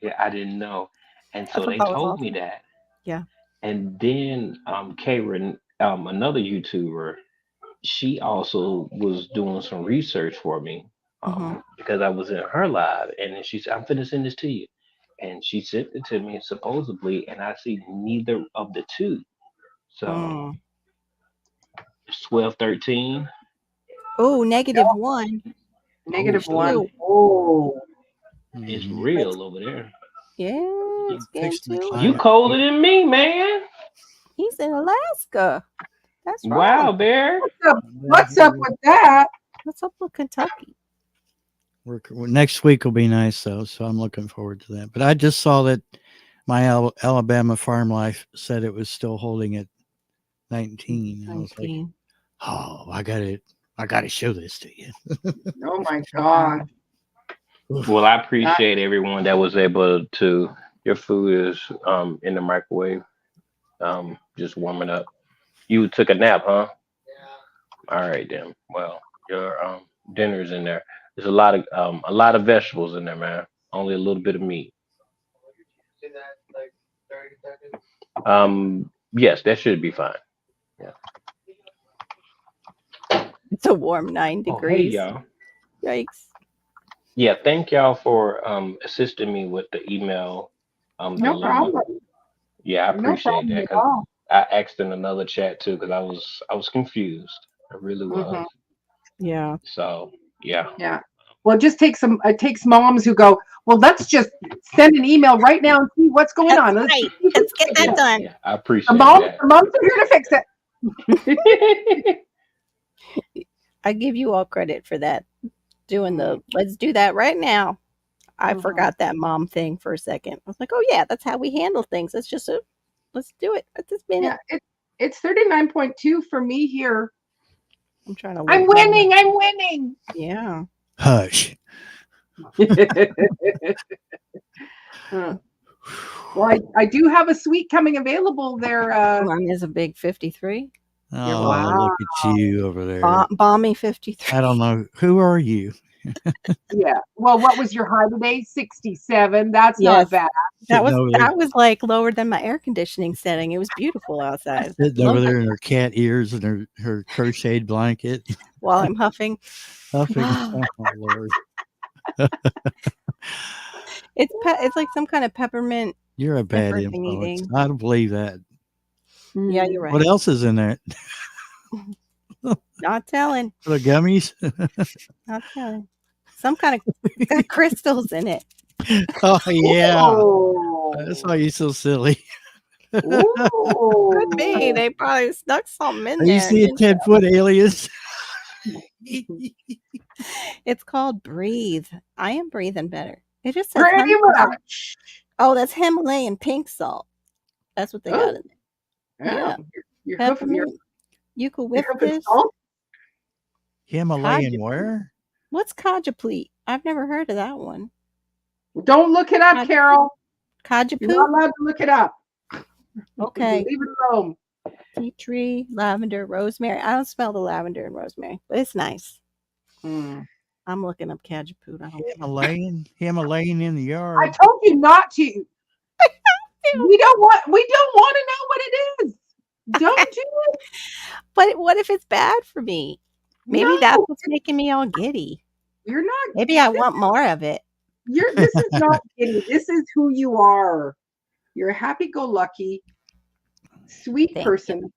Yeah, I didn't know, and so thought they that was told me awesome. that. Yeah. And then Karen, another YouTuber, she also was doing some research for me because I was in her live, and then she said, "I'm finna send this to you," and she sent it to me supposedly, and I see neither of the two. So 12, 13. Oh, -1. -1. Ew. Oh, It's Mhm. real over there. Yeah, You it's getting fixed the to it. You climate. colder than me, man. He's in Alaska. That's Wow, right. Bear. what's up with that? What's up with Kentucky? Next week will be nice though, so I'm looking forward to that. But I just saw that my Alabama Farm Life said it was still holding at 19. I was like, 19. oh, I gotta show this to you. Oh my God. Well, I appreciate everyone that was able to. Your food is in the microwave, just warming up. You took a nap, huh? All right then. Well, your dinner's in there. There's a lot of vegetables in there, man. Only a little bit of meat. Yes, that should be fine. Yeah. It's a warm 9 Oh, hey degrees. y'all. Yikes. Yeah, thank y'all for assisting me with the email No dilemma. problem. Yeah, I No appreciate problem that at because all. I asked in another chat too because I was confused. I really was. Mhm. Yeah. So yeah. Yeah. Well, it takes moms who go, well, let's just send an email right now and see what's going That's on. Let's right. see if we Let's can get fix that it." done. Yeah, I appreciate that. The moms are here to fix it. I give you all credit for that. Let's do that right now. I Mhm. forgot that mom thing for a second. I was like, oh yeah, that's how we handle things. Let's do it at this minute. Yeah, it's 39.2 for me here. I'm trying to I'm look now. winning. I'm winning. Yeah. Hush. Huh. Well, I do have a suite coming available there. Mine is a big 53. Oh, Wow. look at you over there. Balmy 53. I don't know. Who are you? Yeah. Well, what was your high today? 67. That's Yes. not bad. Sitting over there, That was like lower than my air conditioning setting. It was beauul outside. sitting over there in her cat ears and her crocheted blanket. While I'm huffing. Huffing. Oh, Lord. It's like some kind of peppermint. You're a bad Everything influence. eating. I don't believe that. Yeah, you're right. What else is in there? Not telling. The gummies? Not telling. Some kind of it's got crystals in it. Oh, yeah. Oh. That's why you're so silly. Could be. They probably stuck something in Are there. you seeing 10-foot aliens? It's called Breathe. I am breathing better. It just says Pretty honey. much. Oh, that's Himalayan pink salt. That's what they got in there. Yeah. You're hoofing Peppermint. You could whip this. salt. Himalayan Kaja. where? What's Kajapleet? I've never heard of that one. Don't look it up, Carol. You're not Kajapoo? allowed to look it up. Okay. Leave it alone. Tea tree, lavender, rosemary. I don't smell the lavender and rosemary, but it's nice. Mm. I'm looking up Kajapoo. I don't Himalayan in the I yard. told you not to. We don't want to know what it is. Don't do it. But what if it's bad for me? Maybe No. that's what's making me all giddy. You're not. Maybe I want more of it. This is not kidding. This is who you are. You're a happy-go-lucky, sweet Thank person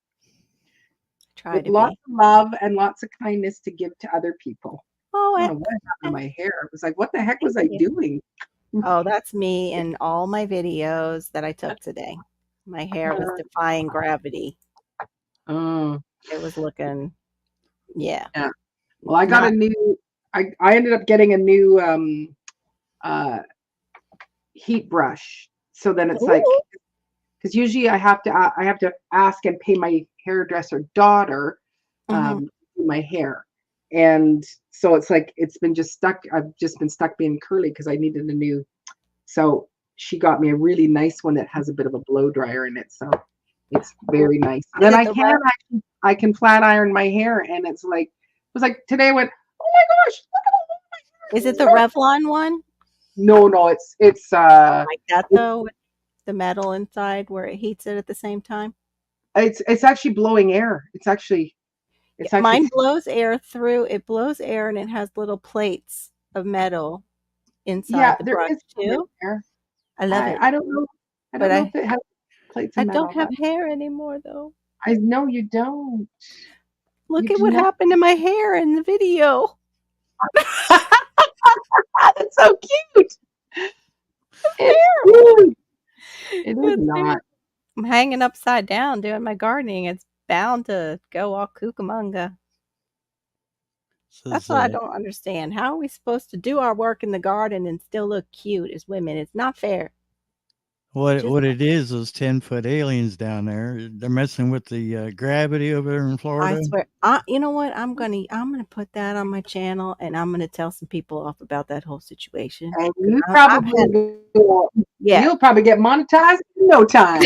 Try with to lots be. of love and lots of kindness to give to other people. Oh, I don't know what happened to my hair. It was like, what the heck was I Thank you. doing? Oh, that's me in all my videos that I took today. My hair was defying gravity. Oh. It was looking, yeah. Well, I got a new. I ended up getting a new heat brush. So then it's like, Ooh. because usually I have to ask and pay my hairdresser daughter Mhm. do my hair, and so it's like it's been just stuck. I've just been stuck being curly because I needed a new. So she got me a really nice one that has a bit of a blow dryer in it, so it's very nice. Then it I can flat iron my hair, and it was like today I went, oh my gosh, look at all my hair. Is it the Revlon one? No, it's Like that though, with the metal inside where it heats it at the same time? it's actually blowing air. It's actually Mine blows air through. It blows air and it has little plates of metal inside the there brush is too. hair. I love it. I don't know. I don't But know if it has plates I of metal. don't have hair anymore though. I know you don't. Look You at do what not. happened to my hair in the video. That's so cute. It's Terrible. cute. It is It's not. terrible. I'm hanging upside down doing my gardening. It's bound to go all cucamonga. This That's is what I don't understand. How are we supposed to do our work in the garden and still look cute as women? It's not fair. what Just it is. Those 10-foot aliens down there. They're messing with the gravity over there in I Florida. swear. You know what? I'm gonna put that on my channel, and I'm gonna tell some people off about that whole situation. And 'Cause you I've probably had, will, yeah, you'll probably get monetized in no time.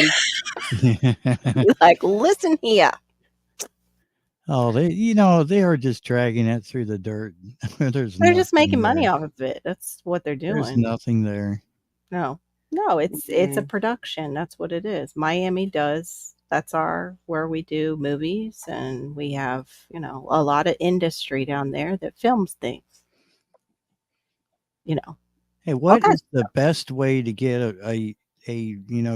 like listen here. Oh, they are just dragging it through the dirt. There's They're just nothing making money there. off of it. That's what they're There's doing. nothing there. No, it's a production. That's what it is. Miami does. That's where we do movies, and we have a lot of industry down there that films things. Hey, All what kinds is the best way to get a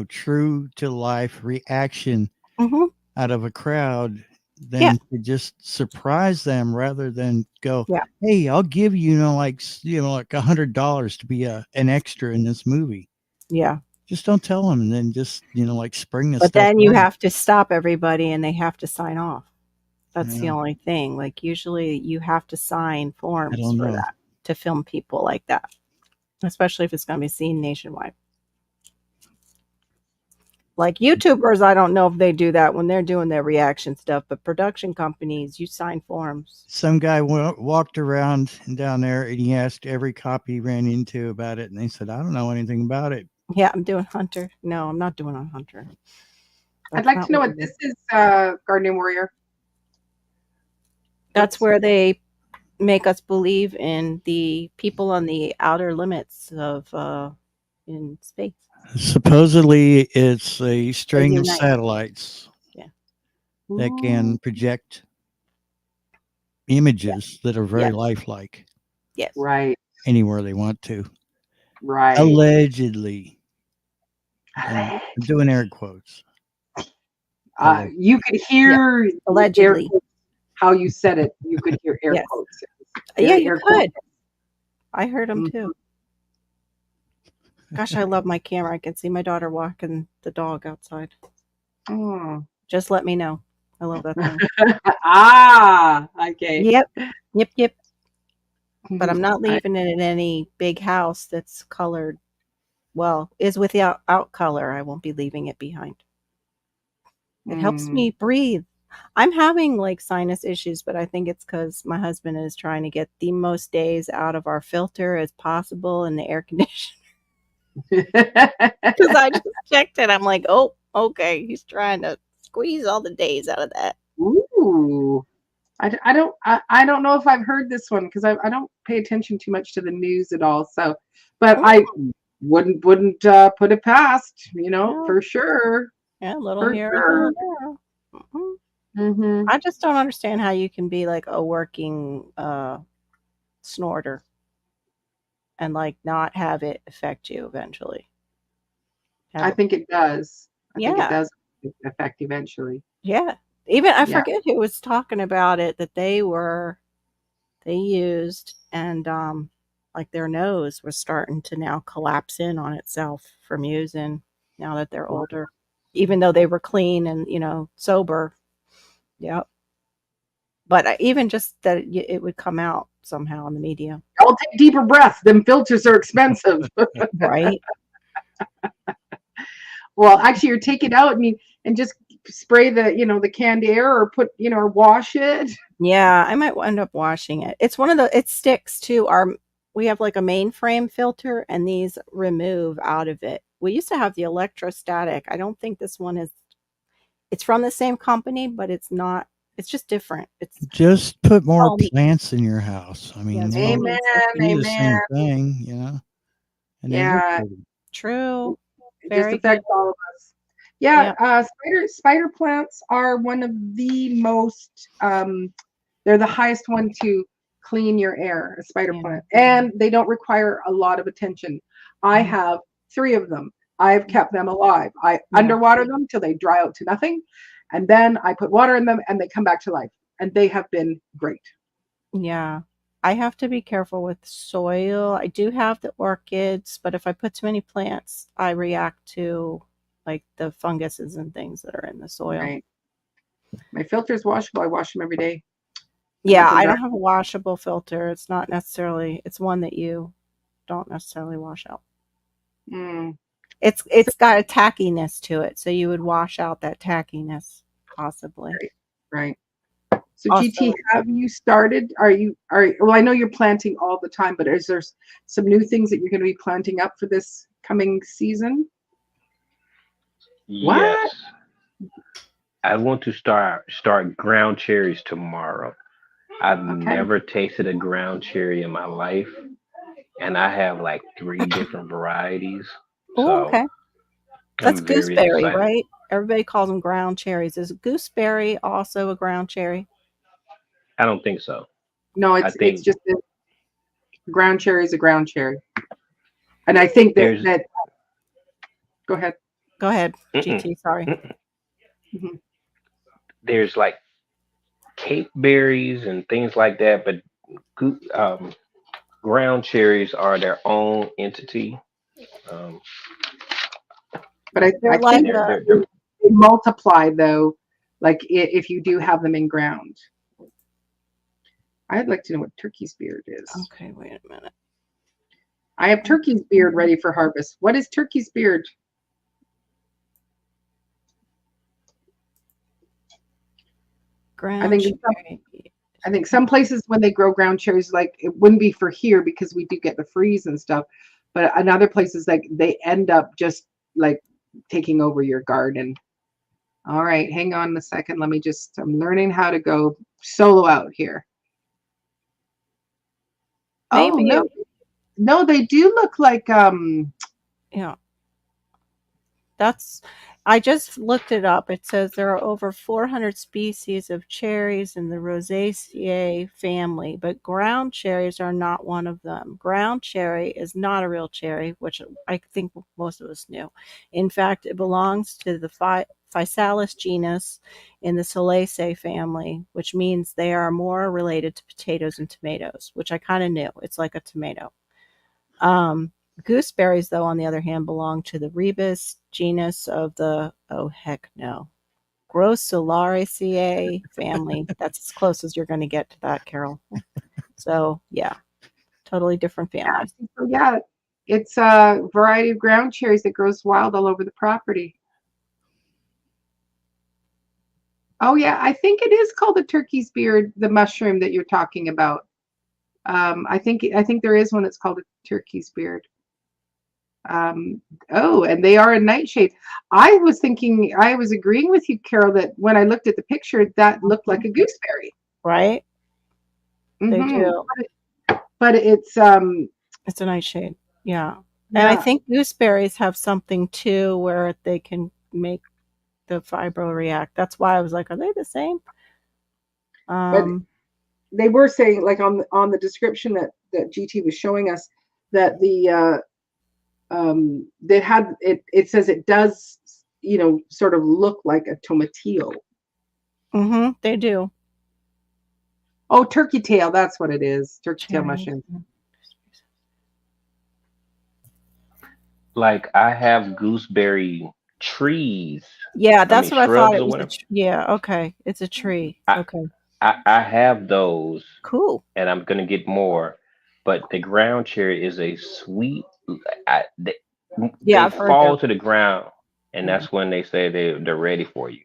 true to life reaction hmm out of a crowd Yeah. than to just surprise them rather than go, Yeah. hey, I'll give you, like $100 to be an extra in this movie. Yeah. Just don't tell them, and then just like spring the But stuff then you on. have to stop everybody, and they have to sign off. That's the Yeah. only thing. Like usually, you have to sign I forms don't for know. that to film people like that, especially if it's going to be seen nationwide. Like YouTubers, I don't know if they do that when they're doing their reaction stuff, but production companies, you sign forms. Some guy walked around down there and he asked every cop he ran into about it, and they said, I don't know anything about it. Yeah, I'm doing Hunter. No, I'm not doing on Hunter. I'd That's like not to know what what it is. this is, Gardening Warrior. That's where they make us believe in the people on the outer limits of in space. Supposedly, it's a string of unite. satellites Yeah. that can project images that are very Yeah. lifelike Yes. Right, anywhere they want to. right. Allegedly. And I'm doing air quotes. You could hear air Allegedly. quotes, how you said it. You could hear air Yes. quotes. Yeah, Very you air could. quotes. I heard them Mhm. too. Gosh, I love my camera. I can see my daughter walking the dog outside. Oh. Just let me know. I love that thing. Okay. Yep. But I'm not I- leaving it in any big house that's colored. Well, is without color. I won't be leaving it behind. It helps me breathe. I'm having like sinus issues, but I think it's because my husband is trying to get the most days out of our filter as possible in the air conditioner. Because I just checked it. I'm like, oh, okay. He's trying to squeeze all the days out of that. Ooh. I don't know if I've heard this one because I don't pay attention too much to the news at all. So, but I wouldn't put it past, No. for sure. Yeah, a little For here, sure. a little there. Mhm. Mm-hmm. I just don't understand how you can be like a working snorter and like not have it affect you eventually. I think it does. I think it Yeah. does affect eventually. Yeah. Even I Yeah. forget who was talking about it that they used and like their nose was starting to now collapse in on itself from using now that they're Wow. older, even though they were clean and sober. Yep. But even just that it would come out somehow in the media. I'll take deeper breaths. Them filters are expensive. Right. Well, actually, you're take it out and just spray the canned air or put or wash it. Yeah, I might end up washing it. It's it sticks to we have like a mainframe filter and these remove out of it. We used to have the electrostatic. I don't think this one it's from the same company, but it's not, it's just different. It's Just put more foamy. plants in your house. I mean, Yes, they Amen. do the same Amen. thing, and they look Yeah. pretty. True. It Very just affects all of us. Yeah. Spider plants are one of the most. They're the highest one to clean your air. A spider Yeah. plant, and they don't require a lot of attention. I have 3 of them. I've kept them alive. I Yeah. underwater them till they dry out to nothing, and then I put water in them, and they come back to life. and they have been great. Yeah. I have to be careful with soil. I do have the orchids, but if I put too many plants, I react to like the funguses and things that are in the soil. Right. My filter's washable. I wash them every day. Yeah, Nothing I dark. don't have a washable filter. It's not necessarily, it's one that you don't necessarily wash out. Mm. It's got a tackiness to it, so you would wash out that tackiness possibly. Right. So Also- GT, have you started? Well, I know you're planting all the time, but is there some new things that you're going to be planting up for this coming season? What? Yes. I want to start ground cherries tomorrow. I've Okay. never tasted a ground cherry in my life, and I have like 3 different varieties. Oh, So okay. That's I'm very gooseberry, excited. right? Everybody calls them ground cherries. Is gooseberry also a ground cherry? I don't think so. No, I it's think just a ground cherry is a ground cherry, and I think there's that. Go ahead. Go ahead, Mm-mm. GT. Sorry. Mhm. there's like cape berries and things like that, but ground cherries are their own entity. Um, But I They're think like they're, they multiply though, like if you do have them in ground. I'd like to know what turkey's beard is. okay. Wait a minute. I have turkey's beard ready for harvest. What is turkey's beard? Ground think cherry. I think some places when they grow ground cherries, like it wouldn't be for here because we do get the freeze and stuff. But in other places, like they end up just like taking over your garden. All right, hang on a second. I'm learning how to go solo out here. Maybe. Oh no, they do look like Yeah. I just looked it up. It says there are over 400 species of cherries in the Rosaceae family, but ground cherries are not one of them. Ground cherry is not a real cherry, which I think most of us knew. In fact, it belongs to the Physalis genus in the Solaceae family, which means they are more related to potatoes and tomatoes, which I kind of knew. It's like a tomato. Gooseberries, though, on the other hand, belong to the Rebus genus of the, Grossolariaceae family. That's as close as you're going to get to that, Carol. So, yeah, totally different families. so yeah, it's a variety of ground cherries that grows wild all over the property. Oh yeah, I think it is called the turkey's beard, the mushroom that you're talking about. I think there is one that's called a turkey's beard. And they are a nightshade. I was agreeing with you, Carol, that when I looked at the picture, that looked like a gooseberry. Right? They Mhm. do. But it's It's a nightshade. Yeah. And I yeah. think gooseberries have something too where they can make the fibro react. That's why I was like, are they the same? They were saying, like on the description that GT was showing us, that the they had it says it does, sort of look like a tomatillo. They do. Oh, turkey tail, that's what it is. Turkey tail mushroom. like I have gooseberry trees. Yeah, that's what I thought shrubs it or was. whatever. Yeah, okay. It's a tree. Okay. I have those, Cool. and I'm gonna get more. But the ground cherry is a sweet. They Yeah, I've heard fall that. to the ground, and Yeah. that's when they say they're ready for you.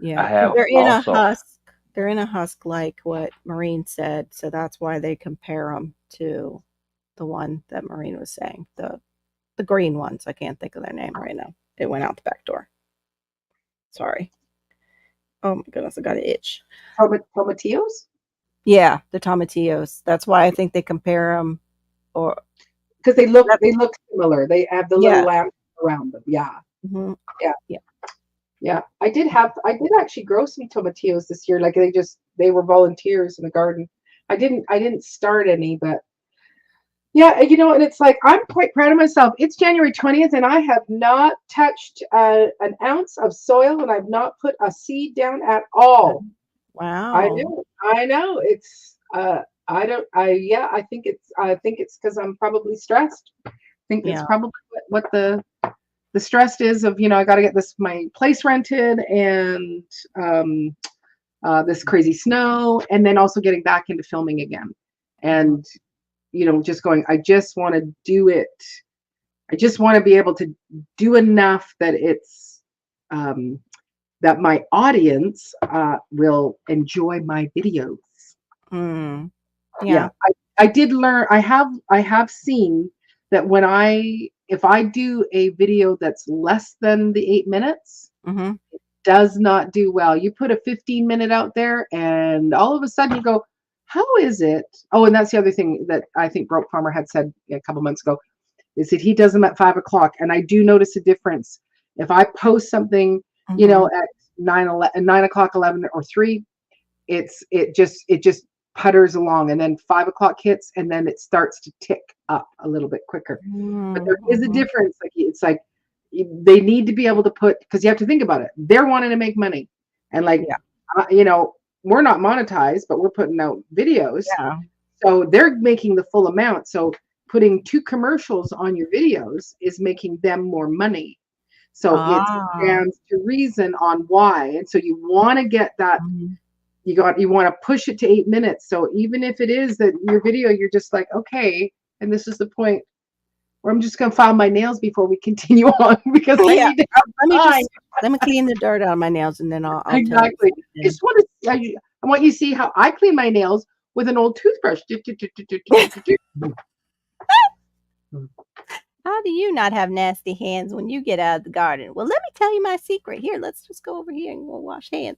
Yeah. I have They're in also a husk. They're in a husk like what Maureen said, so that's why they compare them to the one that Maureen was saying. The green ones. I can't think of their name right now. It went out the back door. Sorry. Oh my goodness, I got an itch. Tomatillos? Yeah, the tomatillos. That's why I think they compare them. Or Because they look similar. They have the little Yeah. lamp around them. Yeah. Mhm. Yeah. Yeah. Yeah. I did actually grow some tomatillos this year. Like they were volunteers in the garden. I didn't start any, but yeah, and it's like I'm quite proud of myself. It's January 20th, and I have not touched an ounce of soil, and I've not put a seed down at all. Wow. I know. I know it's I don't I yeah, I think it's because I'm probably stressed. I think it's Yeah. probably what the stress is of, I gotta get my place rented and um this crazy snow, and then also getting back into filming again. And just going, I just want to do it. I just want to be able to do enough that it's um that my audience will enjoy my videos. Mm. Yeah, Yeah. I did learn. I have seen that if I do a video that's less than the 8 minutes, Mm-hmm. does not do well. You put a 15-minute out there, and all of a sudden you go, "How is it?" Oh, and that's the other thing that I think Broke Farmer had said a couple months ago, is that he does them at 5 o'clock, and I do notice a difference. If I post something, Mm-hmm. at 9 o'clock, 11 or 3, it just putters along, and then 5 o'clock hits, and then it starts to tick up a little bit quicker. But there is a Mm-hmm. difference. Like it's like they need to be able to put, because you have to think about it. They're wanting to make money, and like Yeah. we're not monetized, but we're putting out videos, Yeah. so they're making the full amount. So putting 2 commercials on your videos is making them more money. So it Ah. stands to reason on why. And so you want to get that. Mhm. You want to push it to 8 minutes. So even if it is that your video, you're just like, okay, and this is the point where I'm just gonna file my nails before we continue on, because I Yeah. need to have time. Let me clean the dirt out of my nails, and then I'll tell you Exactly. I something. just want to. I want you to see how I clean my nails with an old toothbrush. How do you not have nasty hands when you get out of the garden? Well, let me tell you my secret. Here, let's just go over here and we'll wash hands.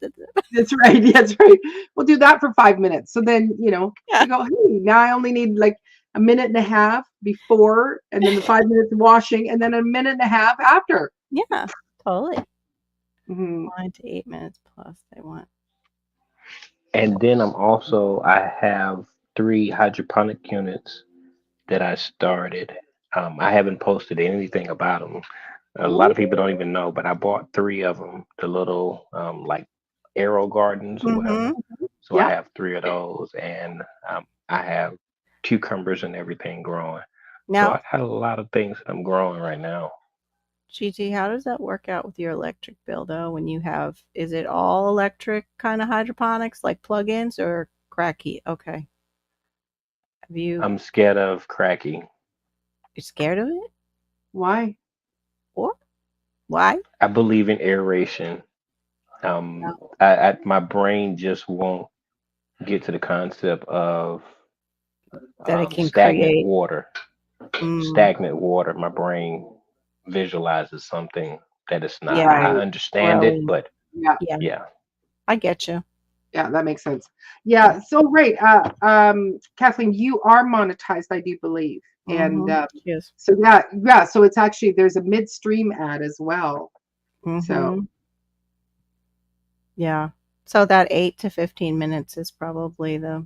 That's right. That's right. We'll do that for 5 minutes. So then, Yeah. you go, hey, now I only need like a minute and a half before, and then the 5 minutes of washing, and then a minute and a half after. Yeah, totally. Mhm. 5 to 8 minutes plus they want. And then I have 3 hydroponic units that I started. I haven't posted anything about them. A lot of people don't even know, but I bought 3 of them, the little like arrow gardens or whatever. Mm-hmm. So I Yeah. have 3 of those, and I have cucumbers and everything growing. So Now, I got a lot of things that I'm growing right now. GT, how does that work out with your electric bill though? Is it all electric kind of hydroponics, like plug-ins or cracky? Okay. I'm scared of cracking. You're scared of it? Why? What? Why? I believe in aeration. No. My brain just won't get to the concept of That it can stagnant create. water. Mm, Stagnant water. My brain visualizes something that it's not. yeah. I understand it, but Yeah. yeah. I get you. Yeah, that makes sense. Yeah. So right. Kathleen, you are monetized, I do believe. And Yes. so yeah. So it's actually, there's a midstream ad as well. So Mhm. Yeah. So that 8 to 15 minutes is probably the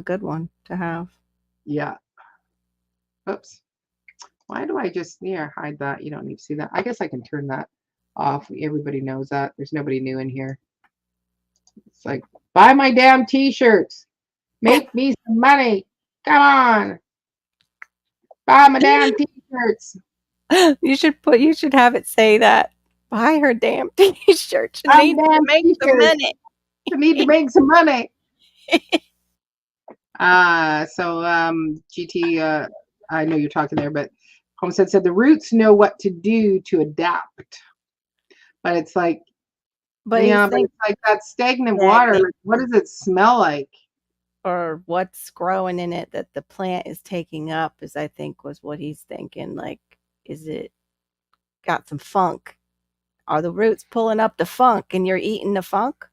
good one to have. yeah. Oops. Why do I just hide that? You don't need to see that. I guess I can turn that off. Everybody knows that. There's nobody new in here. It's like, buy my damn t-shirts. Make me some money. Come on. Buy my damn t-shirts. You should have it say that. Buy her damn t-shirt. She Buy needs my to damn make some t-shirts. money. I need to make some money. So GT, I know you're talking there, but Homestead said the roots know what to do to adapt. But it's like, But but it's like that stagnant water. Like, what does it smell like? Or what's growing in it that the plant is taking up is, I think, was what he's thinking. Like, is it got some funk? Are the roots pulling up the funk and you're eating the funk?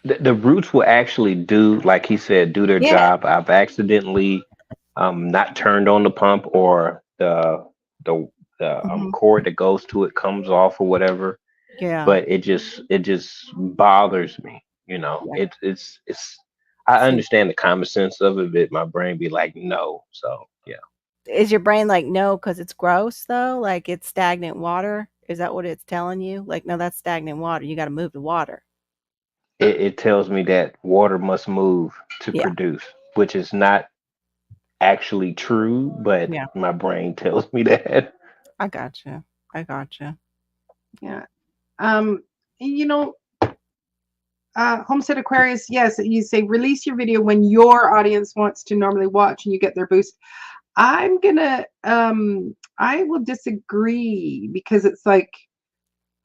The roots will actually do, like he said, do their Yeah. job. I've accidentally not turned on the pump, or the cord that goes to it comes off or whatever. Yeah. But it just bothers me. Yeah. It's I understand the common sense of it, but my brain be like, no. So yeah. Is your brain like, no, because it's gross though? Like it's stagnant water? Is that what it's telling you? Like, no, that's stagnant water. You got to move the water. it tells me that water must move to Yeah. produce, which is not actually true, but Yeah. my brain tells me that. I gotcha. Yeah. You know, Homestead Aquarius, yes, you say release your video when your audience wants to normally watch and you get their boost. I will disagree because it's like,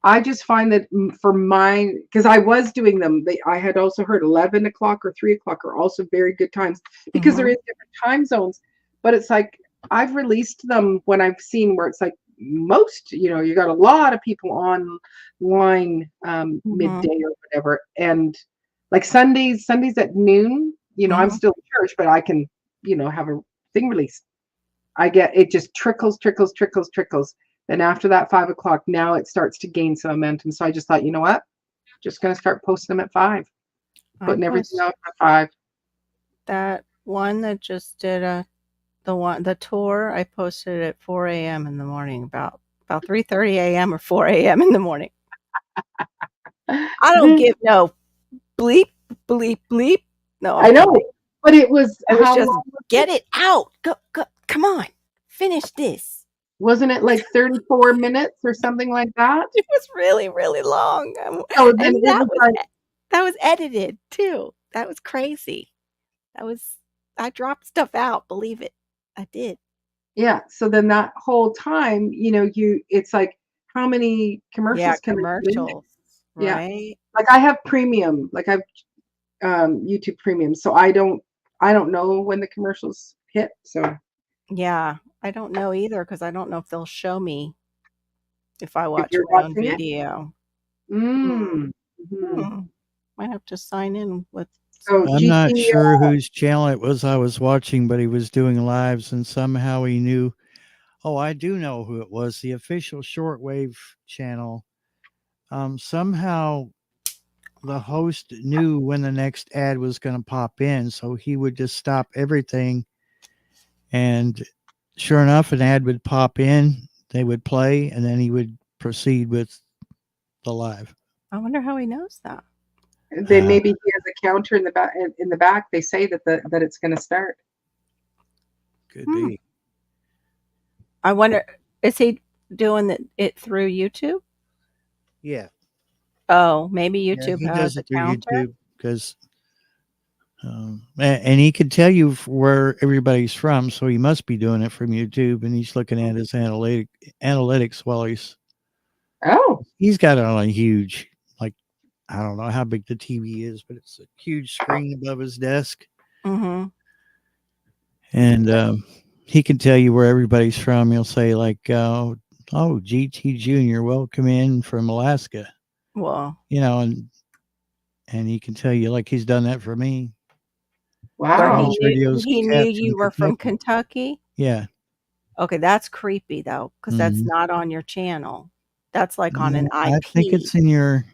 I just find that for mine, because I was doing them, I had also heard 11 o'clock or 3 o'clock are also very good times because there is different time zones. But it's like, I've released them when I've seen where it's like most, you got a lot of people online midday or whatever. And like Sundays at noon, I'm still in church, but I can, have a thing released. I get it just trickles. Then after that 5 o'clock, now it starts to gain some momentum. So I just thought, you know what? Just gonna start posting them at 5, putting everything out at 5. That one that just did the tour, I posted at 4 a.m. in the morning, about 3:30 a.m. or 4 a.m. in the morning. I don't give no bleep. No, I know, but it was just get it out. Go, come on, finish this. Wasn't it like 34 minutes or something like that? It was really, really long. Oh, then And that was edited too. That was crazy. I dropped stuff out, believe it. I did. Yeah. So then that whole time, it's like, how many commercials can I put in there? commercials, Yeah. right? Like I have premium, like I've YouTube premium, so I don't know when the commercials hit. So Yeah, I don't know either because I don't know if they'll show me if I watch you're my own watching it? video. Mhm. Might have to sign in with. So I'm not GT, sure whose channel it was I was watching, but he was doing lives and somehow he knew. Oh, I do know who it was. The official shortwave channel. Somehow the host knew when the next ad was going to pop in, so he would just stop everything. And sure enough, an ad would pop in, they would play, and then he would proceed with the live. I wonder how he knows that. then maybe he has a counter in the back. In the back, they say that it's going to start. Could be. I wonder, is he doing it through YouTube? Yeah. Oh, maybe YouTube he has does a it through counter. YouTube because, and he could tell you where everybody's from, so he must be doing it from YouTube, and he's looking at his analytics while he's got it on a huge, like, I don't know how big the TV is, but it's a huge screen above his desk. Mm-hmm. And he can tell you where everybody's from. He'll say like, "Oh, GT Junior, welcome in from Alaska." Well, and he can tell you like he's done that for me. Wow. He knew you were from Kentucky. Yeah. Okay, that's creepy though, because that's not on your channel. That's like on an IP. I think it's in your.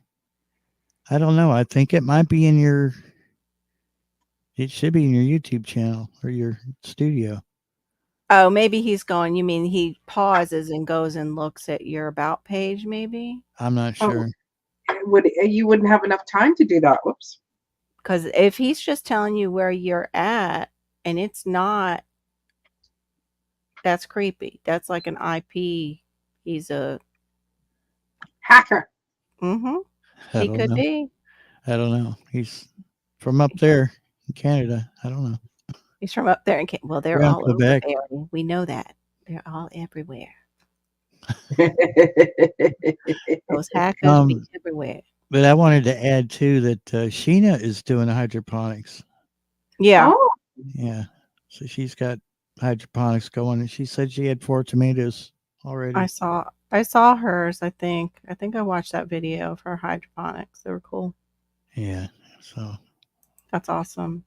I don't know. I think it might be in your. It should be in your YouTube channel or your studio. Oh, maybe he's going. You mean he pauses and goes and looks at your about page? Maybe. I'm not sure. You wouldn't have enough time to do that. Whoops. Because if he's just telling you where you're at and it's not, that's creepy. That's like an IP. He's a hacker. Mm-hmm. He could be. I don't know. He's from up there in Canada. I don't know. He's from up there in Canada. Well, they're all over there. We know that. They're all everywhere. Those hackers be everywhere. But I wanted to add too that Sheena is doing hydroponics. Yeah. Oh. Yeah. So she's got hydroponics going, and she said she had 4 tomatoes already. I saw hers. I think I watched that video of her hydroponics. They were cool. Yeah. So that's awesome.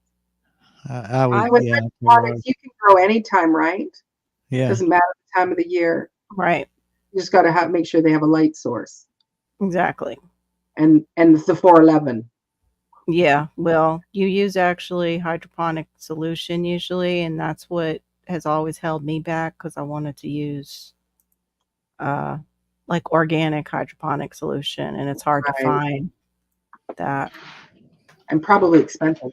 Hydroponics, you can grow anytime, right? Yeah. Doesn't matter the time of the year. Right. You just got to make sure they have a light source. Exactly. And it's the 411. Yeah. Well, you use actually hydroponic solution usually, and that's what has always held me back because I wanted to use like organic hydroponic solution, and it's hard to find that. and probably expensive.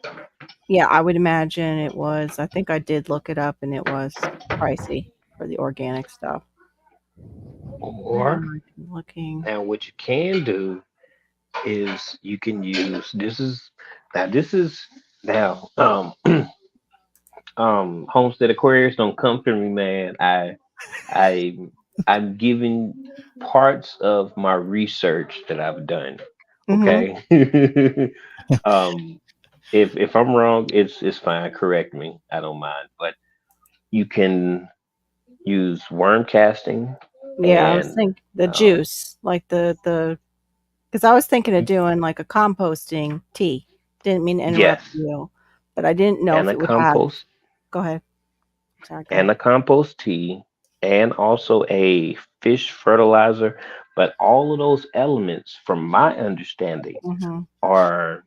Yeah, I would imagine it was. I think I did look it up, and it was pricey for the organic stuff. Or Looking. now, what you can do is you can use this is now Homestead Aquarius, don't come for me, man. I I'm giving parts of my research that I've done. Mhm. Okay. um if I'm wrong, it's fine. Correct me. I don't mind. But you can use worm casting Yeah, I was and thinking the um, juice, like the because I was thinking of doing like a composting tea. Didn't mean to interrupt yes, you, but I didn't know and if a it would have. compost Go ahead. Sorry, go and a ahead. compost tea and also a fish fertilizer. But all of those elements, from my understanding, Mhm. are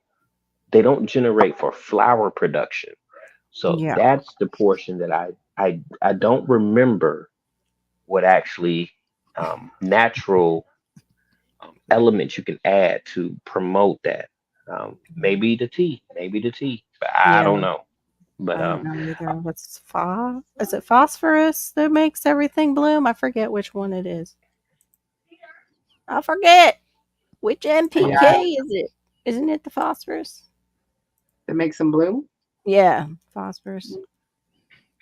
they don't generate for flower production. So Yeah. that's the portion that I don't remember what actually natural elements you can add to promote that. Maybe the tea, but I Yeah. don't know. But I don't know either. What's is it phosphorus that makes everything bloom? I forget which one it is. I forget which Yeah, NPK is it? Isn't it the phosphorus? that makes them bloom. Yeah, phosphorus.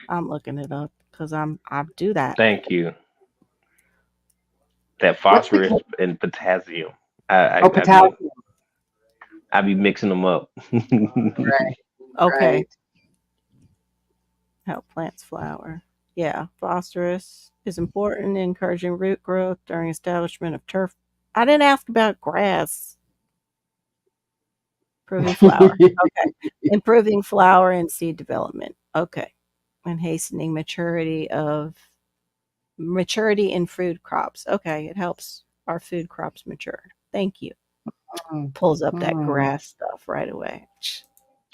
I'm looking it up because I do that. thank you. That What's the phosphorus and potassium. I be potassium? I be mixing them up. Right, Okay, right. help plants flower. Yeah, phosphorus is important in encouraging root growth during establishment of turf. I didn't ask about grass. Improving flower. Okay, improving flower and seed development. Okay, and hastening maturity in food crops. Okay, it helps our food crops mature. Thank you. Pulls up that Mhm. grass stuff right away.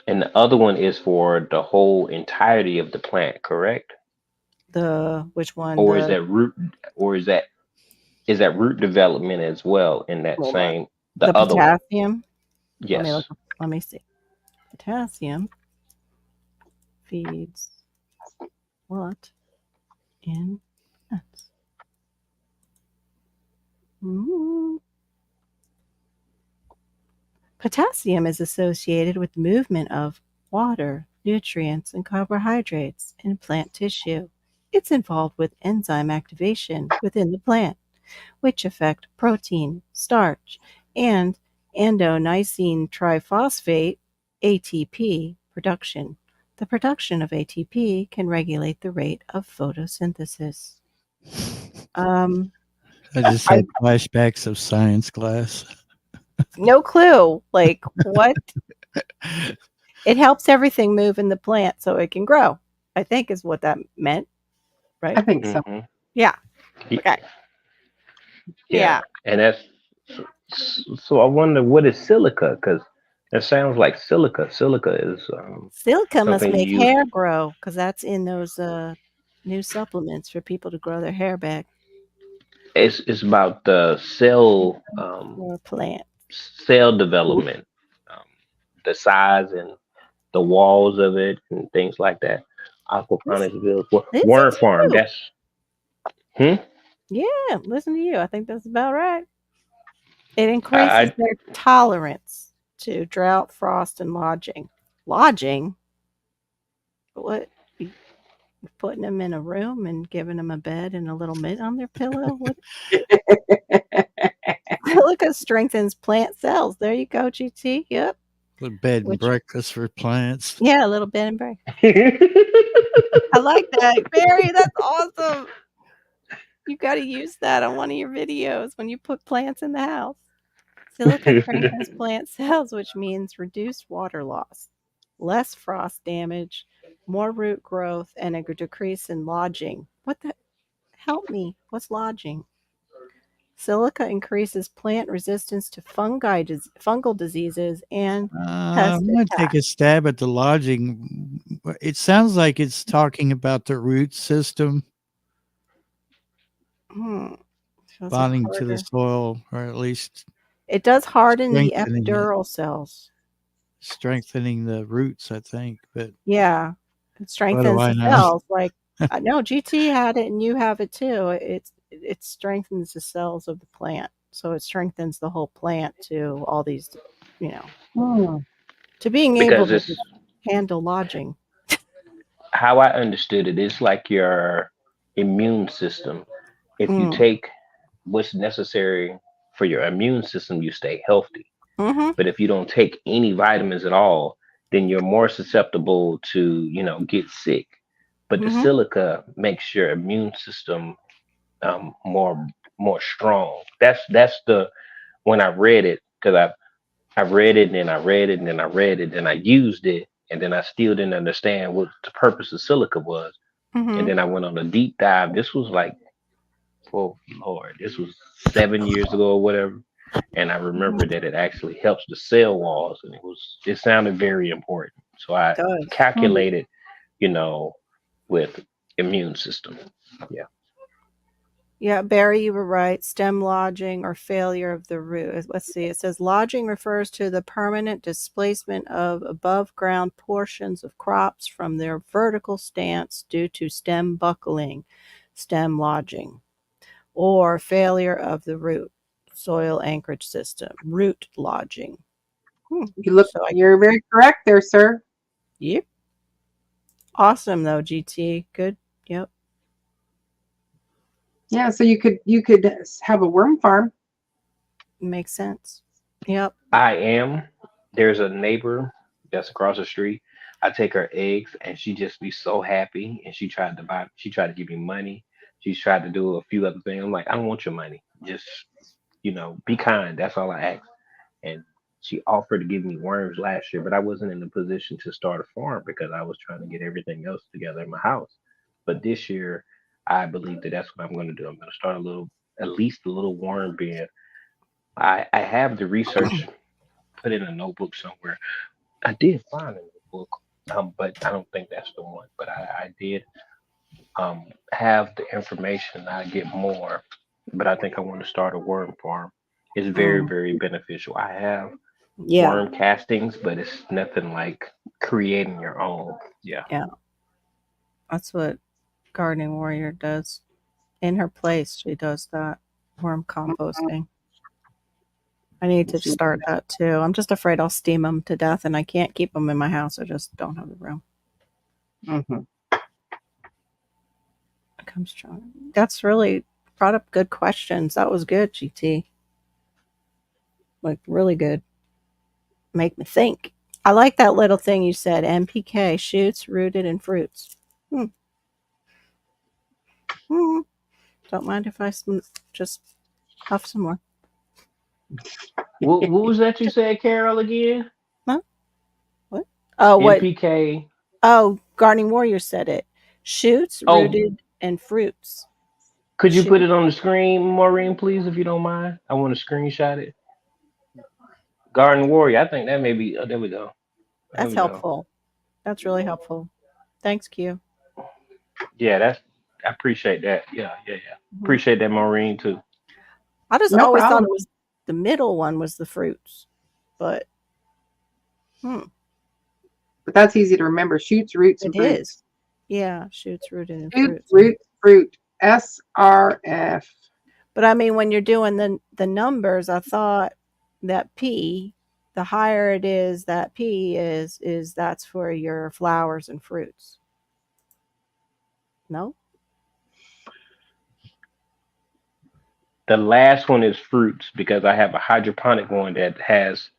And the other one is for the whole entirety of the plant, correct? The which one? Or is that root or is that root development as well in that Hold on. same The the other one? potassium. Let me look. Yes. Let me see. Potassium feeds what in plants? Mm. Potassium is associated with the movement of water, nutrients, and carbohydrates in plant tissue. It's involved with enzyme activation within the plant, which affect protein, starch, and adenosine triphosphate ATP production. The production of ATP can regulate the rate of photosynthesis. Um, I just I had flashbacks of science class. no clue. Like what? It helps everything move in the plant so it can grow. I think is what that meant, right? think so. Hmm. Yeah. Okay. Yeah. Yeah. And that's so I wonder what is silica, because it sounds like silica. Silica is Silica must something make you use. hair grow because that's in those new supplements for people to grow their hair back It's about the cell or plant. cell development, um, the size and the walls of it and things like that. Listen, Aquaponics builds well, listen worm to farm. you. That's hmm. Yeah, listen to you. I think that's about right. It I, increases their tolerance to drought, frost, and lodging. Lodging? What? You putting them in a room and giving them a bed and a little mitt on their pillow? What? Silica strengthens plant cells. There you go, GT. Yep. The bed and Which, breakfast for plants. yeah, a little bed and break. I. I like that. Barry, that's awesome. You got to use that on one of your videos when you put plants in the house. Silica strengthens plant cells, which means reduced water loss, less frost damage, more root growth, and a decrease in lodging. What the? Help me. What's lodging? Silica increases plant resistance to fungal diseases and pest I'm going to take attacks. a stab at the lodging. It sounds like it's talking about the root system Hmm. Shows it bonding to the harder. soil, or at least It does harden the strengthening it. epidural cells. strengthening the roots, I think. But Yeah, it what do strengthens I the know? cells. Like I know GT had it, and you have it too. It strengthens the cells of the plant, so it strengthens the whole plant to all these, you know, Hmm. to being able Because to it's handle lodging. how I understood it. It's like your immune system. If you Mm. take what's necessary for your immune system, you stay healthy. Mm-hmm. But if you don't take any vitamins at all, then you're more susceptible to, get sick. But the Mm-hmm. silica makes your immune system more strong. That's the when I read it, because I read it and then I read it and then I read it and I used it and then I still didn't understand what the purpose of silica was. And Mm-hmm. then I went on a deep dive. This was like, oh Lord, this was 7 years ago or whatever. And I remember that it actually helps the cell walls, and it sounded very important. So I It does. calculated, with immune system. Yeah. Yeah, Barry, you were right. Stem lodging or failure of the root. Let's see. It says lodging refers to the permanent displacement of above ground portions of crops from their vertical stance due to stem buckling, stem lodging, or failure of the root, soil anchorage system, root lodging. So You're very correct there, sir. yep. Awesome though, GT. Good. Yep. Yeah, so you could have a worm farm. Makes sense. Yep. I am. There's a neighbor that's across the street. I take her eggs and she just be so happy. And she tried to give me money. She's tried to do a few other things. I'm like, I don't want your money. Just, be kind. That's all I ask. And she offered to give me worms last year, but I wasn't in a position to start a farm because I was trying to get everything else together in my house. But this year, I believe that that's what I'm going to do. I'm going to start at least a little worm bin. I have the research put in a notebook somewhere. I did find a notebook, but I don't think that's the one. But I did have the information. I get more, but I think I want to start a worm farm. It's very, very beneficial. I have Yeah. worm castings, but it's nothing like creating your own. Yeah. Yeah. That's what Gardening Warrior does. In her place, she does that worm composting. I need to start that too. I'm just afraid I'll steam them to death, and I can't keep them in my house. I just don't have the room. Mm-hmm. It comes strong. That's really brought up good questions. That was good, GT. Like really good. Make me think. I like that little thing you said. NPK, shoots, rooted, and fruits. Don't mind if I just huff some more. What was that you said, Carol, again? Huh? What? Oh, what? NPK. Oh, Gardening Warrior said it. Shoots, Oh. rooted, and fruits. Could you put it on the screen, Maureen, please, if you don't mind? I want to screenshot it. Garden Warrior. I think that may be. Oh, there we go. That's helpful. That's really helpful. Thanks, Q. Yeah, I appreciate that. Yeah. Appreciate that, Maureen, too. I just always thought it was the middle one was the fruits, but But that's easy to remember. Shoots, roots, and it fruits. is. Yeah, shoots, rooted, and Shoots, fruits. roots, fruit. SRF. But I mean, when you're doing the numbers, I thought that P, the higher it is, that P is that's for your flowers and fruits. No? The last one is fruits because I have a hydroponic one that has,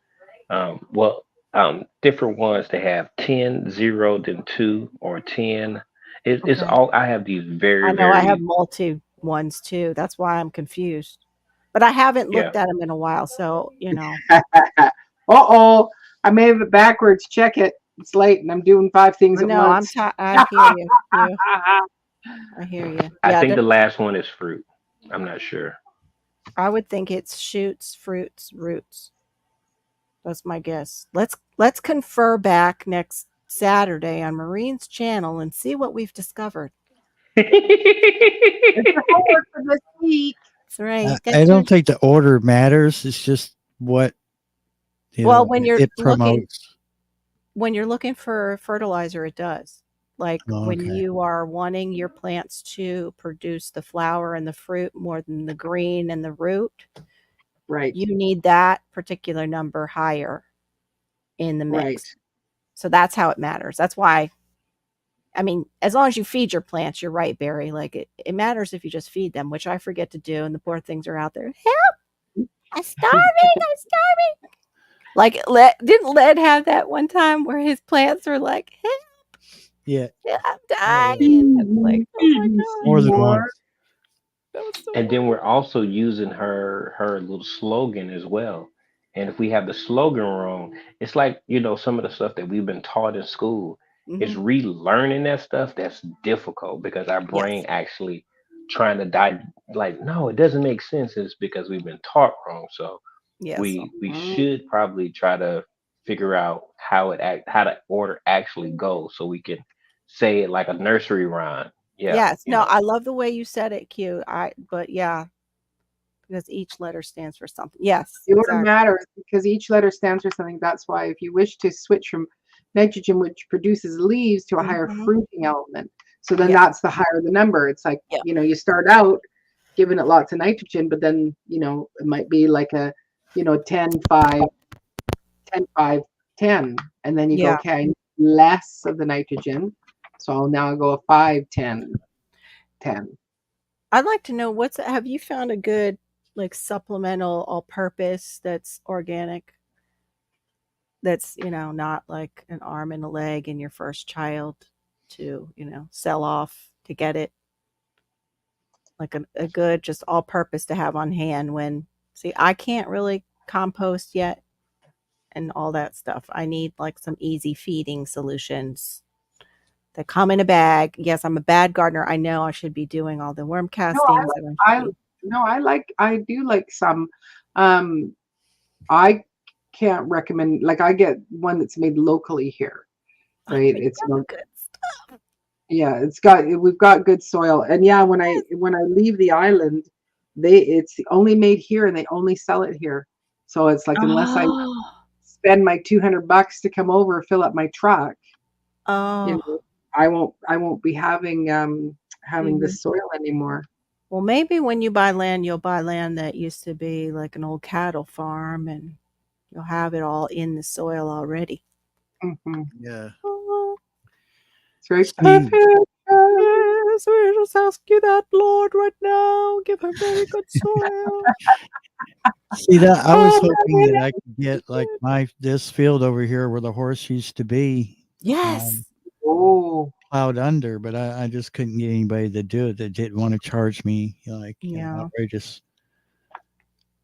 different ones that have 10, 0, then 2, or 10. It's all, I have these very, I know very. I have multi ones too. That's why I'm confused. But I haven't looked at them in a while, so Uh-oh. I may have it backwards. Check it. It's late and I'm doing 5 things at once. I hear you. I hear you. I think the last one is fruit. I'm not sure. I would think it's shoots, fruits, roots. That's my guess. Let's confer back next Saturday on Maureen's channel and see what we've discovered. It's the homework for this week. That's right. I don't think the order matters. It's just what when you're it promotes. when you're looking for fertilizer, it does. Like when Okay. you are wanting your plants to produce the flower and the fruit more than the green and the root, Right. you need that particular number higher in the Right. mix. So that's how it matters. That's why, I mean, as long as you feed your plants, you're right, Barry. Like it matters if you just feed them, which I forget to do, and the poor things are out there. Help! I'm starving. I'm starving. Like, didn't Led have that one time where his plants were like, help, Yeah. I'm dying. And like, oh my God. More than More. once. That was so And then funny. we're also using her little slogan as well. And if we have the slogan wrong, it's like, some of the stuff that we've been taught in school is Mhm. relearning that stuff that's difficult because our brain Yes. actually trying to like, no, it doesn't make sense. It's because we've been taught wrong. So Yes. we should probably try to figure out how the order actually goes so we can say it like a nursery rhyme. Yeah, Yes. No, I love the way you said it, Q. But yeah, because each letter stands for something. Yes, The order exactly. matters because each letter stands for something. That's why if you wish to switch from nitrogen, which produces leaves, to a higher Mhm. fruiting element, so then Yes. that's the higher the number. It's like, Yep. you start out giving it lots of nitrogen, but then, it might be like a, 10, 5, 10, 5, 10. And then you go, Yeah. okay, I need less of the nitrogen. So I'll now go a 5, 10, 10. I'd like to know have you found a good like supplemental all-purpose that's organic? That's, not like an arm and a leg in your first child to, sell off to get it. Like a good just all-purpose to have on hand when see, I can't really compost yet and all that stuff. I need like some easy feeding solutions that come in a bag. Yes, I'm a bad gardener. I know I should be doing all the worm No, castings. I no, I do like some. I can't recommend, like I get one that's made locally here, right? It's good. yeah, we've got good soil. And yeah, when I leave the island, it's only made here and they only sell it here. So it's like unless I Oh, spend my $200 to come over, fill up my truck, you oh. know, I won't be having Mhm. this soil anymore. Well, maybe when you buy land, you'll buy land that used to be like an old cattle farm and you'll have it all in the soil already. Mhm. Yeah. Oh, It's very See, perfect. yes, we just ask you that, Lord, right now. Give her very good soil. see that I was Oh, hoping that I could get like this field over here where the horse used to be Yes. oh, plowed under, but I just couldn't get anybody to do it that didn't want to charge me like Yeah. outrageous I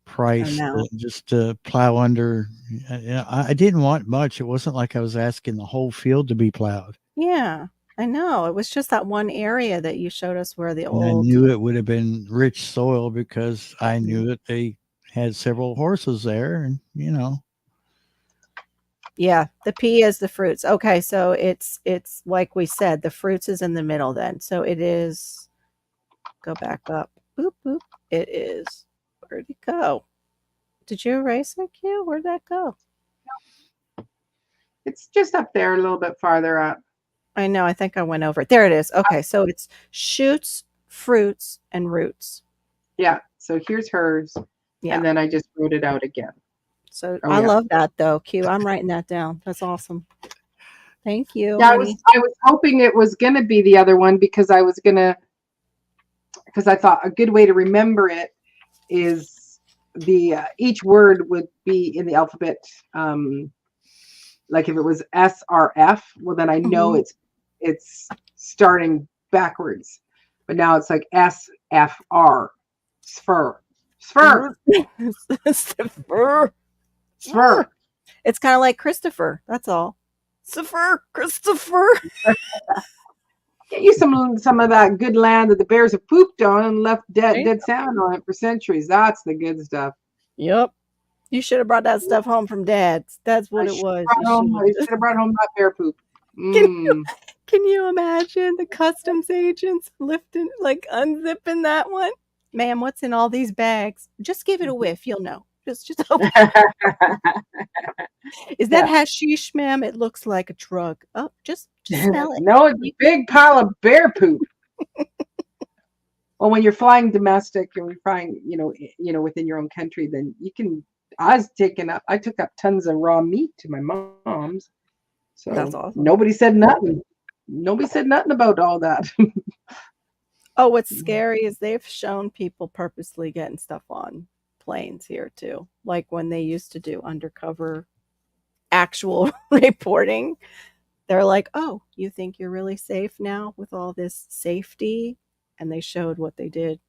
price know. just to plow under. I didn't want much. It wasn't like I was asking the whole field to be plowed. Yeah, I know. It was just that one area that you showed us where the And I old. knew it would have been rich soil because I Mhm. knew that they had several horses there, and Yeah, the P is the fruits. Okay, so it's like we said, the fruits is in the middle then. So it is go back up. Boop boop. It is. Where'd it go? Did you erase it, Q? Where'd that go? it's just up there a little bit farther up. I know, I think I went over it. There it is. Okay, so it's shoots, fruits, and roots. Yeah. So here's hers. Yeah. And then I just wrote it out again. So Oh, I yeah. love that though, Q. I'm writing that down. That's awesome. Thank you, Yeah, honey. I was hoping it was gonna be the other one because I thought a good way to remember it is the each word would be in the alphabet. Like if it was S R F, well then I know Mhm. it's starting backwards. But now it's like S F R, spher, spher, Christopher. spher. It's kind of like Christopher. That's all. Christopher. Get you some of that good land that the bears have pooped on and left dead salmon on it for centuries. That's the good stuff. Yep. You should have brought that stuff home from Dad's. That's what I it should was. have brought home, I should have brought home that bear poop. Can you imagine the customs agents lifting, like unzipping that one? Ma'am, what's in all these bags? Just give it a whiff. You'll know. Just open. Is that hashish, ma'am? It looks like a drug. Oh, just smell it. No, it's a big pile of bear poop. Well, when you're flying domestic and you're flying, within your own country, then you can. I took up tons of raw meat to my mom's. So That's awesome. nobody said nothing. Nobody said nothing about all that. Oh, what's scary is they've shown people purposely getting stuff on planes here too. Like when they used to do undercover actual reporting, they're like, "Oh, you think you're really safe now with all this safety?" And they showed what they did.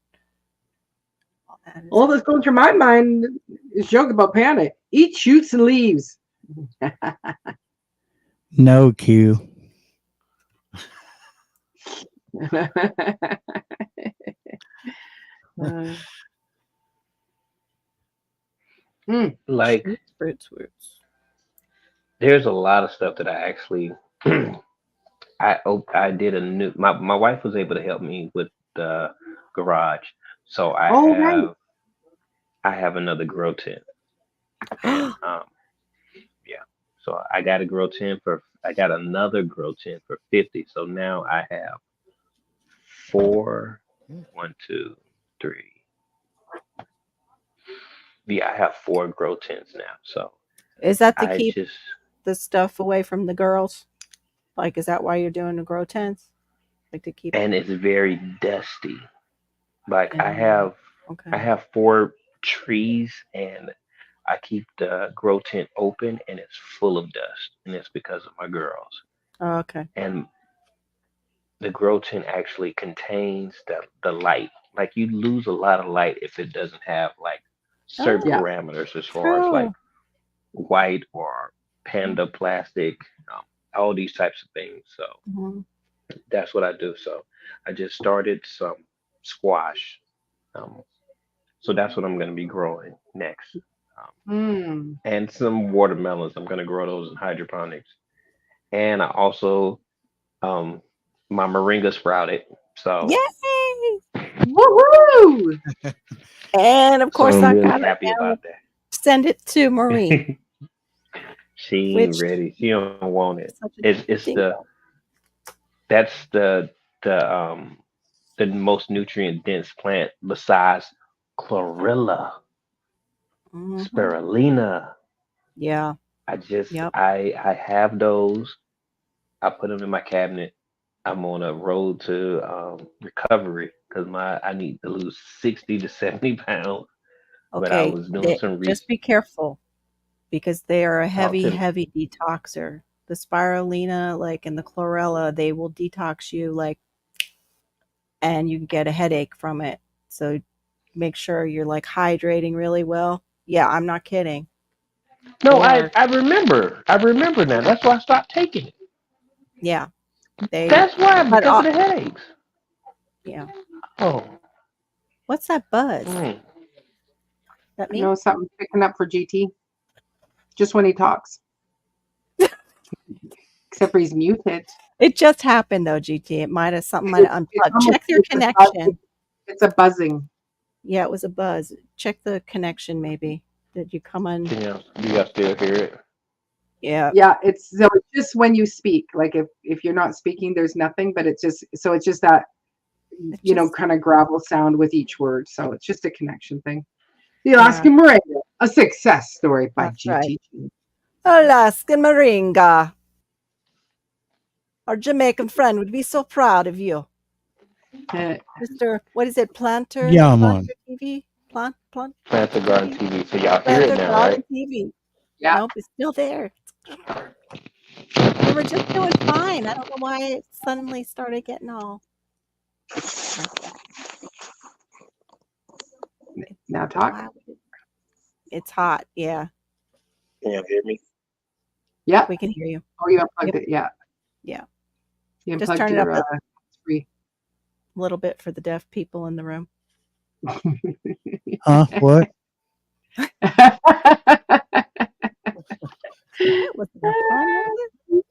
All that's going through my mind is joke about Panda. Eat, shoots, and leaves. No, Q. Like, Fruits. there's a lot of stuff that I actually I did a new. My wife was able to help me with the garage, so Nice. I have another grow tent. And, yeah, so I got another grow tent for 50. So now I have 4, 1, 2, 3. Yeah, I have 4 grow tents now. So Is that to I keep just the stuff away from the girls? Like, is that why you're doing the grow tents? Like to keep. and it's very dusty. Like I Okay. have 4 trees and I keep the grow tent open and it's full of dust and it's because of my girls. Oh, okay. And the grow tent actually contains the light. Like you lose a lot of light if it doesn't have like certain Yeah. parameters as far as like white or panda plastic, all these types of things. So Mhm. that's what I do. So I just started some squash. So that's what I'm going to be growing next. And some watermelons. I'm going to grow those in hydroponics. And I also, my moringa sprouted. So Yay! Woohoo! And of course, I'm I really got happy to about that. send it to Maureen. She ain't Which- ready. She don't want it. Such a It's thing. that's the most nutrient dense plant besides chlorella, Mhm. spirulina. Yeah. Yep. I have those. I put them in my cabinet. I'm on a road to recovery because I need to lose 60 to 70 pounds. But I Okay. was doing some research. Just be careful because they are a heavy, tell me. heavy detoxer. The spirulina, like, and the chlorella, they will detox you, like, and you can get a headache from it. So make sure you're like hydrating really well. Yeah, I'm not kidding. No, Or- I remember. I remember now. That's why I stopped taking it. Yeah. That's why, but because of the headaches. Yeah. Oh. What's that buzz? That me? You know something picking up for GT? Just when he talks. Except for he's muted. It just happened though, GT. Something might have unplugged. almost- Check your it's a connection. It's a buzzing. Yeah, it was a buzz. Check the connection maybe. Did you come on? Do you still hear it? Yeah. Yeah, it's just when you speak. Like if you're not speaking, there's nothing, but it's just that kind of gravel sound with each word. So it's just a connection thing. The Alaskan Moringa, a success story by That's GT. right. Alaskan Moringa. Our Jamaican friend would be so proud of you. Mr. What is it? Planter? Yeah, I'm Planter on. TV? Planter Garden TV. So y'all hear Planter it now, Garden right? TV. Yeah. Nope, it's still there. We were just doing fine. I don't know why it suddenly started getting all like that. Now talk. Wow. It's hot. Yeah, Can you hear me? Yeah. we can hear you. Oh, you unplugged it. Yeah. Yeah. You Just unplugged turn it your, up it's free. a little bit for the deaf people in the room. Huh? What? That was fun, wasn't it?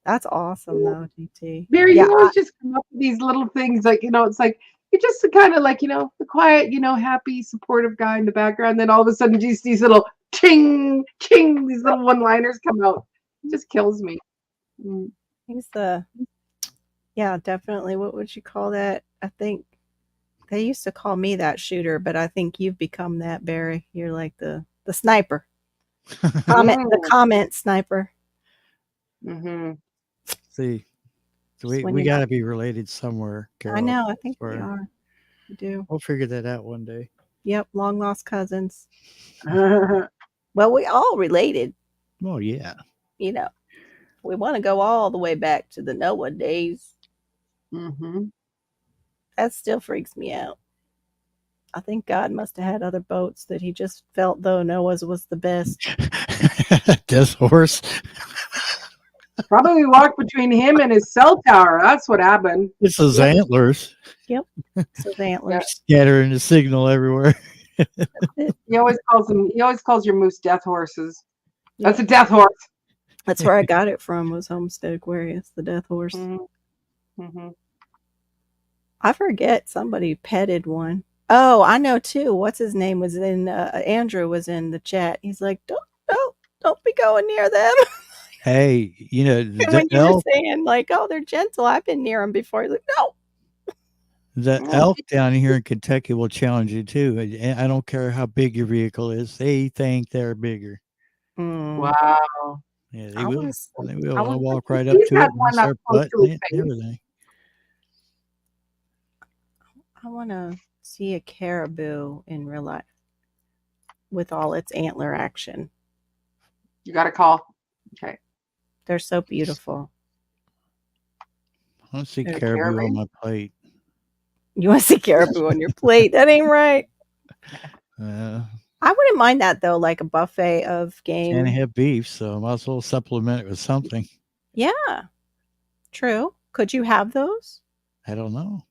That's awesome, though, GT. Mary, Yeah, you always just come up with these little things, like it's like you're just kind of like, the quiet, happy, supportive guy in the background. Then all of a sudden, just these little ching, ching, these little one-liners come out. It just kills me. Mm. He's yeah, definitely. What would you call that? I think they used to call me that shooter, but I think you've become that, Barry. You're like the sniper. The comment sniper. Mm-hmm. See, so Just when we you're got to not- be related somewhere, Carol. I know. I think we Swear. are. We do. We'll figure that out one day. Yep. Long lost cousins. Well, we all related. Oh yeah. We want to go all the way back to the Noah days. Mm-hmm. That still freaks me out. I think God must have had other boats that he just felt though Noah's was the best. Death horse. Probably walked between him and his cell tower. That's what happened. It's his antlers So the antlers. scattering the signal everywhere. He always calls your moose death horses. That's a death horse. That's where I got it from, was Homestead Aquarius, the death horse. Mm-hmm. I forget, somebody petted one. Oh, I know too. What's his name was in Andrew was in the chat. He's like, don't be going near them. Hey, And when you were saying like, oh, they're gentle, I've been near them before. He's like, no. the elk down here in Kentucky will challenge you too. And I don't care how big your vehicle is; they think they're bigger. Mm. Wow. Yeah, I they will. wanna- They will. I They'll wanna- walk right up He's to it had and one up start close to butting his it and face. everything. I want to see a caribou in real life with all its antler action. You got a call. Okay. They're so beautiful. I don't see There's a caribou caribou? on my plate. You want to see caribou on your plate? That ain't right. I wouldn't mind that though, like a buffet of can't game. have beef, so I might as well supplement it with something. Yeah, true. Could you have those? I don't know.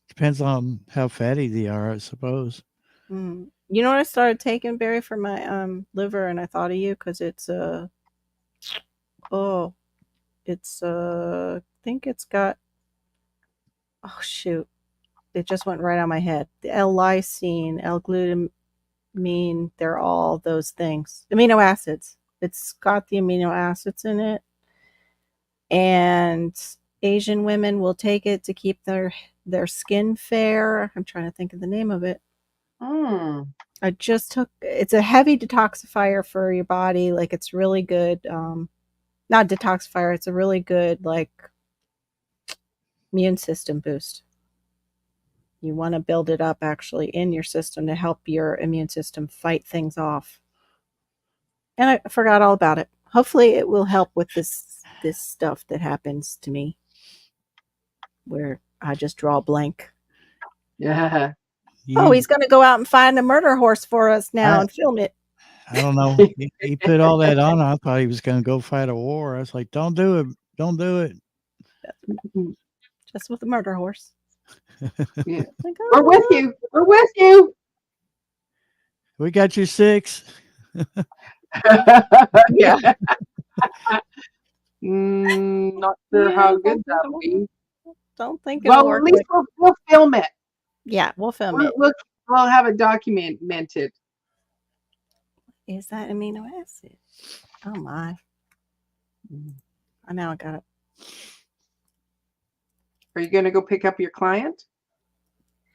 Depends on how fatty they are, I suppose. Mm. You know what I started taking, Barry, for my liver, and I thought of you because it's I think it's got. Oh shoot! It just went right on my head. The L-lysine, L-glutamine, they're all those things. Amino acids. It's got the amino acids in it. And Asian women will take it to keep their skin fair. I'm trying to think of the name of it. Mm. I just took it's a heavy detoxifier for your body. Like it's really good. Not detoxifier, it's a really good like immune system boost. You want to build it up actually in your system to help your immune system fight things off. And I forgot all about it. Hopefully it will help with this stuff that happens to me where I just draw a blank. Yeah. Oh, he's going to go out and find a murder horse for us now and film it. I don't know. He put all that on. I thought he was going to go fight a war. I was like, don't do it. Don't do it. Just with a murder horse. Yeah. Like, We're with you. We're with you. We got you 6. Yeah. Not sure how good that'll be. Don't think it'll Well, work. at least we'll film it. Yeah, we'll film it. We'll have it documented. Is that amino acid? Oh my. I now got it. Are you going to go pick up your client?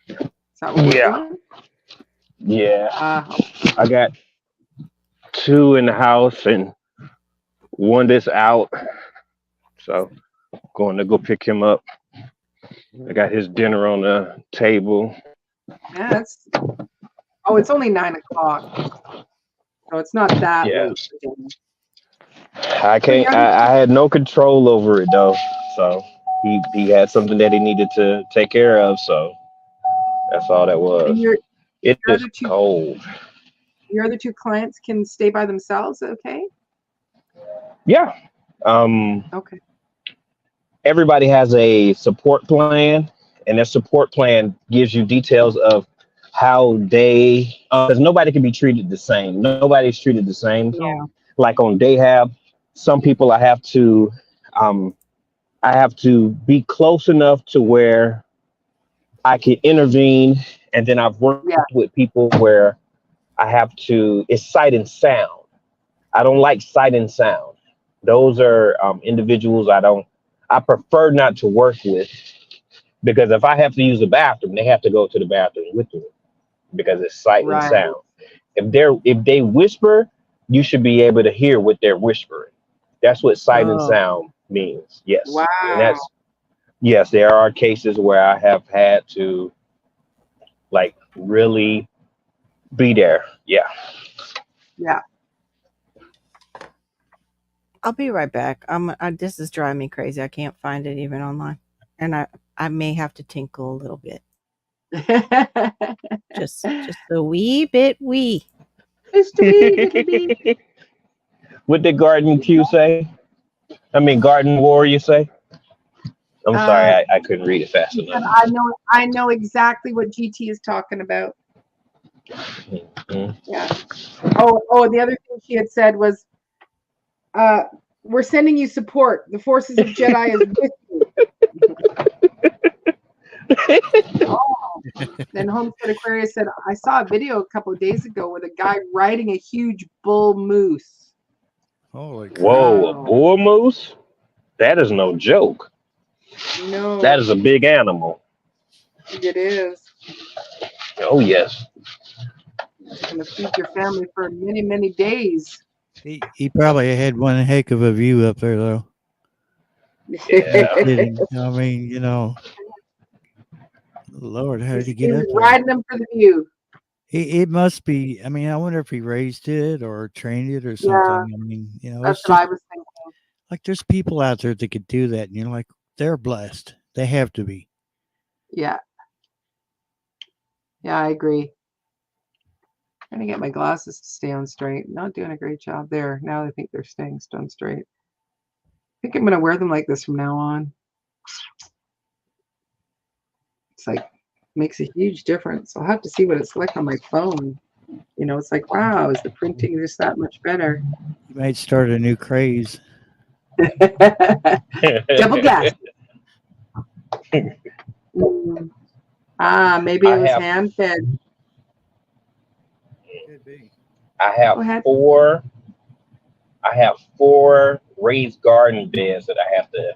Is that what we're doing? Yeah. I got 2 in the house and 1 that's out. So going to go pick him up. I got his dinner on the table. Yeah, it's only 9:00. So it's not that late. I had no control over it though. So he had something that he needed to take care of. So that's all that was. It is cold. Your other 2 clients can stay by themselves, okay? Yeah. Okay. Everybody has a support plan, and that support plan gives you details of how they, because nobody can be treated the same. Nobody's treated the same. Yeah. Like on Dayhab, some people I have to be close enough to where I can intervene, and then I've worked Yeah. with people where I have to. It's sight and sound. I don't like sight and sound. Those are individuals I prefer not to work with, because if I have to use the bathroom, they have to go to the bathroom with me because it's sight and Right. sound. If they whisper, you should be able to hear what they're whispering. That's what sight and Oh. sound means. Yes. Wow. And yes, there are cases where I have had to like really be there. Yeah. Yeah. I'll be right back. This is driving me crazy. I can't find it even online, and I may have to tinkle a little bit, just a wee bit. Just a wee little bit. What did Garden Q say? I mean, Garden Warrior say? I'm sorry, I couldn't read it fast enough. I know exactly what GT is talking about. Mhm. Yeah. Oh, the other thing she had said was, we're sending you support. The forces of Jedi is with you. Oh. Then Homestead Aquarius said, I saw a video a couple of days ago with a guy riding a huge bull moose. Holy crap. Whoa, a Wow. bull moose? That is no joke. No, That is a big animal. it is. Oh, yes. It's going to feed your family for many, many days. He probably had one heck of a view up there, though. Yeah. Kidding. I mean, you know, Lord, how did he He get was up there? riding them for the view. It must be. I mean, I wonder if he raised it or trained it or Yeah, something. I mean, you know, that's it's what I just was thinking. like there's people out there that could do that, and you're like, they're blessed. They have to be. Yeah. Yeah, I agree. Trying to get my glasses to stay on straight. Not doing a great job there. Now I think they're staying on straight. I think I'm going to wear them like this from now on. It's like, makes a huge difference. I'll have to see what it's like on my phone. You know, it's like, wow, is the printing just that much better? You might start a new craze. Double glass. Maybe it was hand fed. Could be. I have Go ahead. four raised garden beds that I have to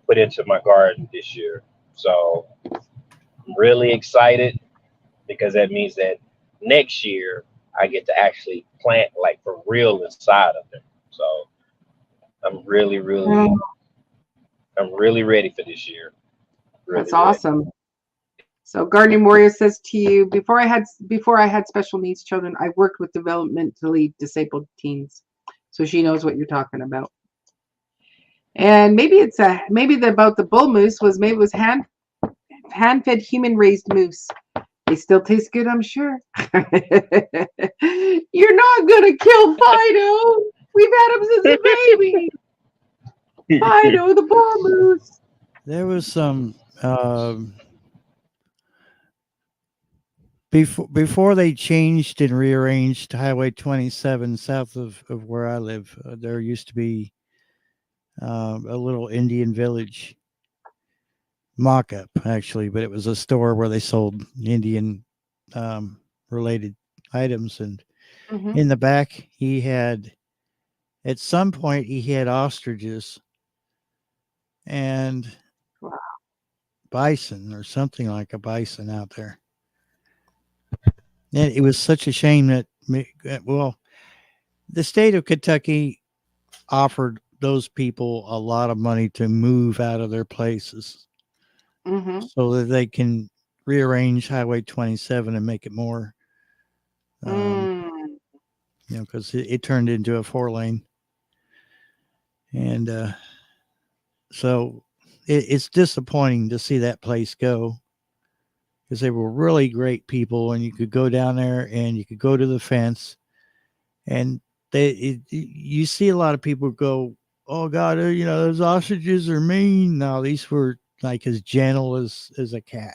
put into my garden this year. So I'm really excited because that means that next year I get to actually plant like for real inside of them. So I'm really ready for this year. Really That's ready. awesome. So Gardening Warrior says to you, before I had special needs children, I worked with developmentally disabled teens. So she knows what you're talking about. And maybe about the bull moose was hand fed human raised moose. They still taste good, I'm sure. You're not gonna kill Fido. We've had him since a baby. Fido the bull moose. There was some before they changed and rearranged Highway 27 south of where I live. There used to be a little Indian village mock-up, actually, but it was a store where they sold Indian related items, and in the back at some point he had ostriches and bison or something like a bison out there. And it was such a shame that, well, the state of Kentucky offered those people a lot of money to move out of their places so that they can rearrange Highway 27 and make it more, you know, because it turned into a 4-lane. And so it's disappointing to see that place go, because they were really great people, and you could go down there and you could go to the fence, and you see a lot of people go, oh God, you know, those ostriches are mean. No, these were like as gentle as a cat.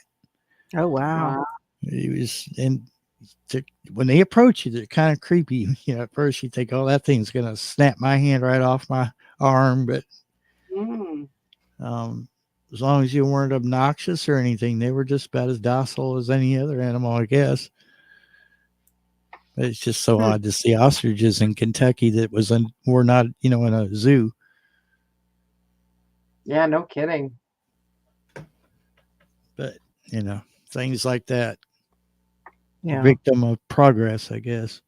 Oh wow. It was, and when they approach you, they're kind of creepy. You know, at first you think, oh, that thing's gonna snap my hand right off my arm, but as long as you weren't obnoxious or anything, they were just about as docile as any other animal, I guess. But it's just so odd to see ostriches in Kentucky that were not, in a zoo. Yeah, no kidding. But, things like that. Yeah. Victim of progress, I guess.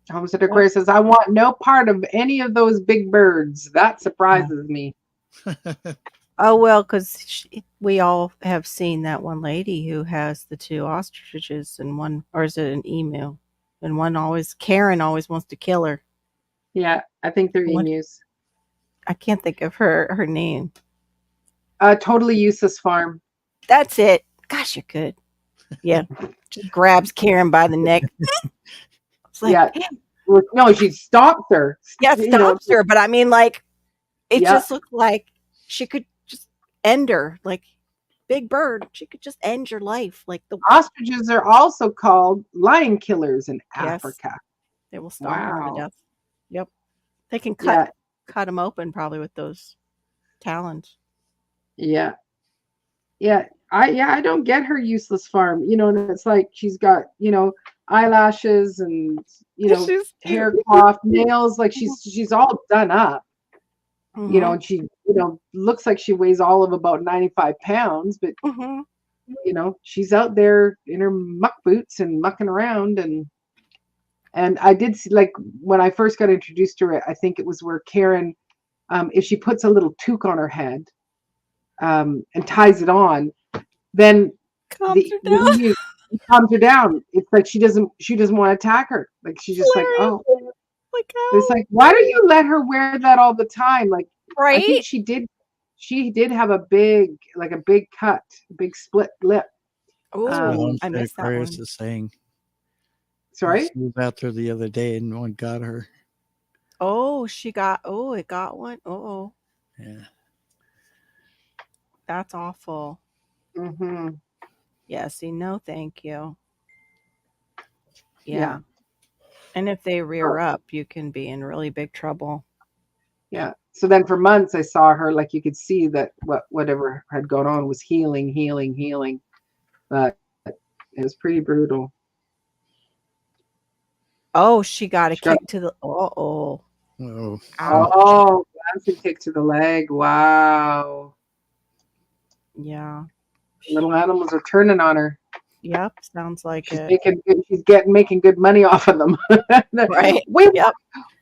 Homestead Aquarius says, I want no part of any of those big birds. That surprises me. Oh, well, because we all have seen that one lady who has the 2 ostriches and one, or is it an emu? And Karen always wants to kill her. Yeah, I think they're What? emus. I can't think of her name. Totally Useless Farm. That's it. Gosh, you're good. Yeah. Just grabs Karen by the neck. It's like, Yeah. Well, no, she stops her. yeah, You know, stops her. But I mean, like, it Yeah. just looked like she could just end her. Like, big bird, she could just end your life. Like Ostriches are also called lion killers in Yes. Africa. They will stomp her to Wow. death. Yep. They can Yeah. cut them open probably with those talons. Yeah. Yeah. I don't get her Useless Farm. And it's like she's got, eyelashes and, She's hair cute. cloth, nails, like she's all done up. Mhm. And she, looks like she weighs all of about 95 pounds, but Mhm. she's out there in her muck boots and mucking around and I did see, like, when I first got introduced to her, I think it was where Karen, if she puts a little toque on her head, and ties it on, then Calms her down. it calms her down. It's like she doesn't want to attack her. Like she's just like, Hilarious. oh, Like it's like, why don't you let her wear that all the time? Like, I think right? she did have a big cut, a big split lip. Oh, Um, I missed that one. Aquarius is saying. Sorry? She was out there the other day and one got her. Oh, it got one. Oh, Yeah. that's awful. Mm-hmm. Yeah, see, no thank you. Yeah. Yeah. And if they rear up, you can be in really big trouble. Yeah. So then for months I saw her, like you could see that whatever had gone on was healing. But it was pretty brutal. Oh, she got a She got- kick to the oh. Oh. Ouch. Oh, glancing kick to the leg. Wow. Yeah. Little animals are turning on her. Yep, sounds like She's it. making good money off of them. Right. We Yep.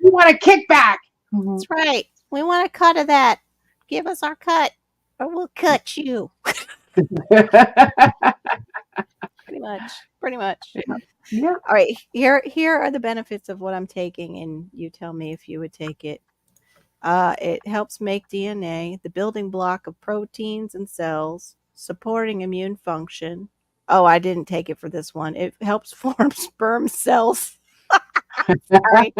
want a kickback. That's right. We want a cut of that. Give us our cut, or we'll cut you. Pretty much. Yeah. All right, here are the benefits of what I'm taking, and you tell me if you would take it. It helps make DNA, the building block of proteins and cells, supporting immune function. Oh, I didn't take it for this one. It helps form sperm cells. Sorry.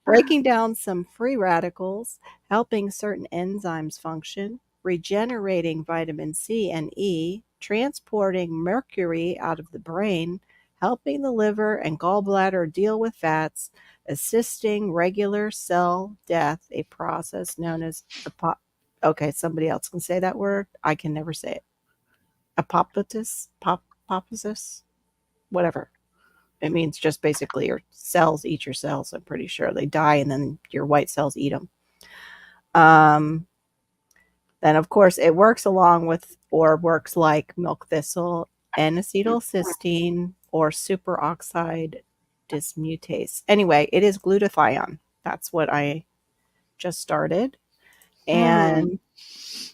Breaking down some free radicals, helping certain enzymes function, regenerating vitamin C and E, transporting mercury out of the brain, helping the liver and gallbladder deal with fats, assisting regular cell death, a process known as okay, somebody else can say that word. I can never say it. Apoptosis, whatever. It means just basically your cells eat your cells. I'm pretty sure they die and then your white cells eat them. Then, of course, it works along with or works like milk thistle, N-acetylcysteine, or superoxide dismutase. Anyway, it is glutathione. That's what I just started. And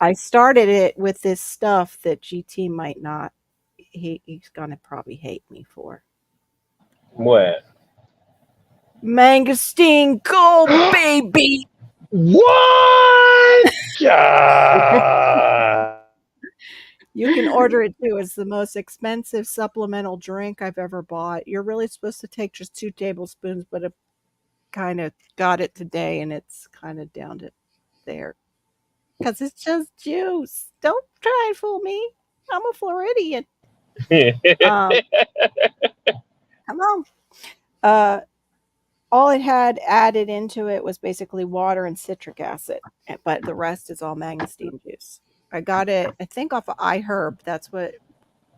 I started it with this stuff that GT might not. He's going to probably hate me for. What? Mangosteen Gold, baby. What? You can order it too. It's the most expensive supplemental drink I've ever bought. You're really supposed to take just 2 tablespoons, but I kind of got it today and it's kind of down to there. Because it's just juice. Don't try and fool me. I'm a Floridian. Come on. All it had added into it was basically water and citric acid, but the rest is all mangosteen juice. I got it, I think, off of iHerb. That's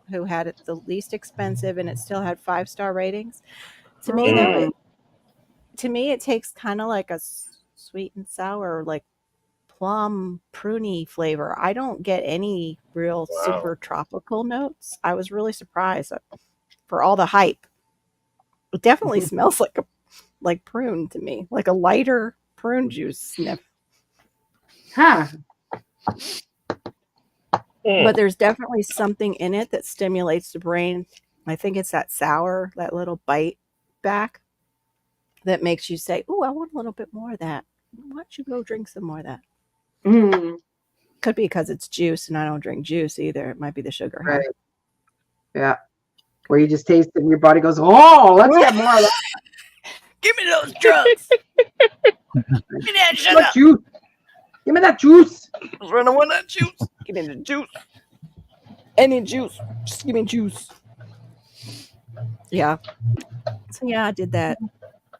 who had it the least expensive, and it still had 5-star ratings. To me, though, Mm. it tastes kind of like a sweet and sour, like plum pruny flavor. I don't get any real Wow. super tropical notes. I was really surprised for all the hype. It definitely smells like prune to me, like a lighter prune juice sniff. Huh. But there's definitely something in it that stimulates the brain. I think it's that sour, that little bite back that makes you say, "Ooh, I want a little bit more of that. Why don't you go drink some more of that?" Mm. Could be because it's juice, and I don't drink juice either. It might be the sugar high. Right. Yeah. Where you just taste it and your body goes, "Oh, let's get more of that. Give me those drugs. Give me that sugar. What juice? Give me that juice." I don't want that juice. Give me the juice. Any juice. Just give me juice. Yeah. So yeah, I did that.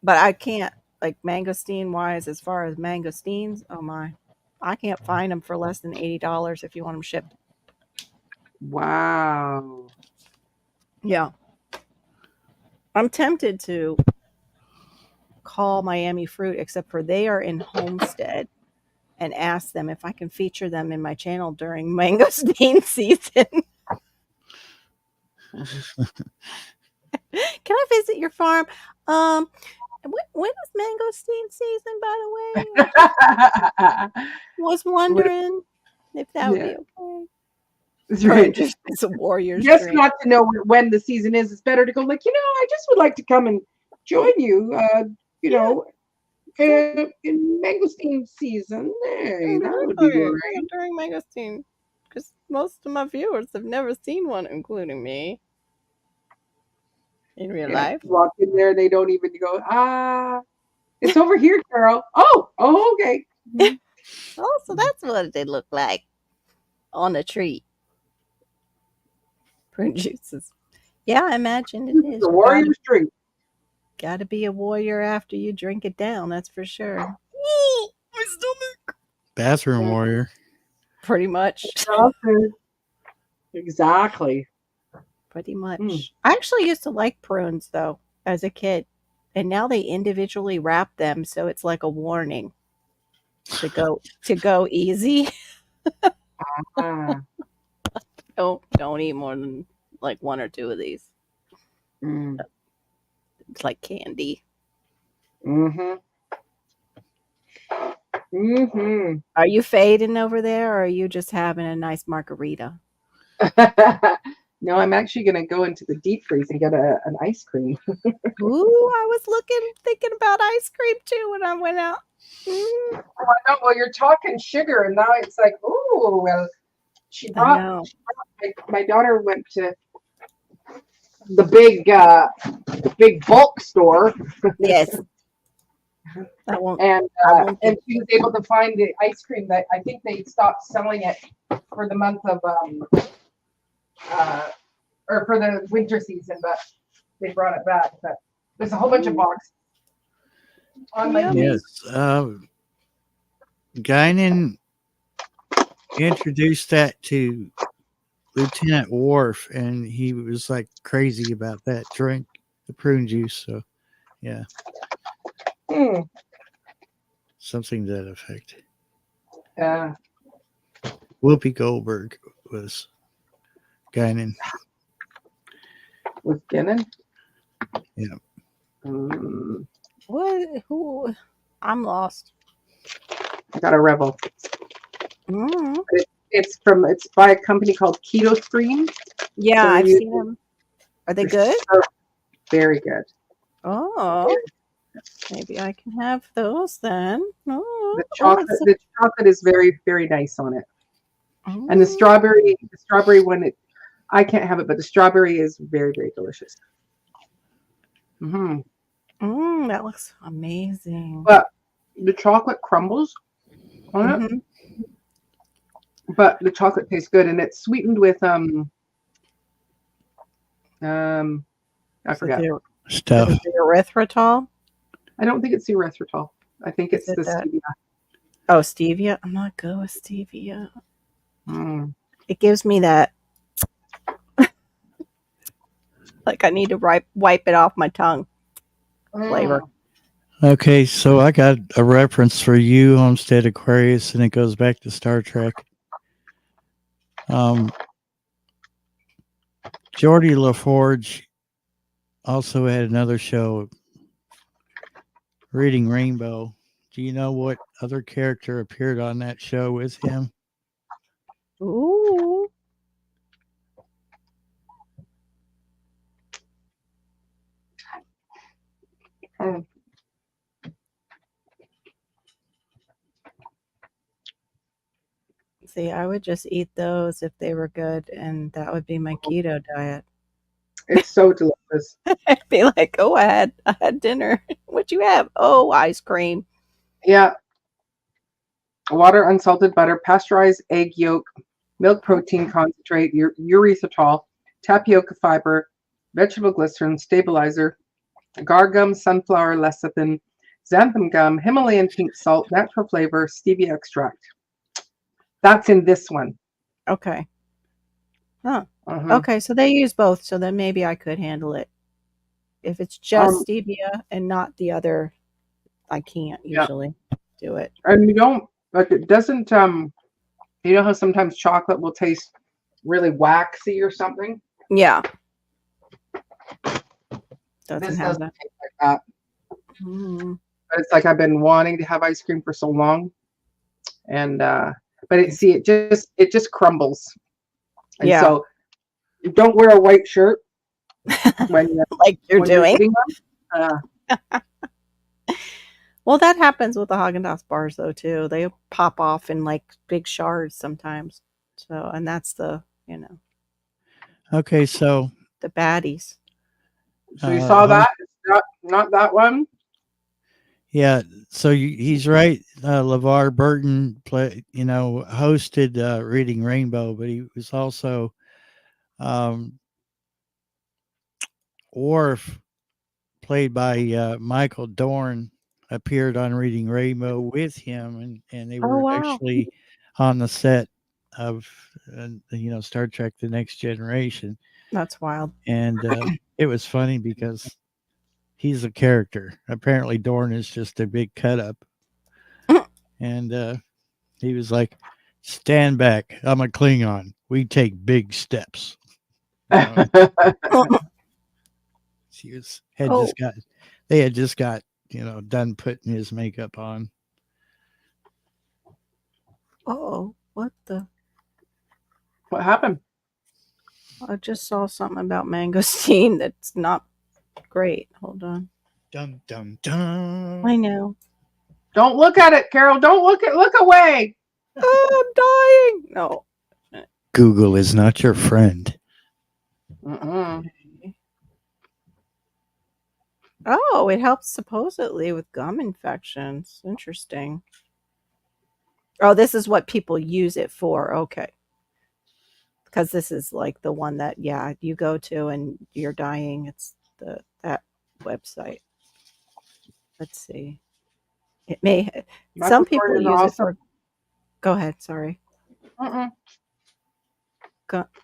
But I can't, like, mangosteen wise, as far as mangosteens, oh my. I can't find them for less than $80 if you want them shipped. Wow. Yeah. I'm tempted to call Miami Fruit, except for they are in Homestead, and ask them if I can feature them in my channel during mangosteen season. Can I visit your farm? When is mangosteen season, by the way? Was wondering if that would be okay. That's right. Just it's a warrior's Just drink. not to know when the season is. It's better to go like, I just would like to come and join you, in mangosteen season. Hey, that would be all right. During mangosteen, because most of my viewers have never seen one, including me. In real life. Walk in there, they don't even go, it's over here, Carol. Oh, okay. Oh, so that's what they look like on a tree. Prune juices. Yeah, I imagine it is. The warrior's drink. Gotta be a warrior after you drink it down, that's for sure. My stomach. Bathroom warrior. Pretty much. Exactly. Pretty much. I actually used to like prunes though, as a kid. And now they individually wrap them, so it's like a warning to go easy. Don't eat more than like one or two of these. It's like candy. Are you fading over there, or are you just having a nice margarita? No, I'm actually going to go into the deep freeze and get an ice cream. Ooh, I was thinking about ice cream too when I went out. Oh, I know. Well, you're talking sugar, and now it's like, ooh, well, she brought my daughter went to the big bulk store. Yes. And she was able to find the ice cream that I think they stopped selling it for the month of or for the winter season, but they brought it back. But there's a whole bunch of boxes on my Yes. Guinan introduced that to Lieutenant Worf, and he was like crazy about that drink, the prune juice. So, yeah. Something to that effect. Whoopi Goldberg was Guinan. With Guinan? Yeah. What? Who? I'm lost. I got a Rebel. It's by a company called Keto Stream. Yeah, So I've seen them. Are they good? Very good. Oh, maybe I can have those then. Oh, the chocolate is very, very nice on it. And the strawberry one, I can't have it, but the strawberry is very, very delicious. That looks amazing. But the chocolate crumbles on it. But the chocolate tastes good, and it's sweetened with I forgot stuff. Is it erythritol? I don't think it's the erythritol. I think it's the stevia. Oh, stevia. I'm not good with stevia. Mm. It gives me that, like I need to wipe it off my tongue flavor. Okay, so I got a reference for you, Homestead Aquarius, and it goes back to Star Trek. Geordie LaForge also had another show, Reading Rainbow. Do you know what other character appeared on that show with him? Ooh. Mm. See, I would just eat those if they were good, and that would be my keto diet. It's so delicious. I'd be like, oh, I had dinner. What'd you have? Oh, ice cream. Yeah. Water, unsalted butter, pasteurized egg yolk, milk protein concentrate, erythritol, tapioca fiber, vegetable glycerin, stabilizer, agar gum, sunflower lecithin, xanthan gum, Himalayan pink salt, natural flavor, stevia extract. That's in this one. Okay. Huh. Mhm. Okay, so they use both, so then maybe I could handle it. If it's just stevia and not the other, I can't usually do it. And you don't, like, it doesn't, you know how sometimes chocolate will taste really waxy or something? Yeah. Doesn't This have doesn't that. taste like that. Mm. But it's like I've been wanting to have ice cream for so long. And, but it just crumbles. And Yeah. so you don't wear a white shirt when you're, Like you're when you're doing. eating them. Well, that happens with the Haagen-Dazs bars, though, too. They pop off in like big shards sometimes. So, and that's the, Okay, so the baddies. So you saw Hom- that? It's not that one? yeah, so he's right. LeVar Burton hosted Reading Rainbow, but he was also Worf, played by Michael Dorn, appeared on Reading Rainbow with him, and they were wow. actually on the set of Star Trek: The Next Generation. That's wild. And it was funny because he's a character. Apparently Dorn is just a big cut up. And he was like, "Stand back, I'm a Klingon, we take big steps." They had just got done putting his makeup on. Oh, what happened? I just saw something about mangosteen that's not great. Hold on. Dum dum dum. I know. Don't look at it, Carol. Don't look away. Oh, I'm dying. No. Google is not your friend. Oh, it helps supposedly with gum infections. Interesting. Oh, this is what people use it for. Okay. Because this is like the one that, you go to and you're dying. It's that website. Let's see. It may. Some people use it for. Go ahead. Sorry.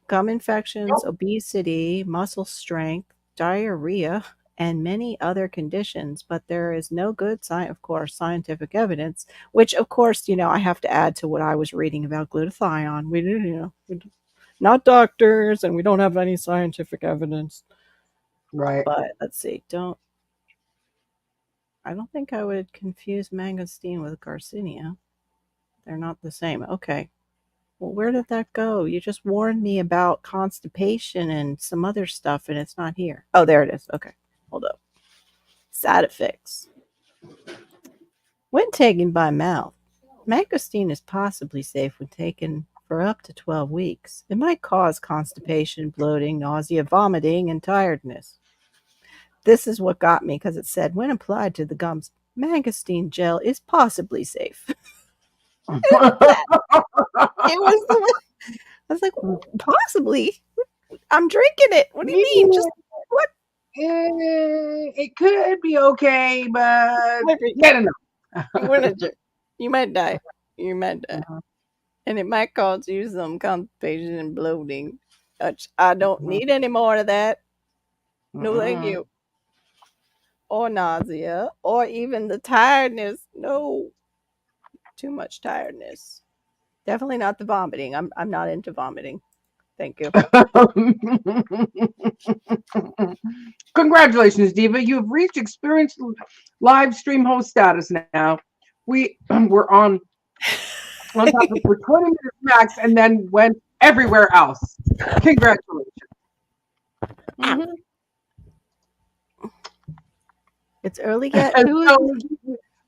Gum infections, obesity, muscle strength, diarrhea, and many other conditions, but there is no good scientific evidence, which of course, I have to add to what I was reading about glutathione. We not doctors, and we don't have any scientific evidence. Right. But let's see, I don't think I would confuse mangosteen with Garcinia. They're not the same. Okay. Well, where did that go? You just warned me about constipation and some other stuff, and it's not here. Oh, there it is. Okay. Hold up. Side effects. When taken by mouth, mangosteen is possibly safe when taken for up to 12 weeks. It might cause constipation, bloating, nausea, vomiting, and tiredness. This is what got me because it said, when applied to the gums, mangosteen gel is possibly safe. I was like, possibly? I'm drinking it. What do you mean? Just what? It could be okay, but get enough. You might die. You might die. And it might cause you some constipation and bloating. Which I don't need any more of that. No, thank you. Or nausea, or even the tiredness. No, too much tiredness. Definitely not the vomiting. I'm not into vomiting. Thank you. Congratulations, Diva. You have reached experienced live stream host status now. We're on topic for 20 minutes max and then went everywhere else. Congratulations. Mhm. It's early yet. And so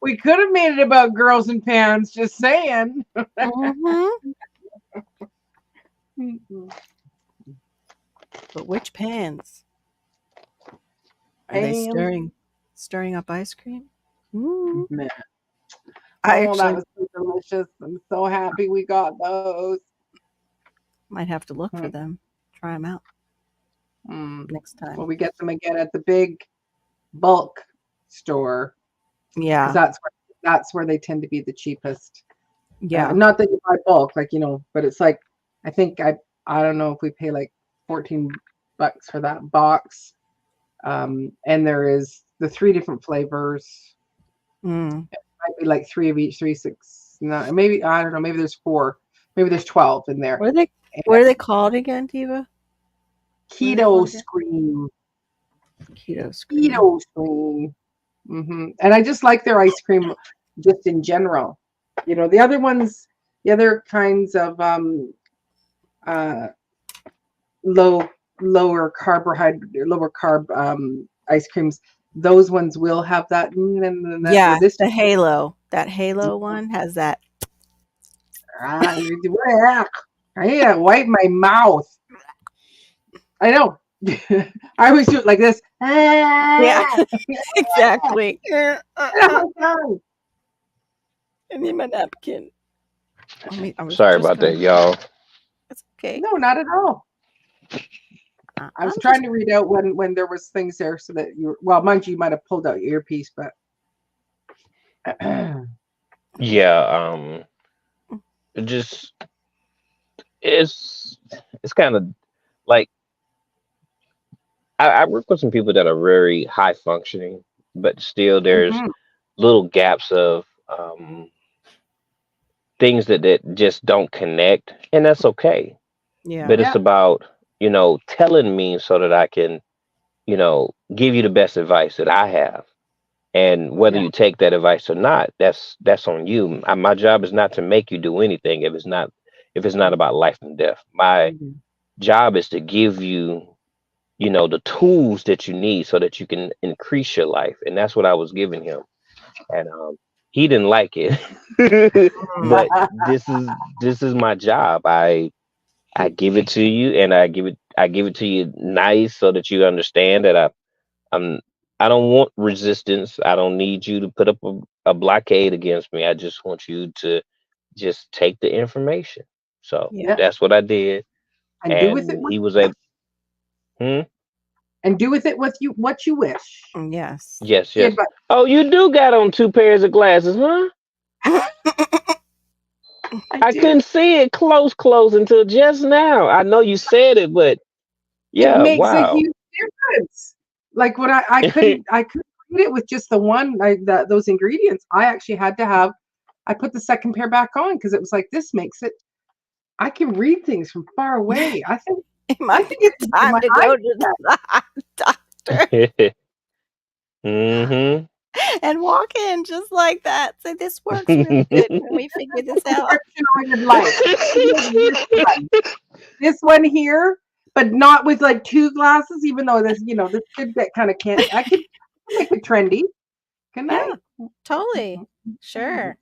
we could have made it about girls in pants, just saying. But which pans? Are they stirring up ice cream? Man. I that actually was so delicious. I'm so happy we got those. might have to look for them. Try them out next time. Well, we get them again at the big bulk store. Yeah. That's where they tend to be the cheapest. Yeah. Not that you buy bulk, like, but it's like, I think I don't know if we pay like $14 for that box. And there is the 3 different flavors. It might be like 3 of each, 3, 6. No, maybe, I don't know. Maybe there's 4. Maybe there's 12 in there. What are they called again, Diva? Keto Scream. Keto Scream. Keto Scream. And I just like their ice cream just in general. The other ones, the other kinds of lower carb ice creams, those ones will have that. Yeah, the Halo. That Halo one has that. I wipe my mouth. I know. I always do it like this. Yeah, exactly. I need my napkin. Sorry about that, y'all. It's okay. No, not at all. I was trying to read out when there was things there so that mind you might have pulled out your earpiece, but yeah, it's kind of like I work with some people that are very high functioning, but still there's little gaps of things that just don't connect, and that's okay. Yeah. But it's about telling me so that I can give you the best advice that I have, and whether you take that advice or not, that's on you. My job is not to make you do anything if it's not about life and death. My job is to give you the tools that you need so that you can increase your life, and that's what I was giving him, and he didn't like it. But this is my job. I give it to you, and I give it to you nice so that you understand that I don't want resistance. I don't need you to put up a blockade against me. I just want you to just take the information. So that's what I did. And do with it he was able. And do with it what you wish. Yes. Yes. Oh, you do got on 2 pairs of glasses, huh? I couldn't see it close until just now. I know you said it, but yeah, it makes wow. a huge difference. Like when I couldn't read it with just the one those ingredients. I actually had to I put the second pair back on because it was like, this makes it. I can read things from far away. I think it might be time to go to the doctor. And walk in just like that. Say, this works really good when we figure this out. This one here, but not with like 2 glasses, even though this could get kind of candy. I could make it trendy. Can I? Totally. Sure.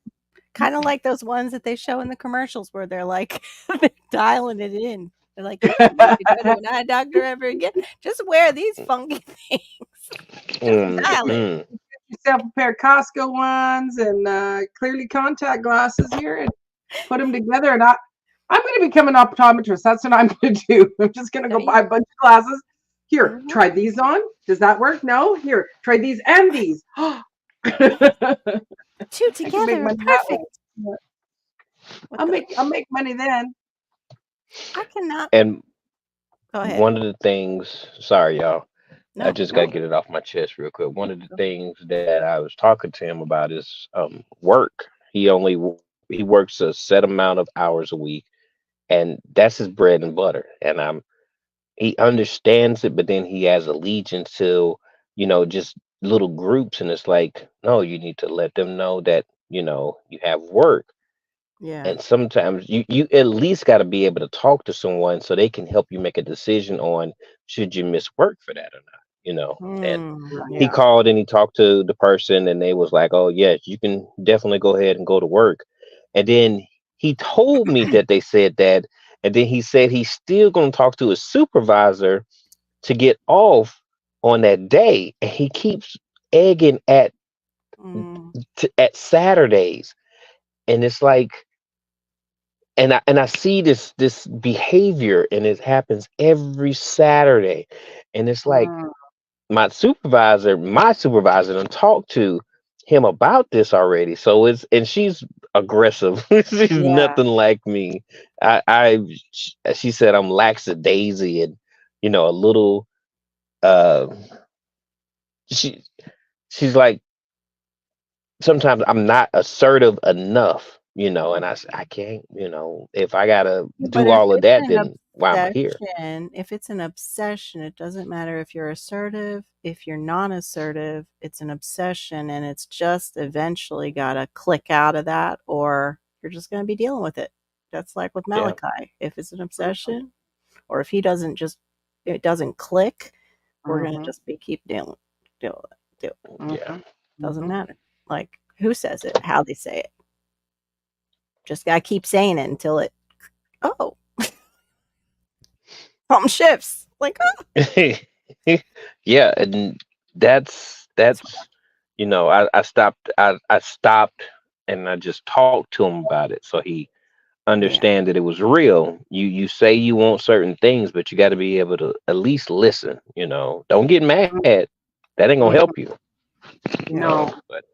Kind of like those ones that they show in the commercials where they're like they're dialing it in. They're like, you can go to an eye doctor ever again. Just wear these funky things. Dial it. Yourself a pair of Costco ones and clearly contact glasses here and put them together. And I'm going to become an optometrist. That's what I'm going to do. I'm just going to go buy a bunch of glasses. Here, try these on. Does that work? No. Here, try these and these. 2 together are perfect. I'll make money then. I cannot. And Go ahead. one of the things, sorry, y'all, I No, just got to get it off my chest real quick. One of the things that I was talking to him about is work. He works a set amount of hours a week, and that's his bread and butter. And he understands it, but then he has allegiance to, just little groups, and it's like, no, you need to let them know that, you have work. yeah, And sometimes you at least got to be able to talk to someone so they can help you make a decision on should you miss work for that or not. And he yeah, called and he talked to the person, and they was like, oh yes, you can definitely go ahead and go to work. And then he told me that they said that, and then he said he's still going to talk to his supervisor to get off on that day, and he keeps egging mm, at Saturdays. And it's like, and I see this behavior, and it happens every Saturday. And it's like, Mm, my supervisor done talked to him about this already. So and she's aggressive. She's yeah, nothing like me. She said I'm lackadaisy and, a little, uh, she, she's like, sometimes I'm not assertive enough, and I can't, if I gotta but do if all of it's that, an then why am I here? obsession, if it's an obsession, it doesn't matter if you're assertive, if you're non-assertive, it's an obsession, and it's just eventually gotta click out of that, or you're just gonna be dealing with it. That's like with Yeah, Malachi. If it's an obsession, or if it doesn't click, we're gonna mhm, just keep dealing, deal. yeah. mhm, Doesn't mhm. matter. Like who says it, how they say it. Just gotta keep saying it until it. Oh, something shifts. Like, Yeah, and that's I stopped and I just talked to him about it, so he yeah, understand that it was real. You say you want certain things, but you got to be able to at least listen. Don't get mad. That ain't gonna Mhm. help you. yeah. No. But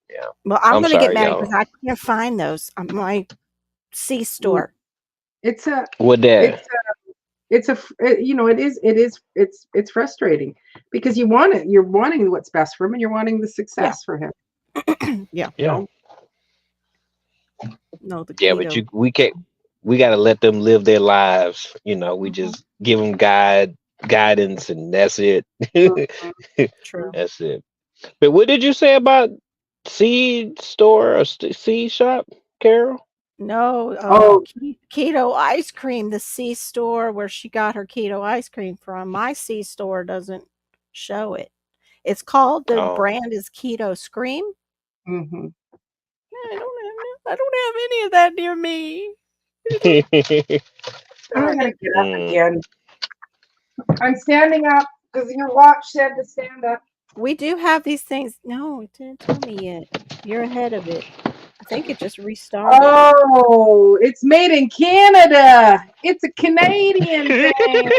yeah, Well, I'm I'm gonna get sorry, mad y'all. because I can't find those on my C Mm. store. It's a What that? it's frustrating because you want it. You're wanting what's best for him, and you're wanting the Yeah, success for him. yeah. You Yeah, know. No, the yeah. But keto. we can't. We got to let them live their lives. We Mhm. just give them guidance, and that's it. Mhm, True. That's it. But what did you say about seed store or seed shop, Carol? No, Oh, keto ice cream. The C store where she got her keto ice cream from. My C store doesn't show it. It's called, the Oh. brand is Keto Scream. mhm. I don't have any of that near me. I'm gonna get up Mm. again. I'm standing up because your watch said to stand up. We do have these things. No, it didn't tell me yet. You're ahead of it. I think it just restarted. Oh, it's made in Canada. It's a Canadian thing.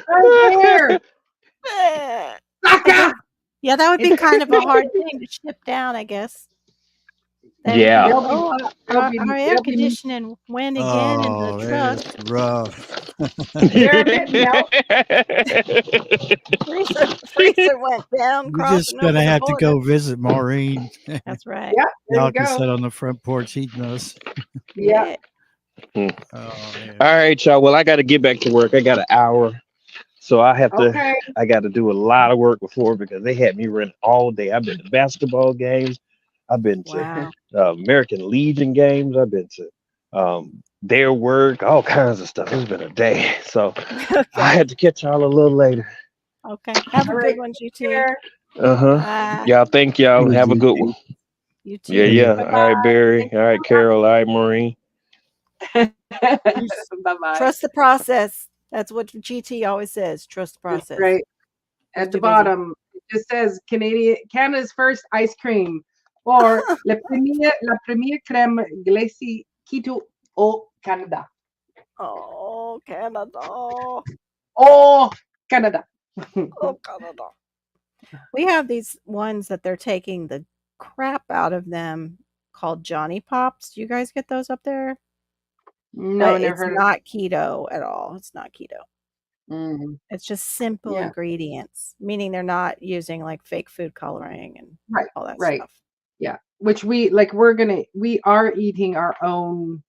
Right there. Eh. Saka. Yeah, that would be It's kind of a hard thing to ship down, I guess. That would be, Yeah. our air they'll be conditioning went again in the Oh, truck. it's rough. they're a bit melt. Freezer went down, You're just crossing gonna over the have to border. go visit Maureen. That's right. Yeah, there Y'all you can go. sit on the front porch eating us. Yeah. Mm. Oh man. All right, y'all. Well, I got to get back to work. I got an hour, so Okay. I got to do a lot of work before because they had me running all day. I've been to basketball games. I've been to Wow. American Legion games. I've been to their work, all kinds of stuff. It's been a day, so I Okay. had to catch y'all a little later. Okay. Have a All good right. one, GT. There. Uh-huh. Y'all, thank y'all. Have a good one. You Yeah, too. yeah. Bye All right, Barry. Thank All right, Carol. All right, Maureen. bye. Bye. Trust the process. That's what GT always says. Trust the process. Right. He's At the too busy. bottom, it just says Canada's first ice cream, or la première crème glacée keto au Canada. Oh, Canada. Oh, Canada. Oh, Canada. We have these ones that they're taking the crap out of them called Johnny Pops. Do you guys get those up there? No, But never it's heard of not keto at all. It's not keto. Mm, It's just simple yeah, ingredients, meaning they're not using like fake food coloring and right, all that right. stuff. Yeah. Which we we are eating our own,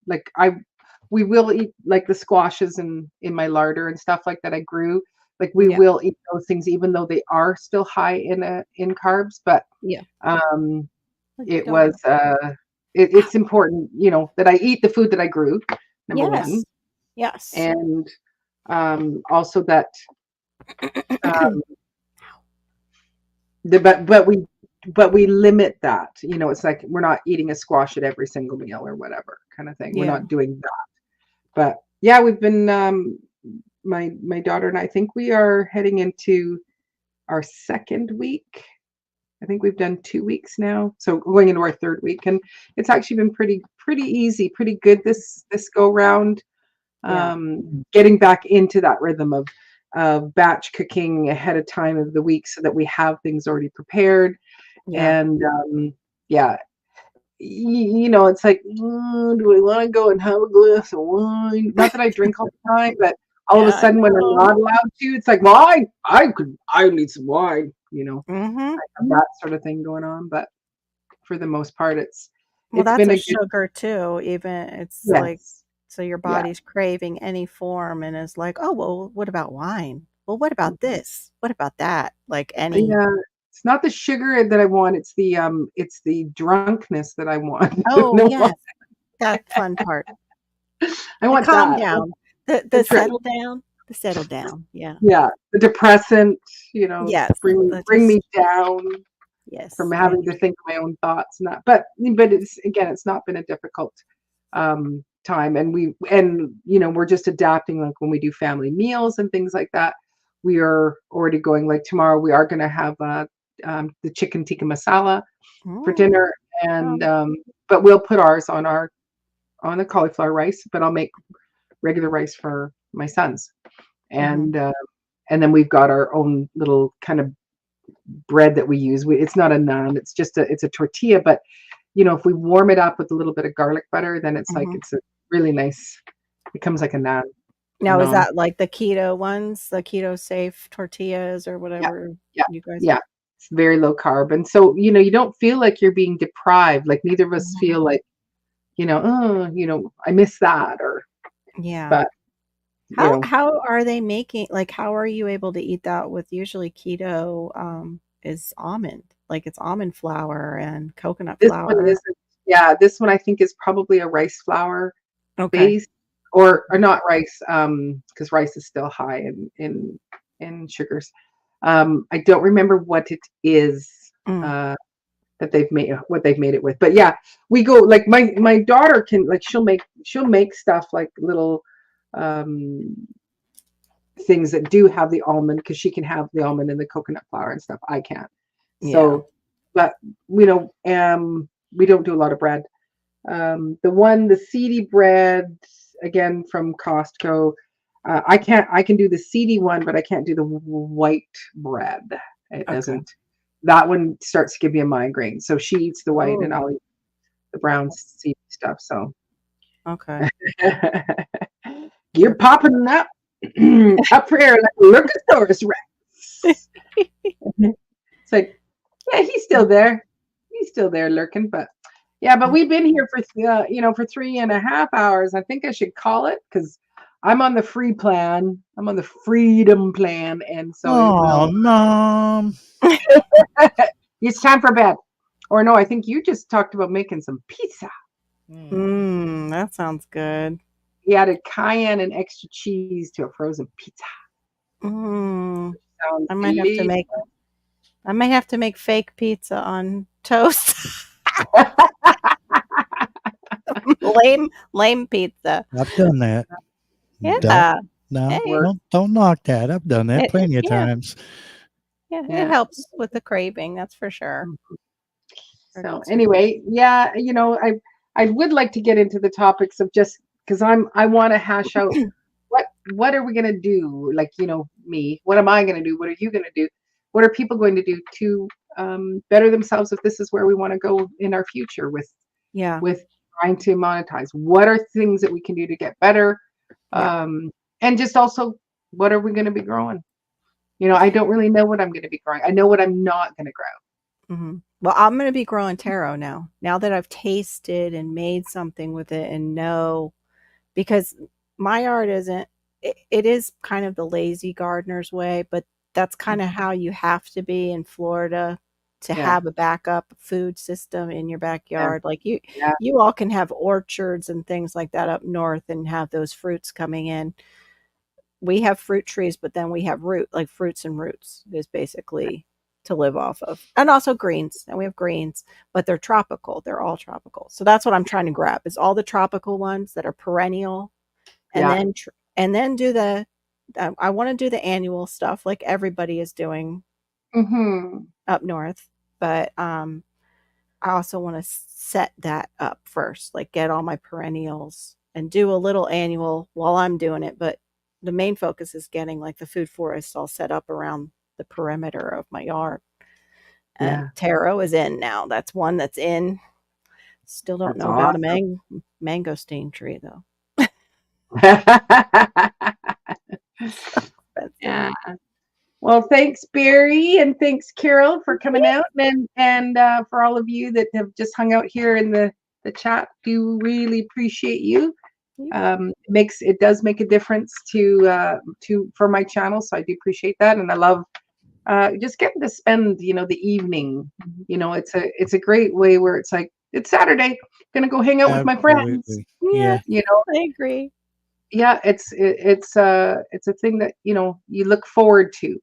we will eat like the squashes in my larder and stuff like that I grew. Like we Yeah. will eat those things even though they are still high in carbs, but Yeah. um Like you it don't was it's important, that I eat the food that I grew, number one, Yes. and also that um but we limit that. It's like we're not eating a squash at every single meal or whatever kind of thing. We're Yeah. not doing that. But yeah, we've been my daughter and I think we are heading into our second week. I think we've done 2 weeks now. So going into our third week, and it's actually been pretty easy, pretty good this go round. Yeah. Getting back into that rhythm of batch cooking ahead of time of the week so that we have things already prepared. Yeah. And yeah, it's like, do I want to go and have a glass of wine? Not that I drink all the time, but all of a Yeah, I sudden when I'm know. not allowed to, it's like, well, I need some wine, Mm-hmm. I have that sort of thing going on. But for the most part, Well, it's that's been a a good, sugar too. Even it's like yes, so your yeah. body's craving any form and is like, oh well, what about wine? Well, what about this? What about that? Like any. Yeah, it's not the sugar that I want, it's the drunkenness that I want. Oh No, yes, that fun part. I The want calm that. down. The The tri- settle down. The settle down. Yeah. yeah, the depressant, Yes. bring me down from Yes. having to think my own thoughts and that. But it's not been a difficult time, and we're just adapting. Like when we do family meals and things like that, we are already going. Like tomorrow, we are going to have the chicken tikka masala for dinner, and but we'll put ours on the cauliflower rice. But I'll make regular rice for my sons, and then we've got our own little kind of bread that we use. It's not a naan, it's a tortilla, but if we warm it up with a little bit of garlic butter, then it's like it's a really nice, it comes like a naan. Now, is that like the keto ones, the keto safe tortillas or whatever you guys? Yeah, it's very low carb, and so you don't feel like you're being deprived. Like neither of us feel like I miss that, or Yeah. but How are they making, like, how are you able to eat that with usually keto is almond, like it's almond flour and coconut this one flour. isn't. Yeah, this one I think is probably a rice flour Okay. base, or not rice, because rice is still high in sugars. I don't remember what it is that they've made it with, but yeah, we go, like my daughter can, like, she'll make stuff like little things that do have the almond, because she can have the almond and the coconut flour and stuff. I can't. So, but we don't do a lot of bread. The seedy bread, again from Costco. I can do the seedy one, but I can't do the white bread. It doesn't. That one starts to give me a migraine. So she eats the white, and I'll eat the brown seedy stuff. So Okay. you're popping up up for air like a Lurkosaurus Rex. It's like, yeah, he's still there. He's still there lurking, but yeah, but we've been here for for 3.5 hours. I think I should call it, because I'm on the free plan. I'm on the freedom plan, and so Mom. it's time for bed. Or no, I think you just talked about making some pizza. That sounds good. He added cayenne and extra cheese to a frozen pizza. I might have to make fake pizza on toast. lame pizza. I've done that. Yeah. No, Hey. don't knock that. I've done that plenty of yeah. times. Yeah, it helps with the craving, that's for sure. So anyway, yeah, I would like to get into the topics of, just because I want to hash out what are we going to do? Like, me, what am I going to do? What are you going to do? What are people going to do to better themselves if this is where we want to go in our future with Yeah. with trying to monetize. What are things that we can do to get better? Yeah. And just also, what are we going to be growing? You know, I don't really know what I'm going to be growing. I know what I'm not going to grow. Hmm. Well, I'm going to be growing taro now. Now that I've tasted and made something with it and know, because my art isn't, it is kind of the lazy gardener's way, but that's kind of how you have to be in Florida to Yeah. have a backup food system in your backyard. Like Yeah. you all can have orchards and things like that up north and have those fruits coming in. We have fruit trees, but then we have fruits and roots is basically to live off of. And also greens. And we have greens, but they're tropical. They're all tropical. So that's what I'm trying to grab is all the tropical ones that are perennial and Yeah. then do the I want to do the annual stuff like everybody is doing Mm-hmm. up north, but I also want to set that up first, like get all my perennials and do a little annual while I'm doing it, but the main focus is getting like the food forest all set up around the perimeter of my yard. And Yeah. taro is in now. That's one that's in. Still don't That's know about a awesome. mangosteen tree though. Yeah. Well, thanks, Barry, and thanks, Carol, for coming out, and for all of you that have just hung out here in the chat. Do really appreciate you. It does make a difference to for my channel, so I do appreciate that, and I love just getting to spend the evening. It's a great way where it's like it's Saturday, gonna go hang out with my friends. Absolutely. Yeah, Yeah. I agree. Yeah, it's a thing that you look forward to.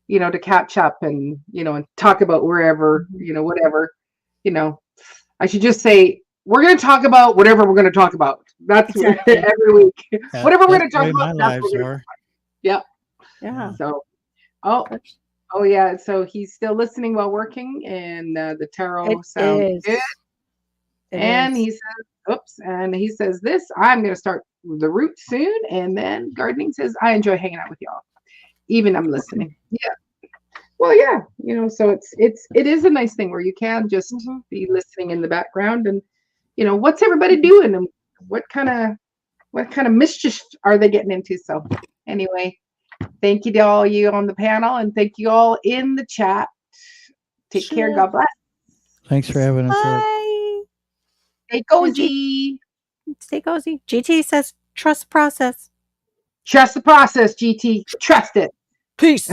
To catch up and and talk about wherever whatever. I should just say we're going to talk about whatever we're going to talk about. That's Exactly. every week. Whatever we're going to That's the talk way my about. That's lives what we're going to. are. Yeah. Yeah. So, oh yeah. So he's still listening while working, and the tarot sounds good. And he says, "Oops," and he says, "This I'm going to start the root soon." And then gardening says, "I enjoy hanging out with y'all, even I'm listening." Yeah. Well, yeah, so it is a nice thing where you can just be listening in the background, and what's everybody doing, and what kind of mischief are they getting into? So anyway, thank you to all you on the panel, and thank you all in the chat. Take care. God bless. Thanks for having us. Bye. Stay cozy. Stay cozy. GT says trust the process. Trust the process, GT. Trust it. Peace.